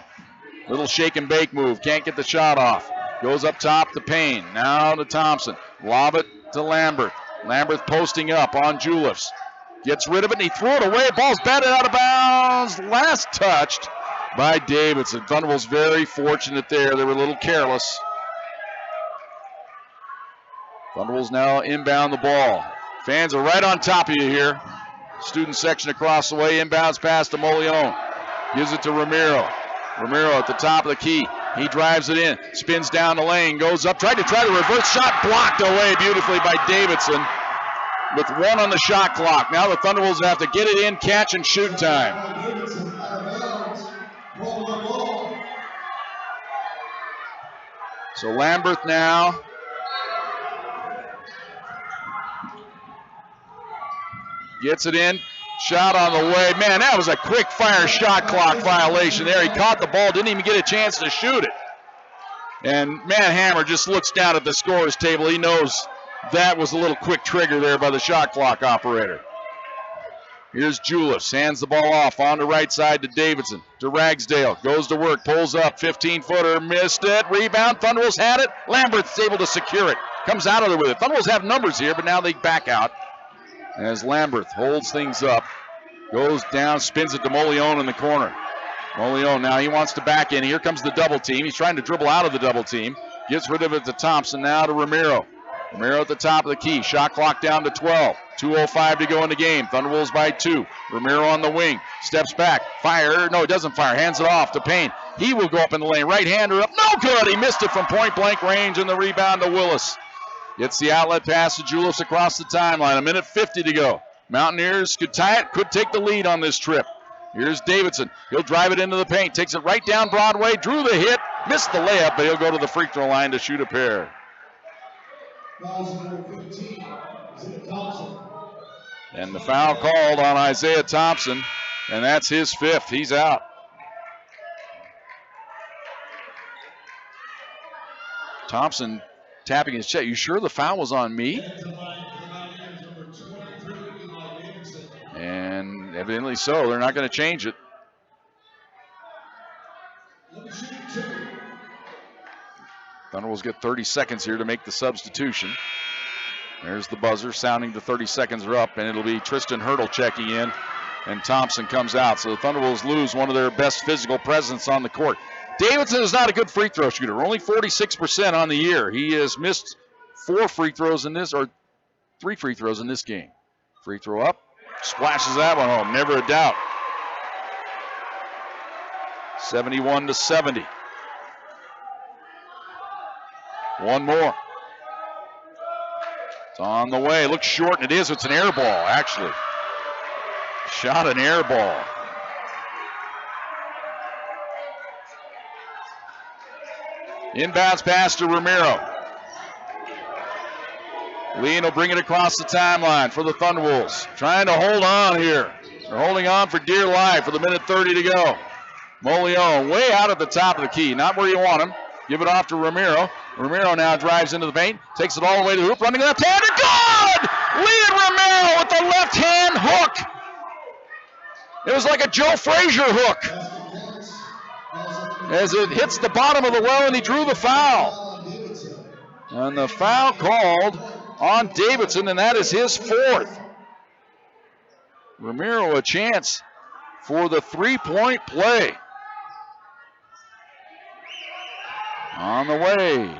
Little shake and bake move. Can't get the shot off. Goes up top to Payne. Now to Thompson. Lob it to Lambert. Lambert posting up on Julius. Gets rid of it and he threw it away. Ball's batted out of bounds. Last touched by Davidson. Thunderwolves very fortunate there. They were a little careless. Thunderwolves now inbound the ball. Fans are right on top of you here. Student section across the way. Inbounds pass to Molione. Gives it to Ramiro. Ramiro at the top of the key. He drives it in. Spins down the lane. Goes up. Tried to reverse shot. Blocked away beautifully by Davidson. With 1 on the shot clock. Now the Thunderwolves have to get it in, catch, and shoot time. So Lambert now. Gets it in. Shot on the way. Man, that was a quick fire shot clock violation there. He caught the ball, didn't even get a chance to shoot it. And Matt Hammer just looks down at the scorer's table. He knows that was a little quick trigger there by the shot clock operator. Here's Julius, hands the ball off on the right side to Davidson, to Ragsdale, goes to work, pulls up, 15-footer, missed it, rebound, Thunderwolves had it, Lamberth's able to secure it, comes out of there with it. Thunderwolves have numbers here, but now they back out as Lamberth holds things up, goes down, spins it to Molione in the corner. Molione now, he wants to back in, here comes the double team, he's trying to dribble out of the double team, gets rid of it to Thompson, now to Romero. Romero at the top of the key. Shot clock down to 12. 2:05 to go in the game. Thunderwolves by 2. Romero on the wing. Steps back. Fire. No, he doesn't fire. Hands it off to Payne. He will go up in the lane. Right-hander up. No good. He missed it from point-blank range, and the rebound to Willis. Gets the outlet pass to Julius across the timeline. 1:50 to go. Mountaineers could tie it, could take the lead on this trip. Here's Davidson. He'll drive it into the paint. Takes it right down Broadway. Drew the hit. Missed the layup, but he'll go to the free throw line to shoot a pair. And the foul called on Isaiah Thompson, and that's his 5th. He's out. Thompson tapping his chest. You sure the foul was on me? And evidently so. They're not going to change it. Thunderwolves get 30 seconds here to make the substitution. There's the buzzer sounding. The 30 seconds are up, and it'll be Tristan Hurdle checking in, and Thompson comes out. So the Thunderwolves lose one of their best physical presence on the court. Davidson is not a good free throw shooter. Only 46% on the year. He has missed 3 free throws in this game. Free throw up, splashes that one home. Never a doubt. 71-70. One more. It's on the way. Looks short, and it is. It's an air ball, actually. Shot an air ball. Inbounds pass to Romero. Lean will bring it across the timeline for the Thunderwolves. Trying to hold on here. They're holding on for dear life with 1:30 to go. Molione way out at the top of the key. Not where you want him. Give it off to Romero. Romero now drives into the paint. Takes it all the way to the hoop. Running left hand. Good! Lead Romero with the left hand hook. It was like a Joe Frazier hook. As it hits the bottom of the well, and he drew the foul. And the foul called on Davidson, and that is his 4th. Romero a chance for the 3-point play. On the way.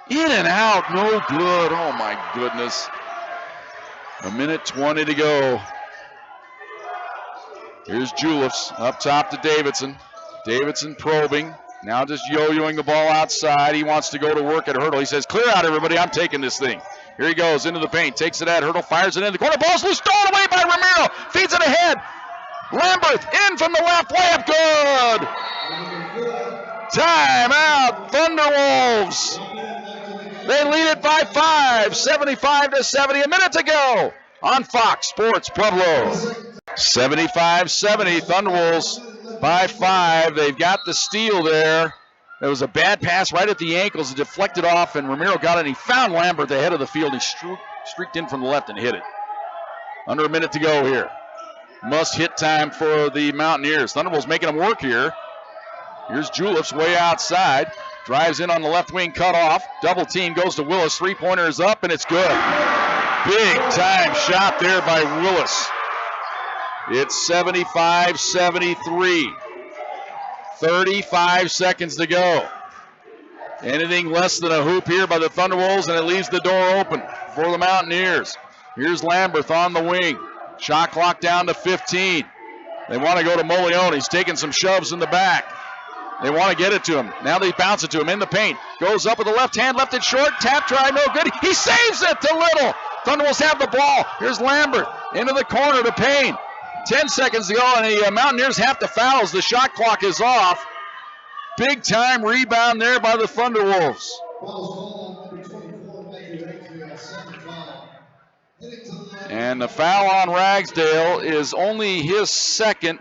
In and out, no good. Oh my goodness. 1:20 to go. Here's Julius up top to Davidson. Davidson probing. Now just yo-yoing the ball outside. He wants to go to work at Hurdle. He says, clear out everybody, I'm taking this thing. Here he goes into the paint. Takes it at Hurdle, fires it in the corner. Ball's loose, stolen away by Romero. Feeds it ahead. Lamberth in from the left, layup good. Timeout, Thunderwolves. They lead it by 5, 75-70. 1 minute to go on Fox Sports Pueblo. 75-70, Thunderwolves by 5. They've got the steal there. There was a bad pass right at the ankles. It deflected off, and Romero got it. He found Lamberth ahead of the field. He streaked in from the left and hit it. Under 1 minute to go here. Must-hit time for the Mountaineers. Thunderwolves making them work here. Here's Julius way outside. Drives in on the left wing, cut off. Double team goes to Willis. 3-pointer is up, and it's good. Big time shot there by Willis. It's 75-73. 35 seconds to go. Anything less than a hoop here by the Thunderwolves, and it leaves the door open for the Mountaineers. Here's Lamberth on the wing. Shot clock down to 15. They want to go to Molione. He's taking some shoves in the back. They want to get it to him. Now they bounce it to him in the paint. Goes up with the left hand, left it short. Tap try, no good. He saves it to Little. Thunderwolves have the ball. Here's Lambert into the corner to Payne. 10 seconds to go, and the Mountaineers have to foul as the shot clock is off. Big time rebound there by the Thunderwolves. And the foul on Ragsdale is only his 2nd,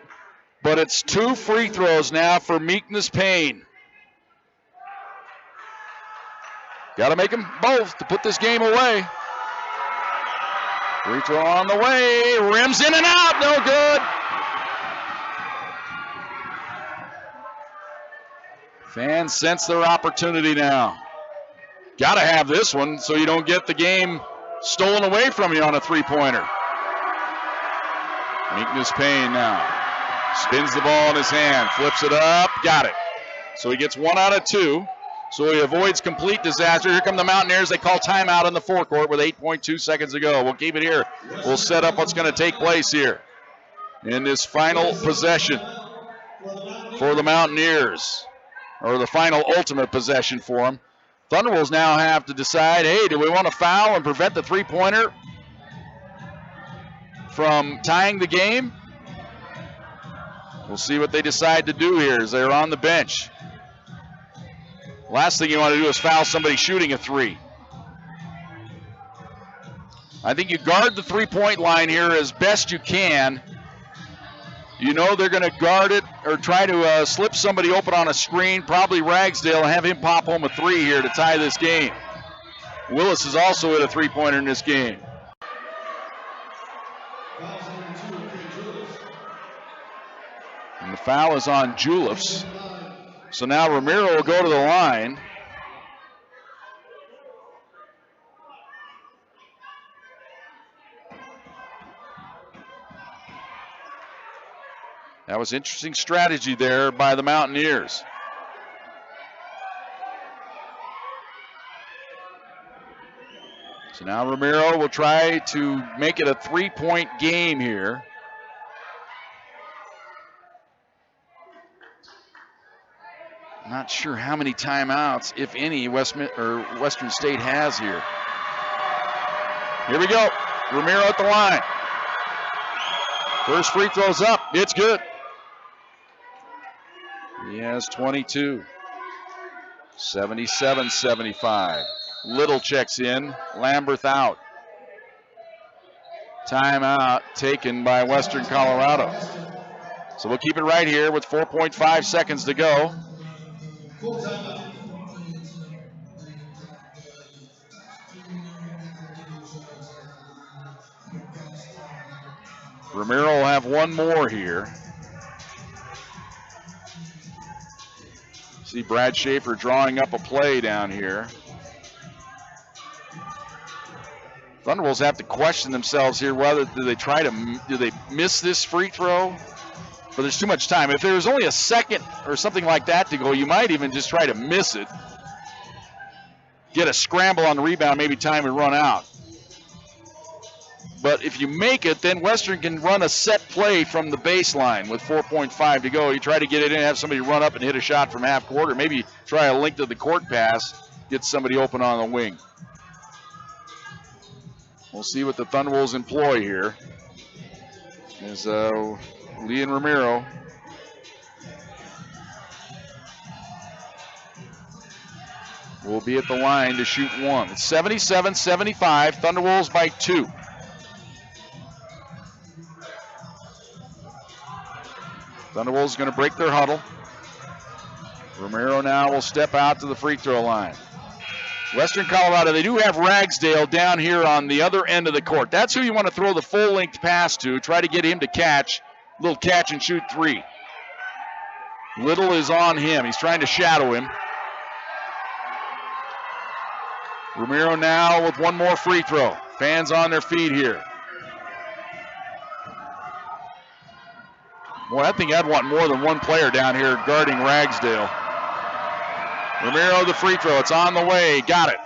but it's 2 free throws now for Meekness Payne. Got to make them both to put this game away. Free throw on the way. Rims in and out. No good. Fans sense their opportunity now. Got to have this one so you don't get the game stolen away from you on a three-pointer. Meekness Payne now. Spins the ball in his hand. Flips it up. Got it. So he gets 1 out of 2. So he avoids complete disaster. Here come the Mountaineers. They call timeout in the forecourt with 8.2 seconds to go. We'll keep it here. We'll set up what's going to take place here in this final possession for the Mountaineers, or the final ultimate possession for them. Thunderwolves now have to decide, hey, do we want to foul and prevent the three-pointer from tying the game? We'll see what they decide to do here as they're on the bench. Last thing you want to do is foul somebody shooting a three. I think you guard the three-point line here as best you can. You know they're going to guard it or try to slip somebody open on a screen, probably Ragsdale, and have him pop home a three here to tie this game. Willis is also hit a three-pointer in this game. And the foul is on Julius. So now Ramiro will go to the line. That was interesting strategy there by the Mountaineers. So now Ramiro will try to make it a three-point game here. Not sure how many timeouts, if any, Western State has here. Here we go. Ramiro at the line. First free throw's up. It's good. He has 22. 77-75. Little checks in. Lamberth out. Timeout taken by Western Colorado. So we'll keep it right here with 4.5 seconds to go. Ramiro will have one more here. See Brad Schaefer drawing up a play down here. Thunderwolves have to question themselves here whether do they miss this free throw? But there's too much time. If there was only a second or something like that to go, you might even just try to miss it. Get a scramble on the rebound, maybe time and run out. But if you make it, then Western can run a set play from the baseline with 4.5 to go. You try to get it in, have somebody run up and hit a shot from half court, or maybe try a length of the court pass, get somebody open on the wing. We'll see what the Thunderwolves employ here. As Lee and Ramiro will be at the line to shoot one. It's 77-75, Thunderwolves by 2. Thunderwolves going to break their huddle. Ramiro now will step out to the free throw line. Western Colorado, they do have Ragsdale down here on the other end of the court. That's who you want to throw the full-length pass to. Try to get him to catch. Little catch and shoot three. Little is on him. He's trying to shadow him. Ramiro now with one more free throw. Fans on their feet here. Boy, I think I'd want more than one player down here guarding Ragsdale. Ramiro the free throw. It's on the way. Got it.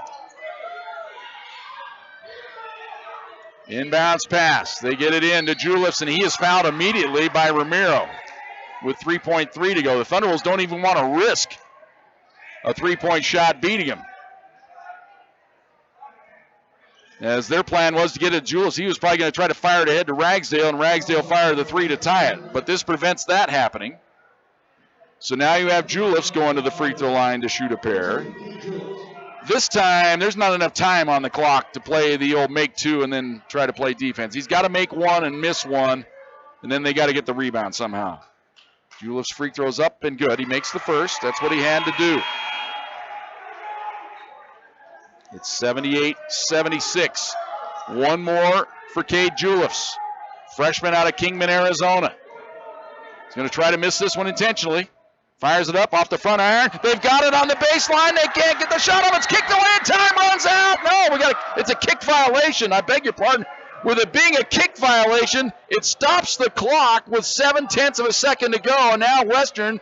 Inbounds pass. They get it in to Julius, and he is fouled immediately by Ramiro with 3.3 to go. The Thunderwolves don't even want to risk a three-point shot beating him. As their plan was to get it to Julius, he was probably going to try to fire it ahead to Ragsdale, and Ragsdale fired the three to tie it. But this prevents that happening. So now you have Julius going to the free throw line to shoot a pair. This time, there's not enough time on the clock to play the old make two and then try to play defense. He's got to make one and miss one, and then they got to get the rebound somehow. Julius' free throw's up and good. He makes the first. That's what he had to do. It's 78-76. One more for Cade Juliffs, freshman out of Kingman, Arizona. He's going to try to miss this one intentionally. Fires it up off the front iron. They've got it on the baseline. They can't get the shot off. It's kicked away and time runs out. No, it's a kick violation. I beg your pardon. With it being a kick violation, it stops the clock with 0.7 of a second to go. And now Western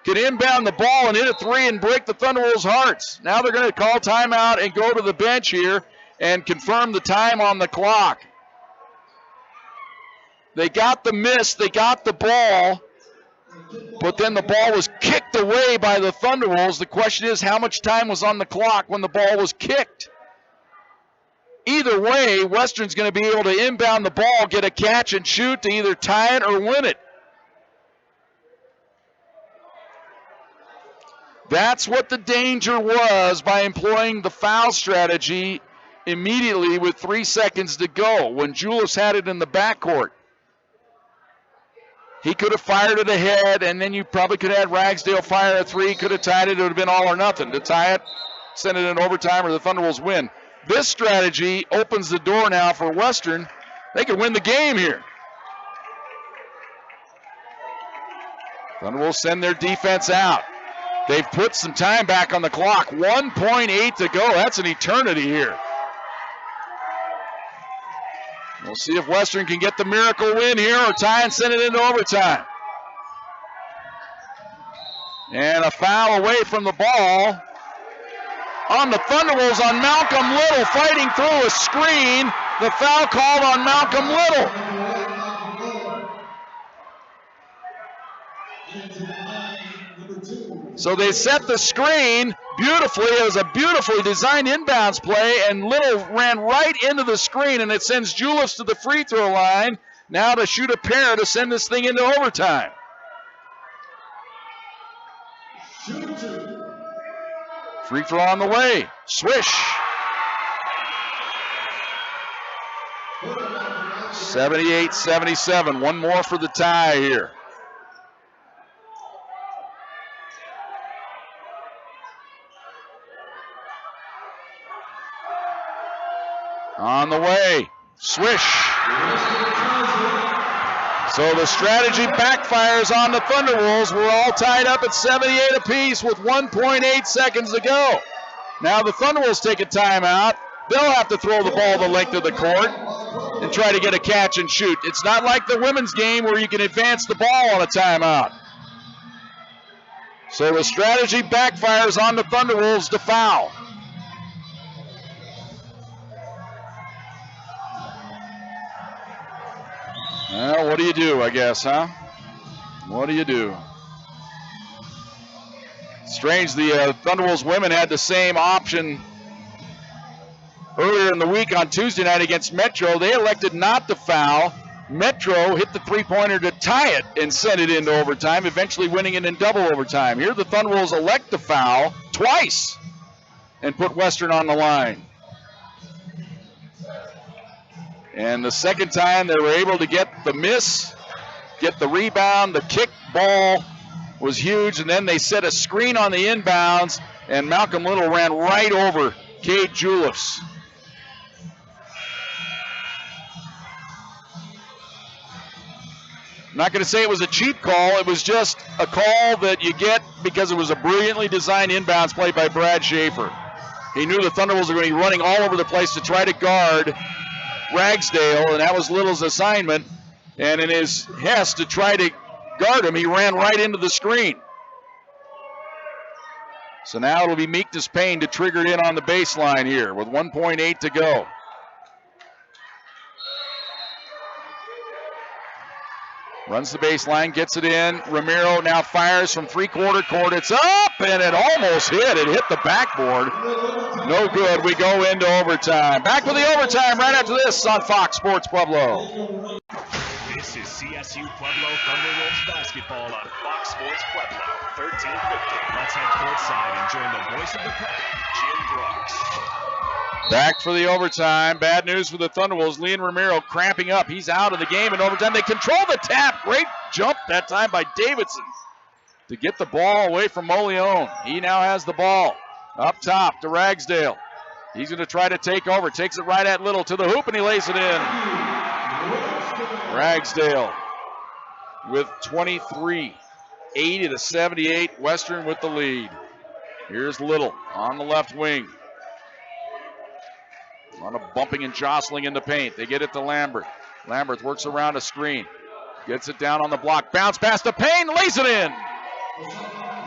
can inbound the ball and hit a three and break the Thunderwolves' hearts. Now they're going to call timeout and go to the bench here and confirm the time on the clock. They got the miss. They got the ball. But then the ball was kicked away by the Thunderwolves. The question is, how much time was on the clock when the ball was kicked? Either way, Western's going to be able to inbound the ball, get a catch and shoot to either tie it or win it. That's what the danger was by employing the foul strategy immediately with 3 seconds to go when Julius had it in the backcourt. He could have fired it ahead, and then you probably could have had Ragsdale fire a three, could have tied it. It would have been all or nothing. To tie it, send it in overtime, or the Thunderwolves win. This strategy opens the door now for Western. They could win the game here. Thunderwolves send their defense out. They've put some time back on the clock. 1.8 to go. That's an eternity here. We'll see if Western can get the miracle win here or tie and send it into overtime. And a foul away from the ball on the Thunderwolves on Malcolm Little, fighting through a screen. The foul called on Malcolm Little. So they set the screen beautifully. It was a beautifully designed inbounds play, and Little ran right into the screen, and it sends Julius to the free throw line now to shoot a pair to send this thing into overtime. Free throw on the way. Swish. 78-77. One more for the tie here. On the way. Swish. So the strategy backfires on the Thunderwolves. We're all tied up at 78 apiece with 1.8 seconds to go. Now the Thunderwolves take a timeout. They'll have to throw the ball the length of the court and try to get a catch and shoot. It's not like the women's game where you can advance the ball on a timeout. So the strategy backfires on the Thunderwolves to foul. Well, what do you do, I guess, huh? What do you do? Strange, the Thunderwolves women had the same option earlier in the week on Tuesday night against Metro. They elected not to foul. Metro hit the three-pointer to tie it and sent it into overtime, eventually winning it in double overtime. Here the Thunderwolves elect to foul twice and put Western on the line. And the second time they were able to get the miss, get the rebound, the kick ball was huge, and then they set a screen on the inbounds, and Malcolm Little ran right over Cade Julius. I'm not going to say it was a cheap call. It was just a call that you get because it was a brilliantly designed inbounds play by Brad Schaefer. He knew the Thunderwolves were going to be running all over the place to try to guard Ragsdale, and that was Little's assignment. And in his hest to try to guard him, he ran right into the screen. So now it'll be Meekness Payne to trigger it in on the baseline here with 1.8 to go. Runs the baseline, gets it in. Ramiro now fires from three-quarter court. It's up, and it almost hit. It hit the backboard. No good. We go into overtime. Back with the overtime right after this on Fox Sports Pueblo. This is CSU Pueblo Thunderwolves basketball on Fox Sports Pueblo, 1350. Let's head courtside and join the voice of the pack, Jim Brooks. Back for the overtime. Bad news for the Thunderwolves. Leon Ramiro cramping up. He's out of the game in overtime. They control the tap. Great jump that time by Davidson to get the ball away from Moleone. He now has the ball up top to Ragsdale. He's going to try to take over. Takes it right at Little to the hoop, and he lays it in. Ragsdale with 23. 80-78. Western with the lead. Here's Little on the left wing. A lot of bumping and jostling in the paint. They get it to Lambert. Lambert works around a screen. Gets it down on the block. Bounce pass to Payne. Lays it in.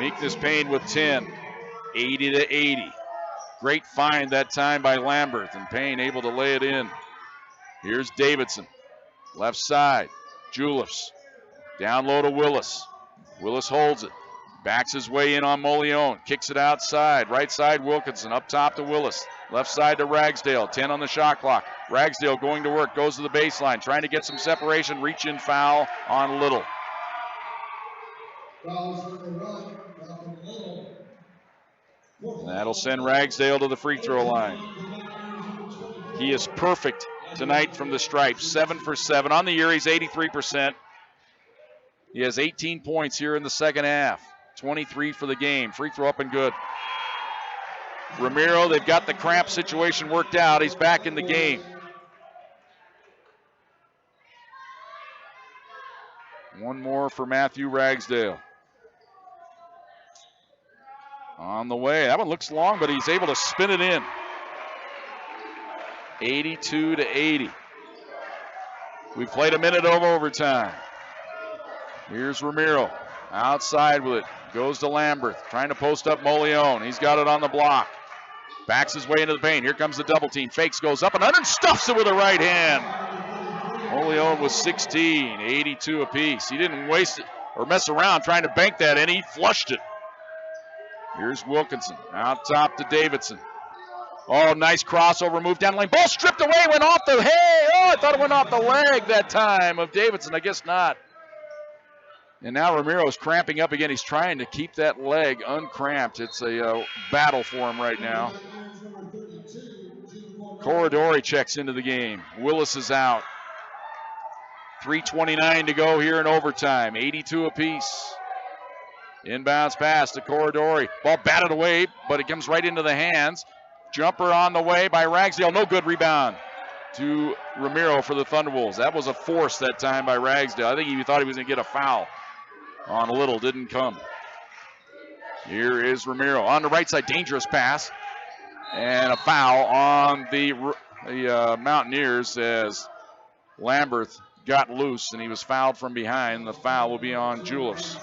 Meekness Payne with 10. 80-80. Great find that time by Lambert. And Payne able to lay it in. Here's Davidson. Left side. Julius. Down low to Willis. Willis holds it. Backs his way in on Molione. Kicks it outside. Right side Wilkinson. Up top to Willis. Left side to Ragsdale. 10 on the shot clock. Ragsdale going to work. Goes to the baseline. Trying to get some separation. Reach in foul on Little. That'll send Ragsdale to the free throw line. He is perfect tonight from the stripe. 7 for 7. On the year, he's 83%. He has 18 points here in the second half. 23 for the game. Free throw up and good. Ramiro, they've got the cramp situation worked out. He's back in the game. One more for Matthew Ragsdale. On the way. That one looks long, but he's able to spin it in. 82-80. We've played a minute of overtime. Here's Ramiro. Outside with it. Goes to Lambert. Trying to post up Molione. He's got it on the block. Backs his way into the paint. Here comes the double team. Fakes, goes up and under and stuffs it with a right hand. Molione was 16. 82 apiece. He didn't waste it or mess around trying to bank that in. He flushed it. Here's Wilkinson. Out top to Davidson. Oh, nice crossover move down the lane. Ball stripped away. Went off the I thought it went off the leg that time of Davidson. I guess not. And now Ramiro's cramping up again. He's trying to keep that leg uncramped. It's a battle for him right now. Corridori checks into the game. Willis is out. 3:29 to go here in overtime. 82 apiece. Inbounds pass to Corridori. Ball batted away, but it comes right into the hands. Jumper on the way by Ragsdale. No good. Rebound to Ramiro for the Thunderwolves. That was a force that time by Ragsdale. I think he thought he was going to get a foul on a Little. Didn't come. Here is Ramiro on the right side. Dangerous pass. And a foul on the Mountaineers as Lambert got loose and he was fouled from behind. The foul will be on Julius.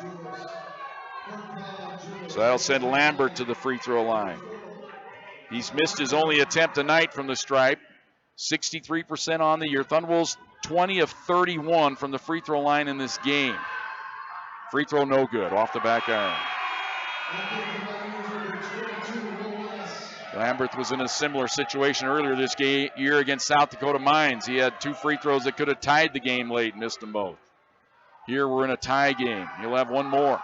So that'll send Lambert to the free throw line. He's missed his only attempt tonight from the stripe. 63% on the year. Thunderwolves 20 of 31 from the free throw line in this game. Free throw no good, off the back iron. Lambert was in a similar situation earlier this year against South Dakota Mines. He had 2 free throws that could have tied the game late, missed them both. Here we're in a tie game. He'll have one more.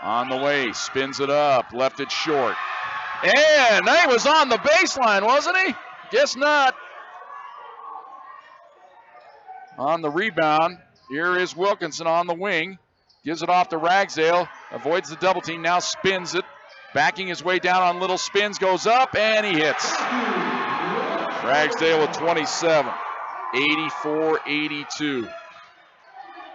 On the way, spins it up, left it short. And he was on the baseline, wasn't he? Guess not. On the rebound, here is Wilkinson on the wing. Gives it off to Ragsdale, avoids the double team, now spins it. Backing his way down on Little, spins, goes up, and he hits. Ragsdale with 27, 84-82.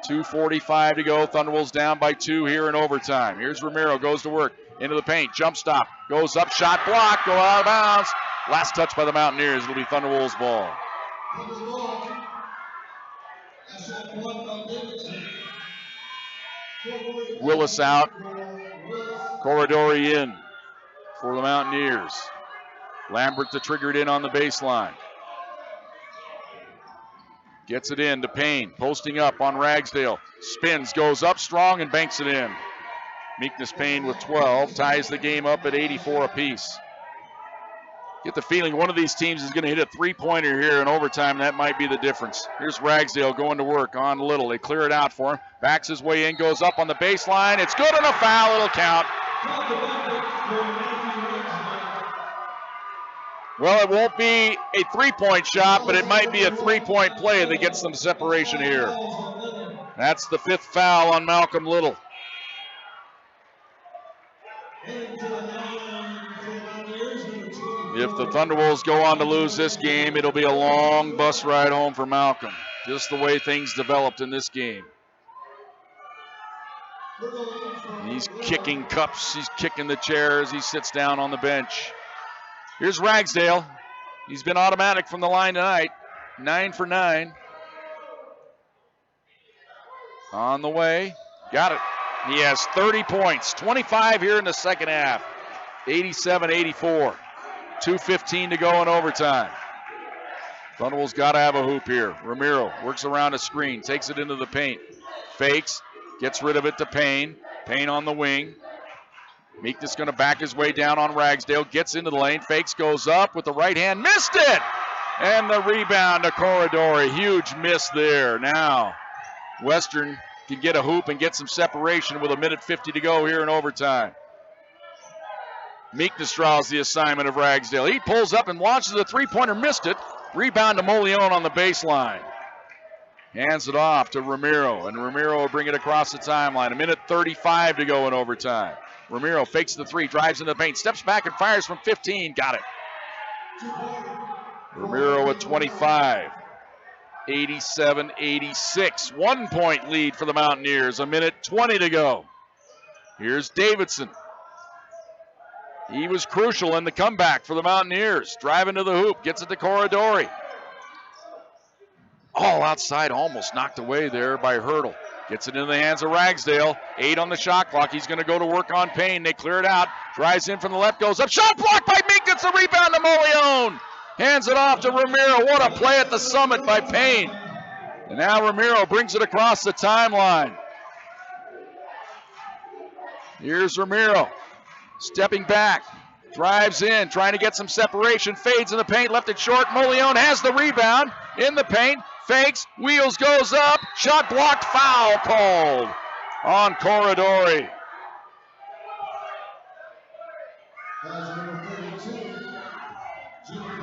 2:45 to go. Thunderwolves down by 2 here in overtime. Here's Ramiro, goes to work, into the paint, jump stop, goes up, shot blocked, go out of bounds. Last touch by the Mountaineers. It'll be Thunderwolves ball. Willis out. Corridori in for the Mountaineers. Lambert to trigger it in on the baseline. Gets it in to Payne. Posting up on Ragsdale. Spins, goes up strong, and banks it in. Meekness Payne with 12. Ties the game up at 84 apiece. Get the feeling one of these teams is going to hit a three-pointer here in overtime. That might be the difference. Here's Ragsdale going to work on Little. They clear it out for him. Backs his way in, goes up on the baseline. It's good and a foul. It'll count. Well, it won't be a three-point shot, but it might be a three-point play that gets them separation here. That's the 5th foul on Malcolm Little. If the Thunderwolves go on to lose this game, it'll be a long bus ride home for Malcolm Just the way things developed in this game. He's kicking cups. He's kicking the chairs. He sits down on the bench. Here's Ragsdale. He's been automatic from the line tonight. 9 for 9. On the way. Got it. He has 30 points. 25 here in the second half. 87-84. 2:15 to go in overtime. Thunderbolt's got to have a hoop here. Ramiro works around a screen. Takes it into the paint. Fakes. Gets rid of it to Payne. Payne on the wing. Meekness going to back his way down on Ragsdale. Gets into the lane. Fakes, goes up with the right hand. Missed it! And the rebound to Corridori. Huge miss there. Now, Western can get a hoop and get some separation with 1:50 to go here in overtime. Meekness draws the assignment of Ragsdale. He pulls up and launches a three-pointer. Missed it. Rebound to Molione on the baseline. Hands it off to Ramiro, and Ramiro will bring it across the timeline. 1:35 to go in overtime. Ramiro fakes the three, drives into the paint, steps back and fires from 15. Got it. Ramiro with 25. 87-86. 1 point lead for the Mountaineers. 1:20 to go. Here's Davidson. He was crucial in the comeback for the Mountaineers. Driving to the hoop, gets it to Corridori. All outside, almost knocked away there by Hurdle. Gets it into the hands of Ragsdale. 8 on the shot clock. He's going to go to work on Payne. They clear it out. Drives in from the left, goes up. Shot blocked by Meek. Gets the rebound to Molione. Hands it off to Ramiro. What a play at the summit by Payne. And now Ramiro brings it across the timeline. Here's Ramiro. Stepping back. Drives in, trying to get some separation. Fades in the paint, left it short. Molione has the rebound in the paint. Fakes, wheels, goes up. Shot blocked, foul called on Corridori.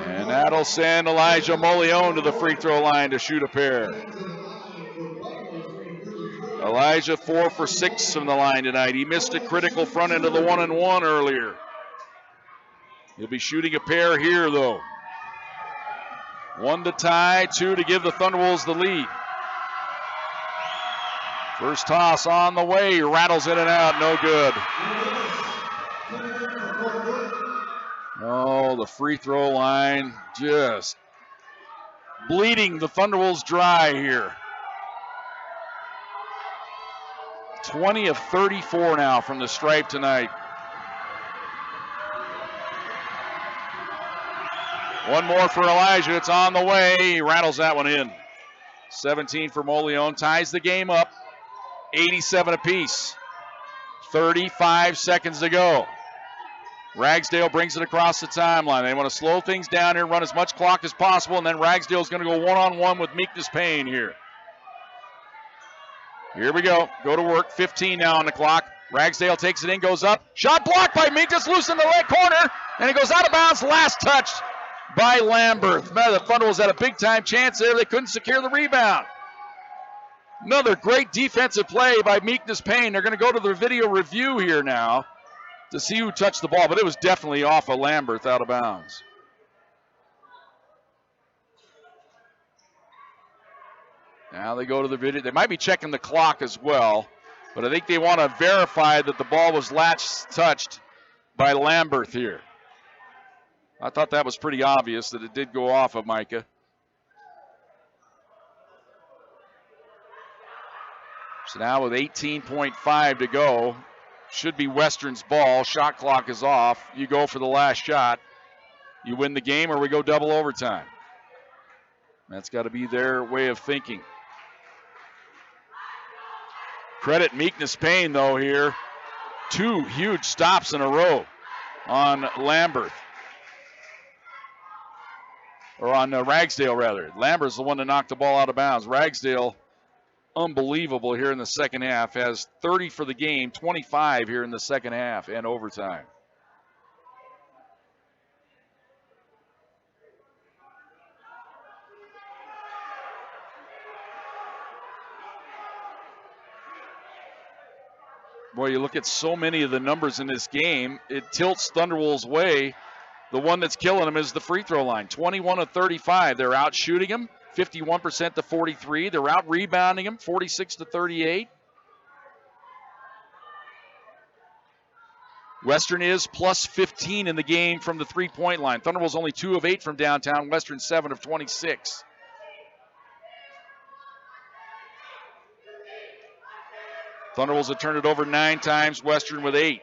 And that'll send Elijah Molione to the free throw line to shoot a pair. Elijah 4 for 6 from the line tonight. He missed a critical front end of the 1-and-1 earlier. He'll be shooting a pair here, though. 1 to tie, 2 to give the Thunderwolves the lead. First toss on the way, rattles in and out, no good. Oh, the free throw line just bleeding the Thunderwolves dry here. 20 of 34 now from the stripe tonight. One more for Elijah. It's on the way. He rattles that one in. 17 for Molione. Ties the game up. 87 apiece. 35 seconds to go. Ragsdale brings it across the timeline. They want to slow things down here, run as much clock as possible, and then Ragsdale's going to go one-on-one with Meekness Payne here. Here we go. Go to work. 15 now on the clock. Ragsdale takes it in, goes up. Shot blocked by Meekness, loose in the right corner, and it goes out of bounds. Last touch by Lamberth. Man, the Thunderwolves had a big-time chance there. They couldn't secure the rebound. Another great defensive play by Meekness Payne. They're going to go to their video review here now to see who touched the ball, but it was definitely off of Lamberth out of bounds. Now they go to the video. They might be checking the clock as well, but I think they want to verify that the ball was touched by Lamberth here. I thought that was pretty obvious that it did go off of Micah. So now with 18.5 to go, should be Western's ball. Shot clock is off. You go for the last shot. You win the game or we go double overtime. That's got to be their way of thinking. Credit Meekness Payne, though, here. 2 huge stops in a row on Lamberth. Or on Ragsdale, rather. Lamberth's the one that knocked the ball out of bounds. Ragsdale, unbelievable here in the second half. Has 30 for the game, 25 here in the second half and overtime. Boy, you look at so many of the numbers in this game, it tilts Thunderwolves' way. The one that's killing them is the free throw line. 21 of 35. They're out shooting them. 51% to 43. They're out rebounding them, 46 to 38. Western is plus 15 in the game from the three-point line. Thunderbolts only 2 of 8 from downtown. Western 7 of 26. Thunderbolts have turned it over 9 times. Western with 8.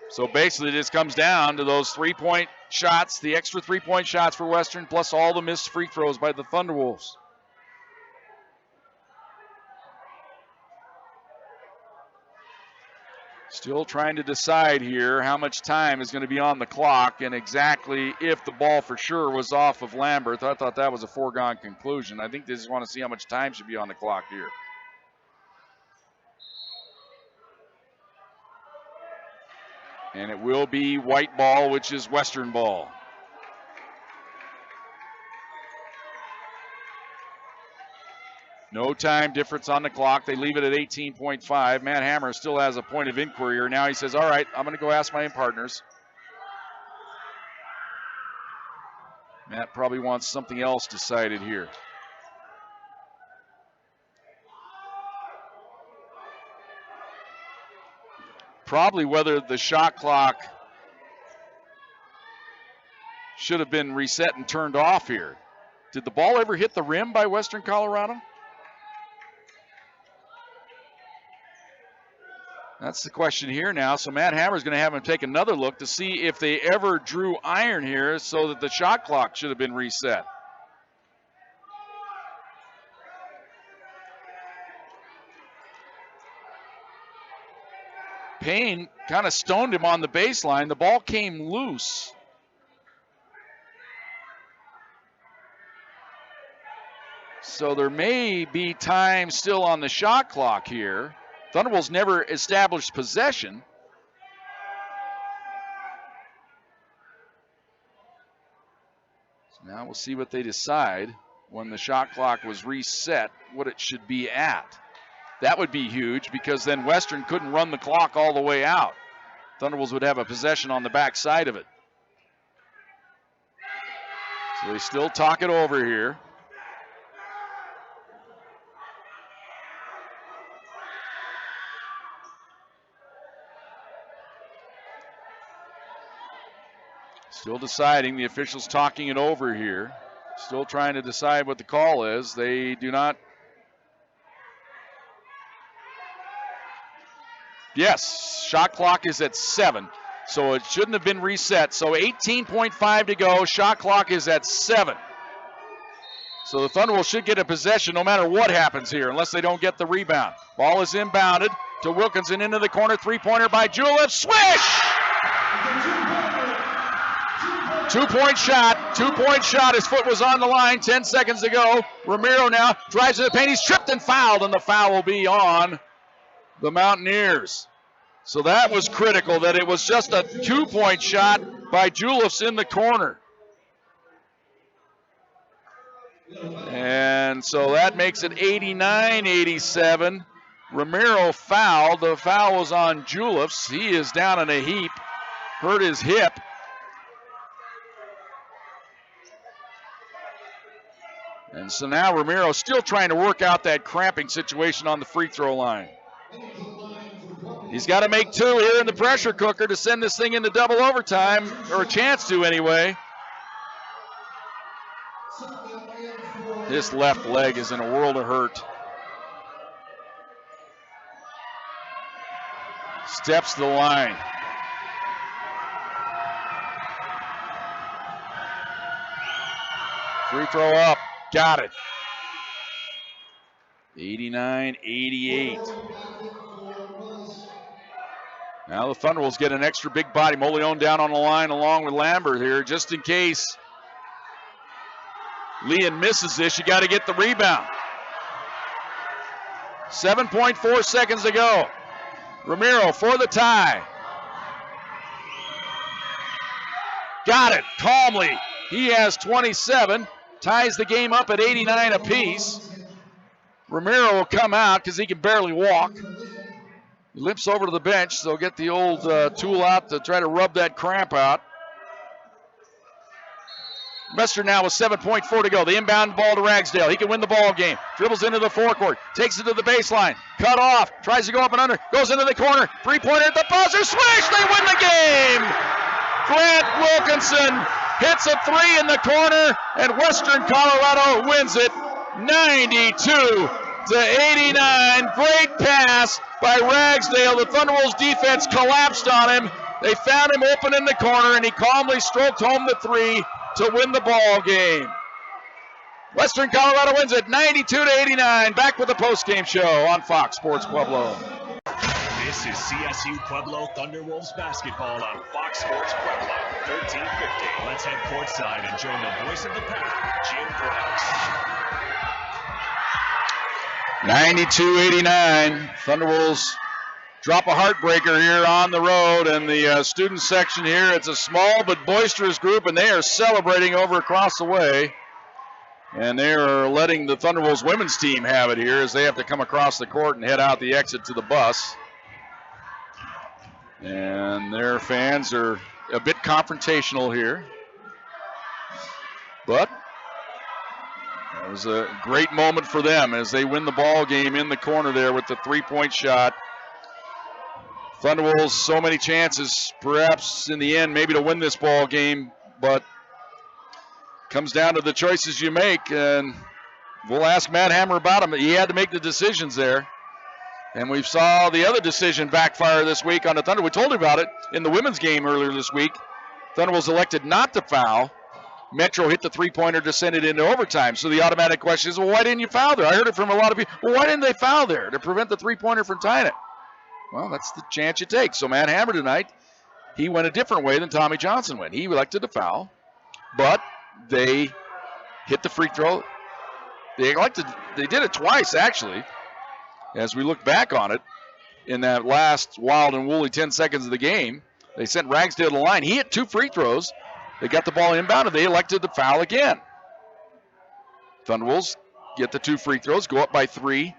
So basically, this comes down to those three-point shots, the extra three-point shots for Western, plus all the missed free throws by the Thunderwolves. Still trying to decide here how much time is going to be on the clock and exactly if the ball for sure was off of Lambert. I thought that was a foregone conclusion. I think they just want to see how much time should be on the clock here. And it will be white ball, which is Western ball. No time difference on the clock. They leave it at 18.5. Matt Hammer still has a point of inquiry here. Now he says, all right, I'm going to go ask my partners. Matt probably wants something else decided here. Probably whether the shot clock should have been reset and turned off here. Did the ball ever hit the rim by Western Colorado? That's the question here now. So Matt Hammer's going to have him take another look to see if they ever drew iron here so that the shot clock should have been reset. Payne kind of stoned him on the baseline. The ball came loose. So there may be time still on the shot clock here. Thunderbolts never established possession. So now we'll see what they decide when the shot clock was reset, what it should be at. That would be huge because then Western couldn't run the clock all the way out. Thunderbolts would have a possession on the back side of it. So they still talk it over here. Still deciding. The officials talking it over here. Still trying to decide what the call is. They do not. Yes, shot clock is at 7. So it shouldn't have been reset. So 18.5 to go. Shot clock is at 7. So the Thunderbolts should get a possession no matter what happens here, unless they don't get the rebound. Ball is inbounded to Wilkinson into the corner. Three-pointer by Juleff. Swish! Two-point shot. His foot was on the line. 10 seconds to go. Romero now drives to the paint. He's tripped and fouled, and the foul will be on the Mountaineers. So that was critical, that it was just a two-point shot by Juleff in the corner. And so that makes it 89-87. Romero fouled. The foul was on Juleff. He is down in a heap. Hurt his hip. And so now Romero still trying to work out that cramping situation on the free throw line. He's got to make 2 here in the pressure cooker to send this thing into double overtime, or a chance to anyway. This left leg is in a world of hurt. Steps to the line. Free throw up. Got it. 89-88. Now the Thunderbolts get an extra big body. Moleon down on the line along with Lambert here, just in case Leon misses this. You got to get the rebound. 7.4 seconds to go. Romero for the tie. Got it calmly. He has 27. Ties the game up at 89 apiece. Romero will come out because he can barely walk. He limps over to the bench, so get the old tool out to try to rub that cramp out. Western now with 7.4 to go. The inbound ball to Ragsdale. He can win the ball game. Dribbles into the forecourt. Takes it to the baseline. Cut off. Tries to go up and under. Goes into the corner. Three-pointer at the buzzer. Swish! They win the game! Grant Wilkinson hits a three in the corner, and Western Colorado wins it 92-89. Great pass by Ragsdale. The Thunderbolts defense collapsed on him. They found him open in the corner, and he calmly stroked home the three to win the ball game. Western Colorado wins it 92-89. Back with the postgame show on Fox Sports Pueblo. This is CSU Pueblo Thunderwolves basketball on Fox Sports Pueblo, 1350. Let's head courtside and join the voice of the pack, Jim Brooks. 92-89. Thunderwolves drop a heartbreaker here on the road, and the student section here, it's a small but boisterous group, and they are celebrating over across the way. And they are letting the Thunderwolves women's team have it here as they have to come across the court and head out the exit to the bus. And their fans are a bit confrontational here. But it was a great moment for them as they win the ball game in the corner there with the three-point shot. Thunderwolves, so many chances, perhaps in the end, maybe to win this ball game, but comes down to the choices you make, and we'll ask Matt Hammer about him. He had to make the decisions there, and we saw the other decision backfire this week on the Thunder. We told you about it in the women's game earlier this week. Thunderwolves elected not to foul. Metro hit the three-pointer to send it into overtime. So the automatic question is, well, why didn't you foul there? I heard it from a lot of people. Well, why didn't they foul there? To prevent the three-pointer from tying it. Well, that's the chance you take. So Matt Hammer tonight, he went a different way than Tommy Johnson went. He elected to foul, but they hit the free throw. They did it twice, actually, as we look back on it. In that last wild and woolly 10 seconds of the game, they sent Ragsdale to the line. He hit two free throws. They got the ball inbound, and they elected to foul again. Thunderwolves get the two free throws, go up by three.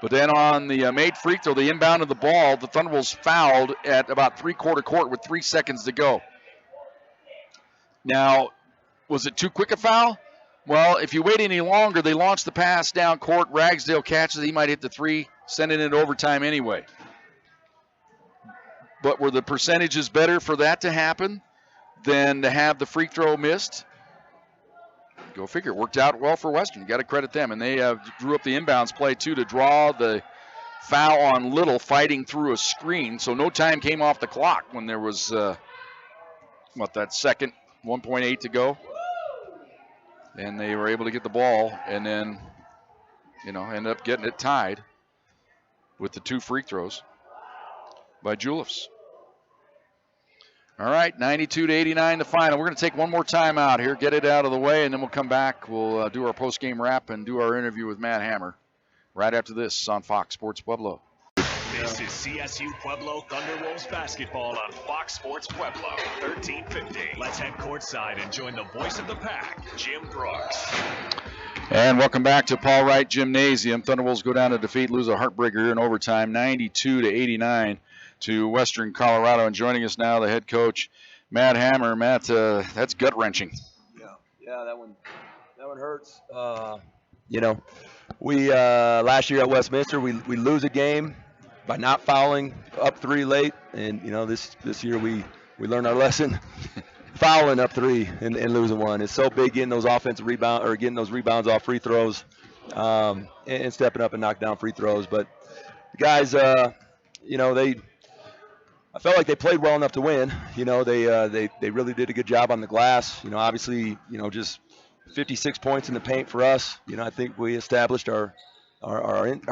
But then on the made free throw, the inbound of the ball, the Thunderwolves fouled at about three-quarter court with 3 seconds to go. Now, was it too quick a foul? Well, if you wait any longer, they launch the pass down court. Ragsdale catches it. He might hit the three, send it into overtime anyway. But were the percentages better for that to happen than to have the free throw missed? Go figure. It worked out well for Western. You got to credit them. And they drew up the inbounds play, too, to draw the foul on Little fighting through a screen. So no time came off the clock when there was, that second, 1.8 to go. And they were able to get the ball and then, ended up getting it tied with the two free throws by Julius. All right, 92-89 the final. We're going to take one more time out here, get it out of the way, and then we'll come back. We'll do our post-game wrap and do our interview with Matt Hammer right after this on Fox Sports Pueblo. This is CSU Pueblo Thunderwolves basketball on Fox Sports Pueblo, 1350. Let's head courtside and join the voice of the pack, Jim Brooks. And welcome back to Paul Wright Gymnasium. Thunderwolves go down to lose a heartbreaker here in overtime, 92-89 to Western Colorado. And joining us now, the head coach, Matt Hammer. Matt, that's gut-wrenching. Yeah, that one hurts. We last year at Westminster, we lose a game by not fouling up three late, and this year we learned our lesson. Fouling up three and losing one. It's so big getting those offensive rebounds or getting those rebounds off free throws, and stepping up and knocking down free throws. But the guys, I felt like they played well enough to win. They really did a good job on the glass. Obviously, just 56 points in the paint for us. I think we established our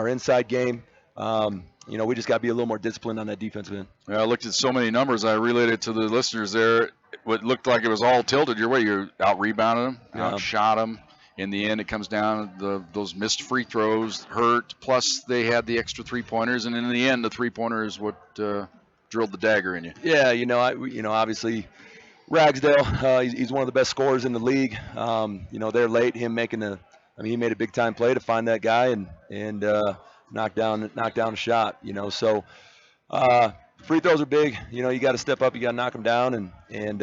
inside game. We just got to be a little more disciplined on that defensive end. Yeah, I looked at so many numbers. I related to the listeners there. What looked like it was all tilted your way. You out-rebounded them, outshot them. In the end, it comes down to those missed free throws hurt. Plus, they had the extra three-pointers, and in the end, the three-pointer is what drilled the dagger in you. Yeah, obviously, Ragsdale, he's one of the best scorers in the league. They're late. He made a big-time play to find that guy and knock down a shot. So free throws are big. You got to step up. You got to knock them down, and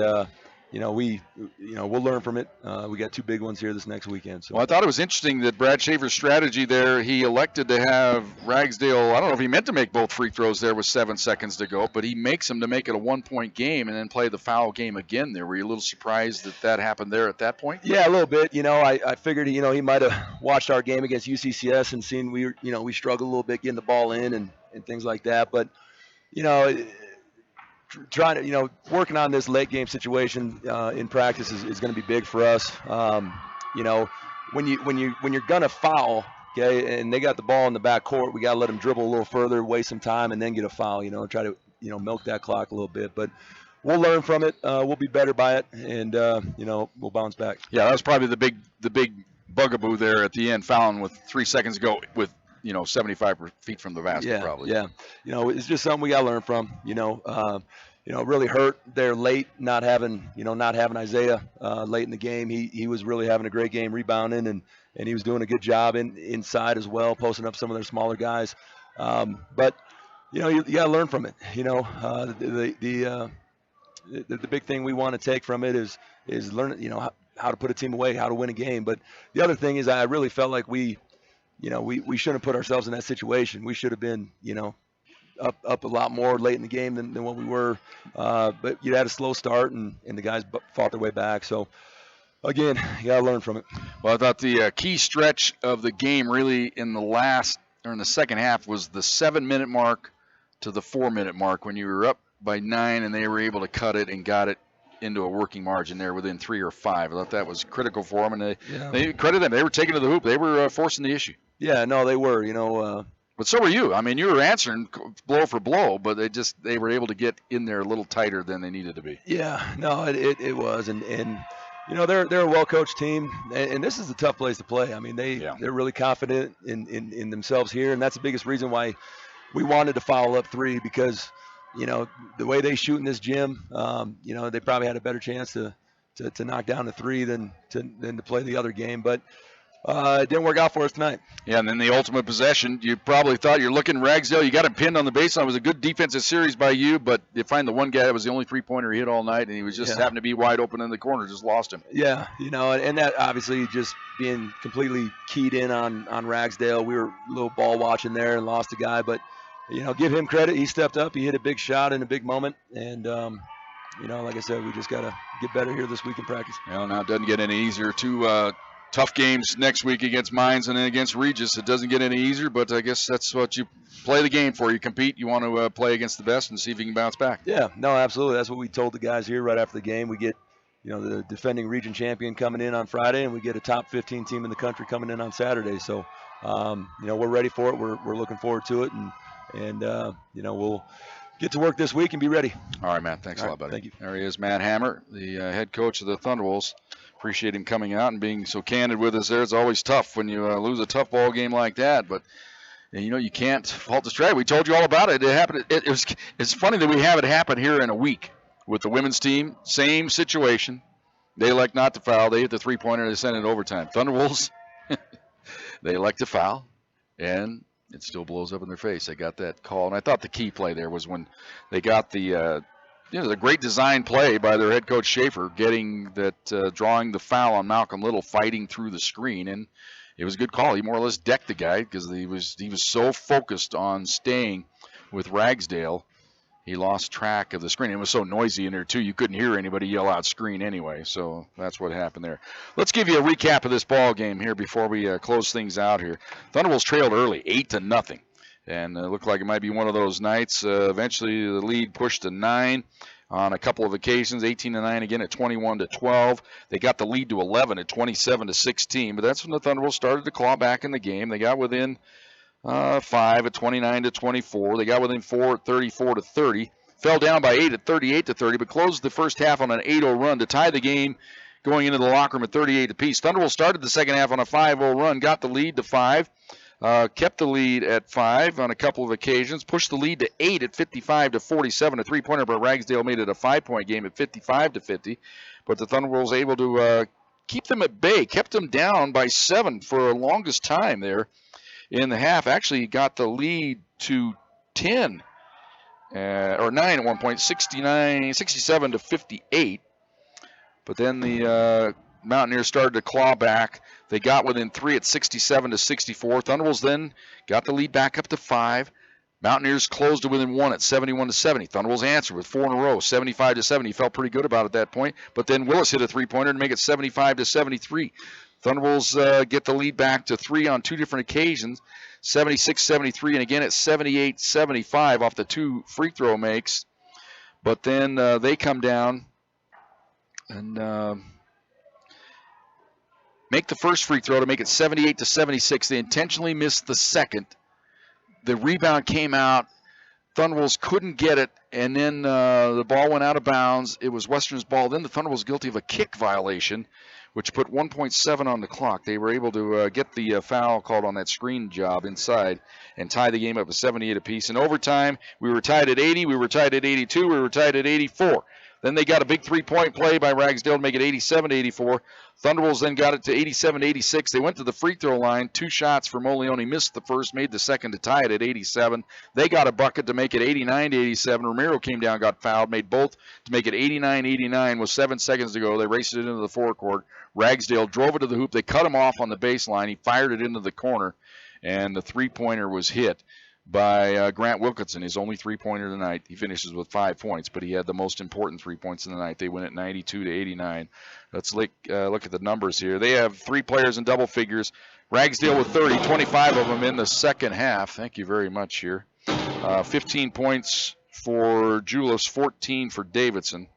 we'll learn from it. We got 2 big ones here this next weekend. So. Well, I thought it was interesting that Brad Schaefer's strategy there, he elected to have Ragsdale, I don't know if he meant to make both free throws there with 7 seconds to go, but he makes them to make it a 1-point game and then play the foul game again there. Were you a little surprised that happened there at that point? Yeah, a little bit. I figured, he might have watched our game against UCCS and seen we struggled a little bit getting the ball in and things like that. But, trying to, working on this late game situation in practice is going to be big for us. When you're gonna foul, okay, and they got the ball in the back court, we gotta let them dribble a little further, waste some time, and then get a foul. Try to milk that clock a little bit, but we'll learn from it. We'll be better by it, and we'll bounce back. Yeah, that was probably the big bugaboo there at the end, fouling with 3 seconds to go with 75 feet from the basket, probably. Yeah, it's just something we got to learn from. It really hurt there late not having Isaiah late in the game. He was really having a great game rebounding, and he was doing a good job inside as well, posting up some of their smaller guys. But you got to learn from it. The big thing we want to take from it is learn how to put a team away, how to win a game. But the other thing is I really felt like we shouldn't have put ourselves in that situation. We should have been, up a lot more late in the game than what we were. But you had a slow start, and the guys fought their way back. So, again, you got to learn from it. Well, I thought the key stretch of the game really in the second half was the 7-minute mark to the 4-minute mark when you were up by 9 and they were able to cut it and got it into a working margin there within 3 or 5. I thought that was critical for them, and they credit them. They were taking to the hoop. They were forcing the issue. Yeah, no, they were. But so were you. I mean, you were answering blow for blow, but they were able to get in there a little tighter than they needed to be. Yeah, no, it was, and they're a well-coached team, and this is a tough place to play. I mean, they're really confident in themselves here, and that's the biggest reason why we wanted to foul up 3, because the way they shoot in this gym, they probably had a better chance to knock down a 3 than to play the other game, but. It didn't work out for us tonight. Yeah, and then the ultimate possession, you probably thought you're looking Ragsdale. You got him pinned on the baseline. It was a good defensive series by you, but you find the one guy that was the only three-pointer he hit all night, and he was just happened to be wide open in the corner, just lost him. Yeah, and that obviously just being completely keyed in on Ragsdale. We were a little ball watching there and lost a guy, but, give him credit. He stepped up. He hit a big shot in a big moment, and, like I said, we just got to get better here this week in practice. Well, now it doesn't get any easier. Tough games next week against Mines and then against Regis. It doesn't get any easier, but I guess that's what you play the game for. You compete. You want to play against the best and see if you can bounce back. Yeah, no, absolutely. That's what we told the guys here right after the game. We get, the defending region champion coming in on Friday, and we get a top 15 team in the country coming in on Saturday. So, we're ready for it. We're looking forward to it, and we'll get to work this week and be ready. All right, Matt. Thanks a lot, buddy. Thank you. There he is, Matt Hammer, the head coach of the Thunderwolves. Appreciate him coming out and being so candid with us there. It's always tough when you lose a tough ball game like that, but you can't fault the strategy. We told you all about it. It happened. It's funny that we have it happen here in a week with the women's team. Same situation. They elect not to foul. They hit the three-pointer. They send it overtime. Thunderwolves, they elect to foul, and it still blows up in their face. They got that call, and I thought the key play there was when they got the great design play by their head coach Schaefer, getting that, drawing the foul on Malcolm Little, fighting through the screen, and it was a good call. He more or less decked the guy because he was so focused on staying with Ragsdale, he lost track of the screen. It was so noisy in there too, you couldn't hear anybody yell out screen anyway. So that's what happened there. Let's give you a recap of this ball game here before we close things out here. Thunderwolves trailed early, 8-0. And it looked like it might be one of those nights. Eventually, the lead pushed to 9 on a couple of occasions, 18-9 again at 21-12. They got the lead to 11 at 27-16. But that's when the Thunderwolves started to claw back in the game. They got within 5 at 29-24. They got within 4 at 34-30. Fell down by 8 at 38-30, but closed the first half on an 8-0 run to tie the game going into the locker room at 38 apiece. Thunderwolves started the second half on a 5-0 run, got the lead to 5. Kept the lead at 5 on a couple of occasions, pushed the lead to 8 at 55-47, a three-pointer, but Ragsdale made it a 5-point game at 55-50. But the Thunderwolves able to keep them at bay, kept them down by 7 for the longest time there in the half. Actually got the lead to 10 or 9 at one point, 67-58. But then the Mountaineers started to claw back. They got within 3 at 67-64. Thunderwolves then got the lead back up to 5. Mountaineers closed to within 1 at 71-70. Thunderwolves answered with 4 in a row, 75-70. Felt pretty good about it at that point. But then Willis hit a three-pointer to make it 75-73. Thunderwolves get the lead back to 3 on 2 different occasions, 76-73, and again at 78-75 off the 2 free throw makes. But then they come down and make the first free throw to make it 78-76. They intentionally missed the second. The rebound came out. Thunderwolves couldn't get it, and then the ball went out of bounds. It was Western's ball. Then the Thunderwolves guilty of a kick violation, which put 1.7 on the clock. They were able to get the foul called on that screen job inside and tie the game up at 78 apiece. In overtime, we were tied at 80. We were tied at 82. We were tied at 84. Then they got a big three-point play by Ragsdale to make it 87-84. Thunderwolves then got it to 87-86. They went to the free throw line. 2 shots for Molione. Missed the first, made the second to tie it at 87. They got a bucket to make it 89-87. Romero came down, got fouled, made both to make it 89-89 with 7 seconds to go. They raced it into the forecourt. Ragsdale drove it to the hoop. They cut him off on the baseline. He fired it into the corner, and the three-pointer was hit by Grant Wilkinson, his only three-pointer tonight. He finishes with 5 points, but he had the most important 3 points in the night. They win at 92-89. Let's look at the numbers here. They have 3 players in double figures. Ragsdale with 30, 25 of them in the second half. Thank you very much here. 15 points for Julius, 14 for Davidson.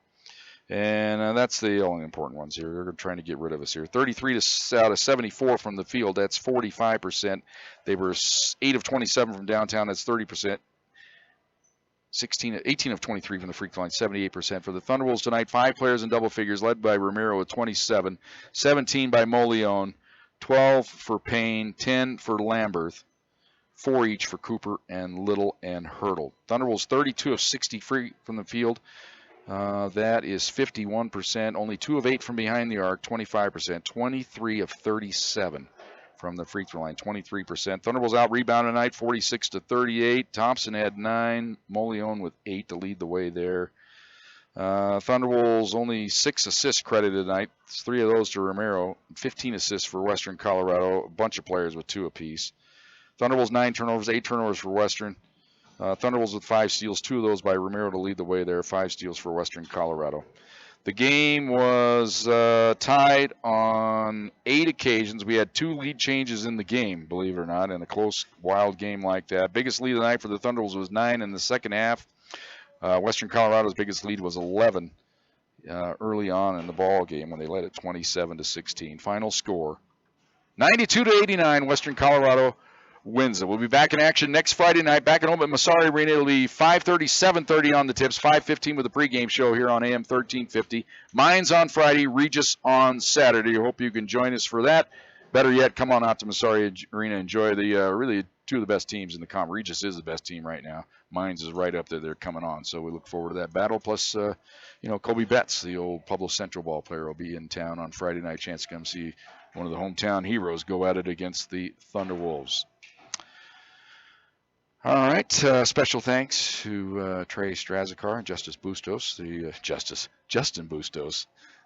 And that's the only important ones here. They're trying to get rid of us here. 33 out of 74 from the field. That's 45%. They were 8 of 27 from downtown. That's 30%. 18 of 23 from the free throw line. 78% for the Thunderwolves tonight. 5 players in double figures, led by Romero with 27. 17 by Molione. 12 for Payne. 10 for Lamberth. 4 each for Cooper and Little and Hurdle. Thunderwolves 32 of 60 free from the field. That is 51%. Only 2 of 8 from behind the arc, 25%. 23 of 37 from the free throw line, 23%. Thunderwolves out rebounded tonight, 46-38. Thompson had 9. Molione with 8 to lead the way there. Thunderwolves only 6 assists credited tonight. 3 of those to Romero. 15 assists for Western Colorado. A bunch of players with 2 apiece. Thunderwolves 9 turnovers, 8 turnovers for Western. Thunderwolves with 5 steals, 2 of those by Romero to lead the way there. 5 steals for Western Colorado. The game was tied on 8 occasions. We had 2 lead changes in the game, believe it or not, in a close, wild game like that. Biggest lead of the night for the Thunderwolves was 9 in the second half. Western Colorado's biggest lead was 11 early on in the ball game when they led it 27-16. Final score, 92-89. Western Colorado wins it. We'll be back in action next Friday night, back at home at Massari Arena. It'll be 5:30, 7:30 on the tips, 5:15 with the pregame show here on AM 1350. Mines on Friday, Regis on Saturday. I hope you can join us for that. Better yet, come on out to Massari Arena. Enjoy the really 2 of the best teams in the comp. Regis is the best team right now. Mines is right up there. They're coming on, so we look forward to that battle. Plus, Kobe Betts, the old Pueblo Central ball player, will be in town on Friday night. Chance to come see one of the hometown heroes go at it against the Thunderwolves. All right, special thanks to Trey Strazikar and Justin Bustos,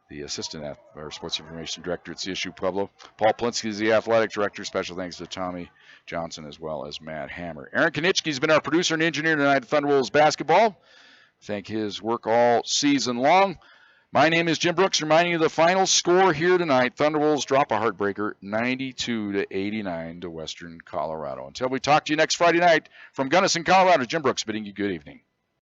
the assistant or sports information director at Csu-Pueblo. Paul Plinsky is the athletic director. Special thanks to Tommy Johnson as well as Matt Hammer. Aaron Konitsky has been our producer and engineer tonight at Thunderwolves basketball. Thank his work all season long. My name is Jim Brooks, reminding you of the final score here tonight. Thunderwolves drop a heartbreaker, 92-89 to Western Colorado. Until we talk to you next Friday night from Gunnison, Colorado, Jim Brooks bidding you good evening.